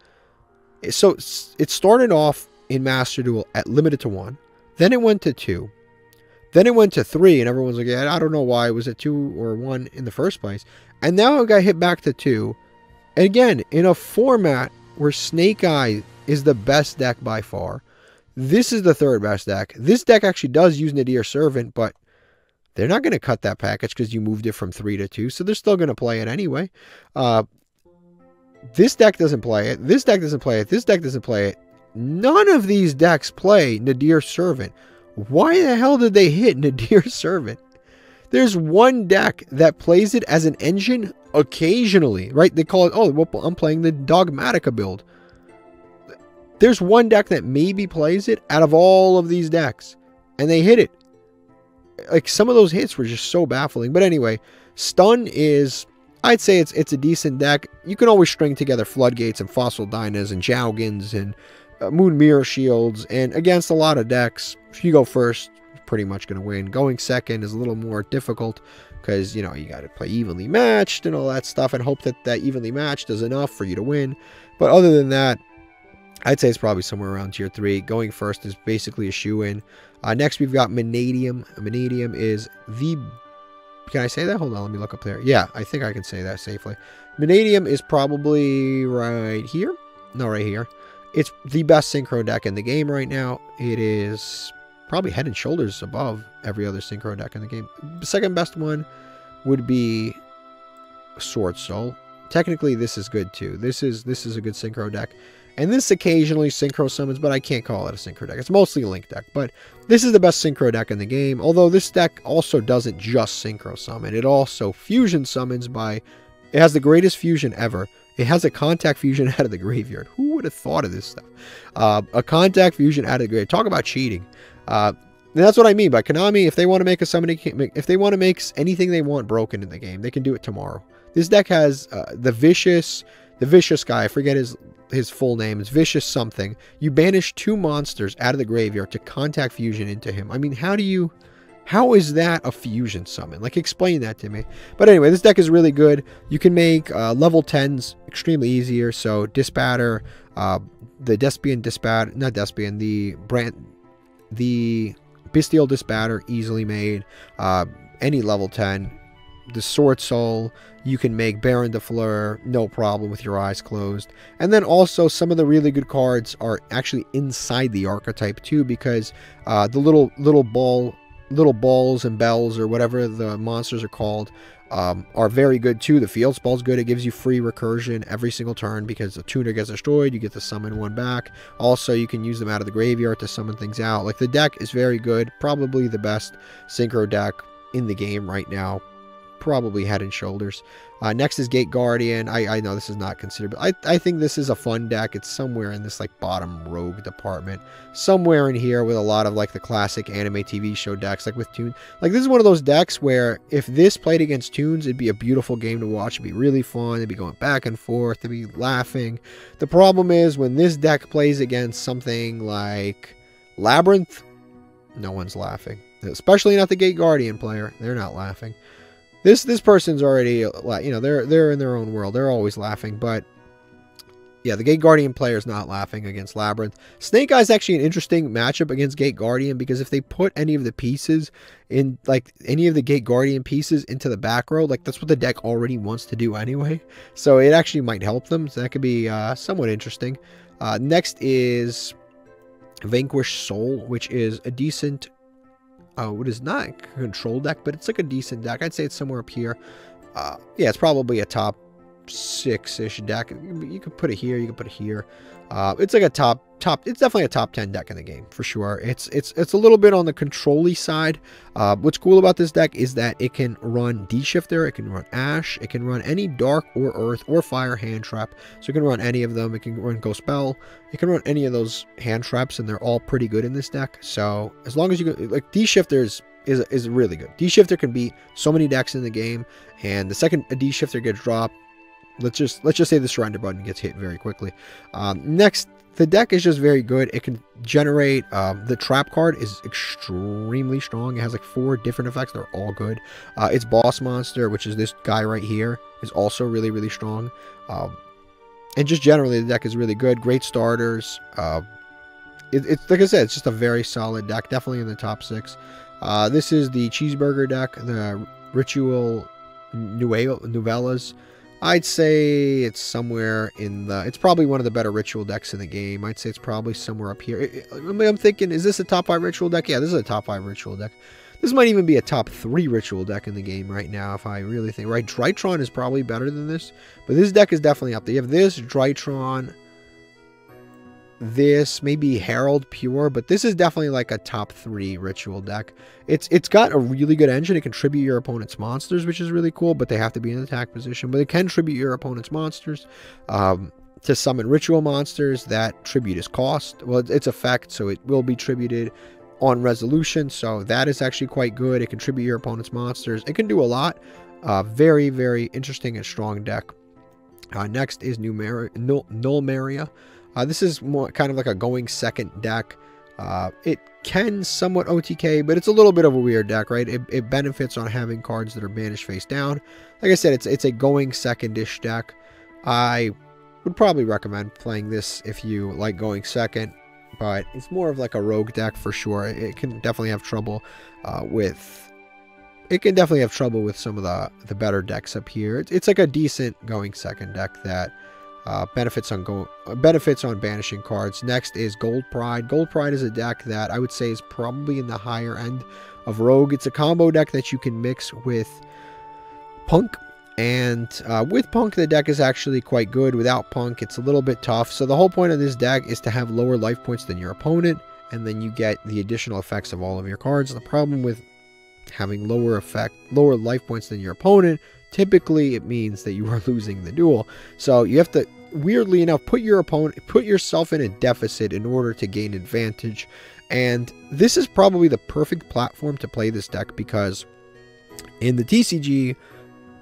So it started off in Master Duel at limited to 1. Then it went to 2. Then it went to 3, and everyone's like, I don't know why it was at 2 or 1 in the first place. And now it got hit back to 2. And again, in a format where Snake Eye is the best deck by far, this is the third best deck. This deck actually does use Nadir Servant, but they're not going to cut that package because you moved it from 3 to 2, so they're still going to play it anyway. This deck doesn't play it. This deck doesn't play it. This deck doesn't play it. None of these decks play Nadir Servant. Why the hell did they hit Nadir Servant? There's one deck that plays it as an engine occasionally, right? They call it, oh, well, I'm playing the Dogmatica build. There's one deck that maybe plays it out of all of these decks, and they hit it. Like, some of those hits were just so baffling. But anyway, Stun is, I'd say it's a decent deck. You can always string together Floodgates and Fossil Dynas and Jougins and Moon Mirror Shields, and against a lot of decks, if you go first, you're pretty much going to win. Going second is a little more difficult because, you know, you got to play evenly matched and all that stuff and hope that that evenly matched is enough for you to win. But other than that, I'd say it's probably somewhere around tier 3. Going first is basically a shoe-in. Next, we've got Vanadium. Vanadium is the... Can I say that? Hold on, let me look up there. Yeah, I think I can say that safely. Vanadium is probably right here. No, right here. It's the best synchro deck in the game right now. It is probably head and shoulders above every other synchro deck in the game. The second best one would be Sword Soul. Technically, this is good too. This is a good synchro deck. And this occasionally synchro summons, but I can't call it a synchro deck. It's mostly a link deck, but this is the best synchro deck in the game. Although this deck also doesn't just synchro summon. It also fusion summons by... It has the greatest fusion ever. It has a contact fusion out of the graveyard. Who would have thought of this stuff? A contact fusion out of the graveyard. Talk about cheating. That's what I mean by Konami. If they want to make a summoning, if they want to make anything they want broken in the game, they can do it tomorrow. This deck has the vicious guy. I forget his full name. It's Vicious something. You banish 2 monsters out of the graveyard to contact fusion into him. I mean, how is that a fusion summon? Like, explain that to me. But anyway, this deck is really good. You can make level 10s extremely easier. So Dispatter, the Despian Dispatter, not Despian, the Bestial Dispatter, easily made. Any level 10. The Sword Soul, you can make Baron de Fleur, no problem with your eyes closed. And then also some of the really good cards are actually inside the archetype too, because the little balls and bells, or whatever the monsters are called, are very good too. The Field Spell's good. It gives you free recursion every single turn because the tuner gets destroyed. You get to summon one back. Also, you can use them out of the graveyard to summon things out. Like, the deck is very good. Probably the best synchro deck in the game right now. Probably head and shoulders. Next is Gate Guardian. I know this is not considered, but I think this is a fun deck. It's somewhere in this, like, bottom rogue department. Somewhere in here with a lot of, like, the classic anime TV show decks, like with Toons. Like, this is one of those decks where if this played against Toons, it'd be a beautiful game to watch. It'd be really fun. It'd be going back and forth. It'd be laughing. The problem is when this deck plays against something like Labyrinth, no one's laughing. Especially not the Gate Guardian player. They're not laughing. This person's already, you know, they're in their own world. They're always laughing, but yeah, the Gate Guardian player's not laughing against Labyrinth. Snake Eye's actually an interesting matchup against Gate Guardian, because if they put any of the pieces in, like, any of the Gate Guardian pieces into the back row, like, that's what the deck already wants to do anyway. So it actually might help them. So that could be somewhat interesting. Next is Vanquish Soul, which is a decent... it is not a control deck, but it's like a decent deck. I'd say it's somewhere up here. Yeah, it's probably a top 6-ish deck. You could put it here, you could put it here. It's like a top. It's definitely a top 10 deck in the game for sure. It's a little bit on the control-y side. What's cool about this deck is that it can run D-Shifter, it can run Ash, it can run any Dark or Earth or Fire hand trap. So it can run any of them. It can run Ghost Spell. It can run any of those hand traps, and they're all pretty good in this deck. So as long as you go, like D-Shifter is really good. D-Shifter can beat so many decks in the game, and the second a D-Shifter gets dropped, let's just say the surrender button gets hit very quickly. Next, the deck is just very good. It can generate, the trap card is extremely strong. It has like 4 different effects. They're all good. Its boss monster, which is this guy right here, is also really, really strong. And just generally, the deck is really good. Great starters. It's like I said, it's just a very solid deck. Definitely in the top 6. This is the Cheeseburger deck, the Ritual Novellas. I'd say it's somewhere in the... It's probably one of the better Ritual decks in the game. I'd say it's probably somewhere up here. I'm thinking, is this a top 5 Ritual deck? Yeah, this is a top 5 Ritual deck. This might even be a top 3 Ritual deck in the game right now, if I really think. Right, Drytron is probably better than this. But this deck is definitely up there. You have this, Drytron... This, maybe Herald Pure, but this is definitely like a top 3 Ritual deck. It's got a really good engine. It can tribute your opponent's monsters, which is really cool, but they have to be in attack position. But it can tribute your opponent's monsters to summon Ritual monsters. That tribute is cost. Well, it's effect, so it will be tributed on resolution, so that is actually quite good. It can tribute your opponent's monsters. It can do a lot. Very, very interesting and strong deck. Next is Nullmaria. This is more kind of like a going second deck. It can somewhat OTK, but it's a little bit of a weird deck, right? It benefits on having cards that are banished face down. Like I said, it's a going second-ish deck. I would probably recommend playing this if you like going second, but it's more of like a rogue deck for sure. It can definitely have trouble with... It can definitely have trouble with some of the better decks up here. It's like a decent going second deck that... benefits on banishing cards. Next is Gold Pride. Gold Pride is a deck that I would say is probably in the higher end of Rogue. It's a combo deck that you can mix with Punk, and with Punk the deck is actually quite good. Without Punk it's a little bit tough. So the whole point of this deck is to have lower life points than your opponent, and then you get the additional effects of all of your cards. The problem with having lower life points than your opponent, typically it means that you are losing the duel. So you have to, weirdly enough, put yourself in a deficit in order to gain advantage. And this is probably the perfect platform to play this deck, because in the TCG,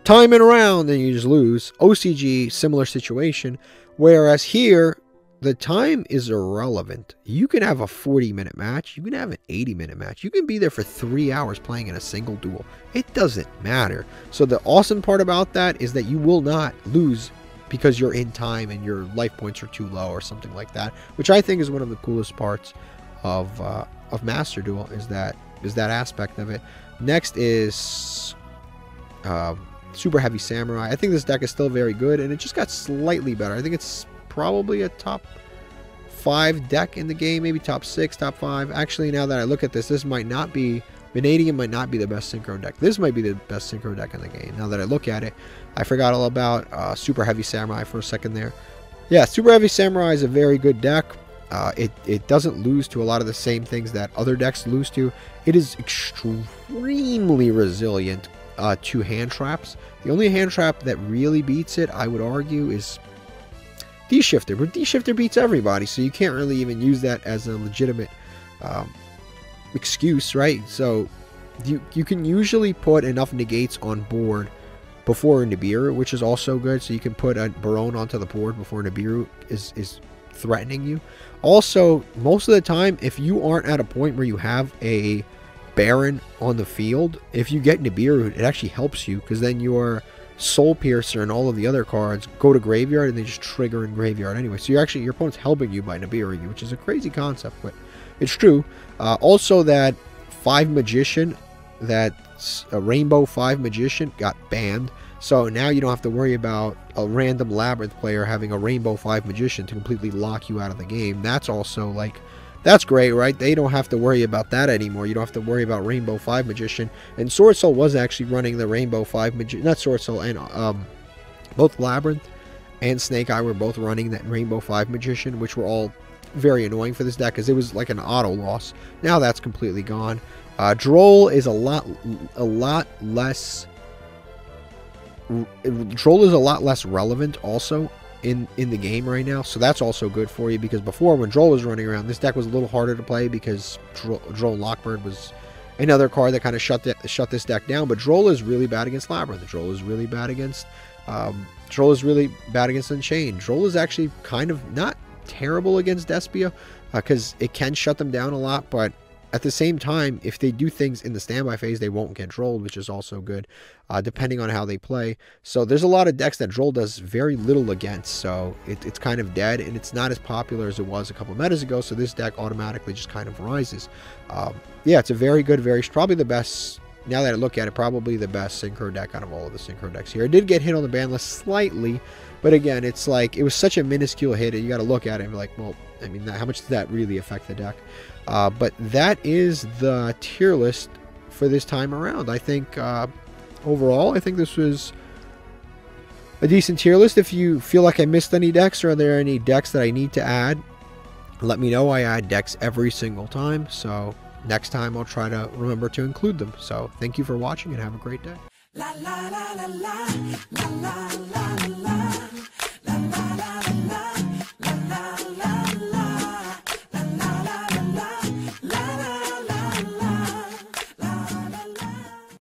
time and around and you just lose. OCG, similar situation. Whereas here, the time is irrelevant. You can have a 40-minute match. You can have an 80-minute match. You can be there for 3 hours playing in a single duel. It doesn't matter. So the awesome part about that is that you will not lose because you're in time and your life points are too low or something like that, which I think is one of the coolest parts of Master Duel, is that aspect of it. Next is Super Heavy Samurai. I think this deck is still very good, and it just got slightly better. I think it's probably a top 5 deck in the game, maybe top 6, top 5. Actually, now that I look at this might not be... Vanadium might not be the best synchro deck. This might be the best synchro deck in the game. Now that I look at it, I forgot all about Super Heavy Samurai for a second there. Yeah, Super Heavy Samurai is a very good deck. It doesn't lose to a lot of the same things that other decks lose to. It is extremely resilient to hand traps. The only hand trap that really beats it, I would argue, is D-Shifter. But D-Shifter beats everybody, so you can't really even use that as a legitimate excuse, right? So you can usually put enough negates on board before Nibiru, which is also good. So you can put a Barone onto the board before Nibiru is threatening you. Also, most of the time, if you aren't at a point where you have a Baron on the field, if you get Nibiru, it actually helps you, because then your Soul Piercer and all of the other cards go to graveyard and they just trigger in graveyard anyway. So you're actually, your opponent's helping you by Nibiru, which is a crazy concept, but it's true. Also, that 5 Magician, that's a Rainbow 5 Magician, got banned. So now you don't have to worry about a random Labyrinth player having a Rainbow 5 Magician to completely lock you out of the game. That's also, like, that's great, right? They don't have to worry about that anymore. You don't have to worry about Rainbow 5 Magician. And Sword Soul was actually running the Rainbow 5 Magician, not Sword Soul, and Both Labyrinth and Snake Eye were both running that Rainbow 5 Magician, which were all very annoying for this deck because it was like an auto loss. Now that's completely gone. Droll is a lot less. Droll is a lot less relevant also in the game right now, so that's also good for you, because before, when Droll was running around, this deck was a little harder to play because Droll Lockbird was another card that kind of shut this deck down. But Droll is really bad against Labyrinth. Droll is really bad against Unchained. Droll is actually kind of not terrible against Despia because it can shut them down a lot, but at the same time, if they do things in the standby phase, they won't get Drolled, which is also good, depending on how they play. So there's a lot of decks that Droll does very little against, so it's kind of dead, and it's not as popular as it was a couple metas ago, so this deck automatically just kind of rises. Yeah, it's a very good, probably the best, now that I look at it, probably the best Synchro deck out of all of the Synchro decks here. It did get hit on the ban list slightly, but again, it's like, it was such a minuscule hit, you got to look at it and be like, well, I mean, how much did that really affect the deck? But that is the tier list for this time around. I think overall, I think this was a decent tier list. If you feel like I missed any decks, or are there any decks that I need to add, let me know. I add decks every single time, so next time I'll try to remember to include them. So thank you for watching and have a great day. La la la la la la la la la la la la.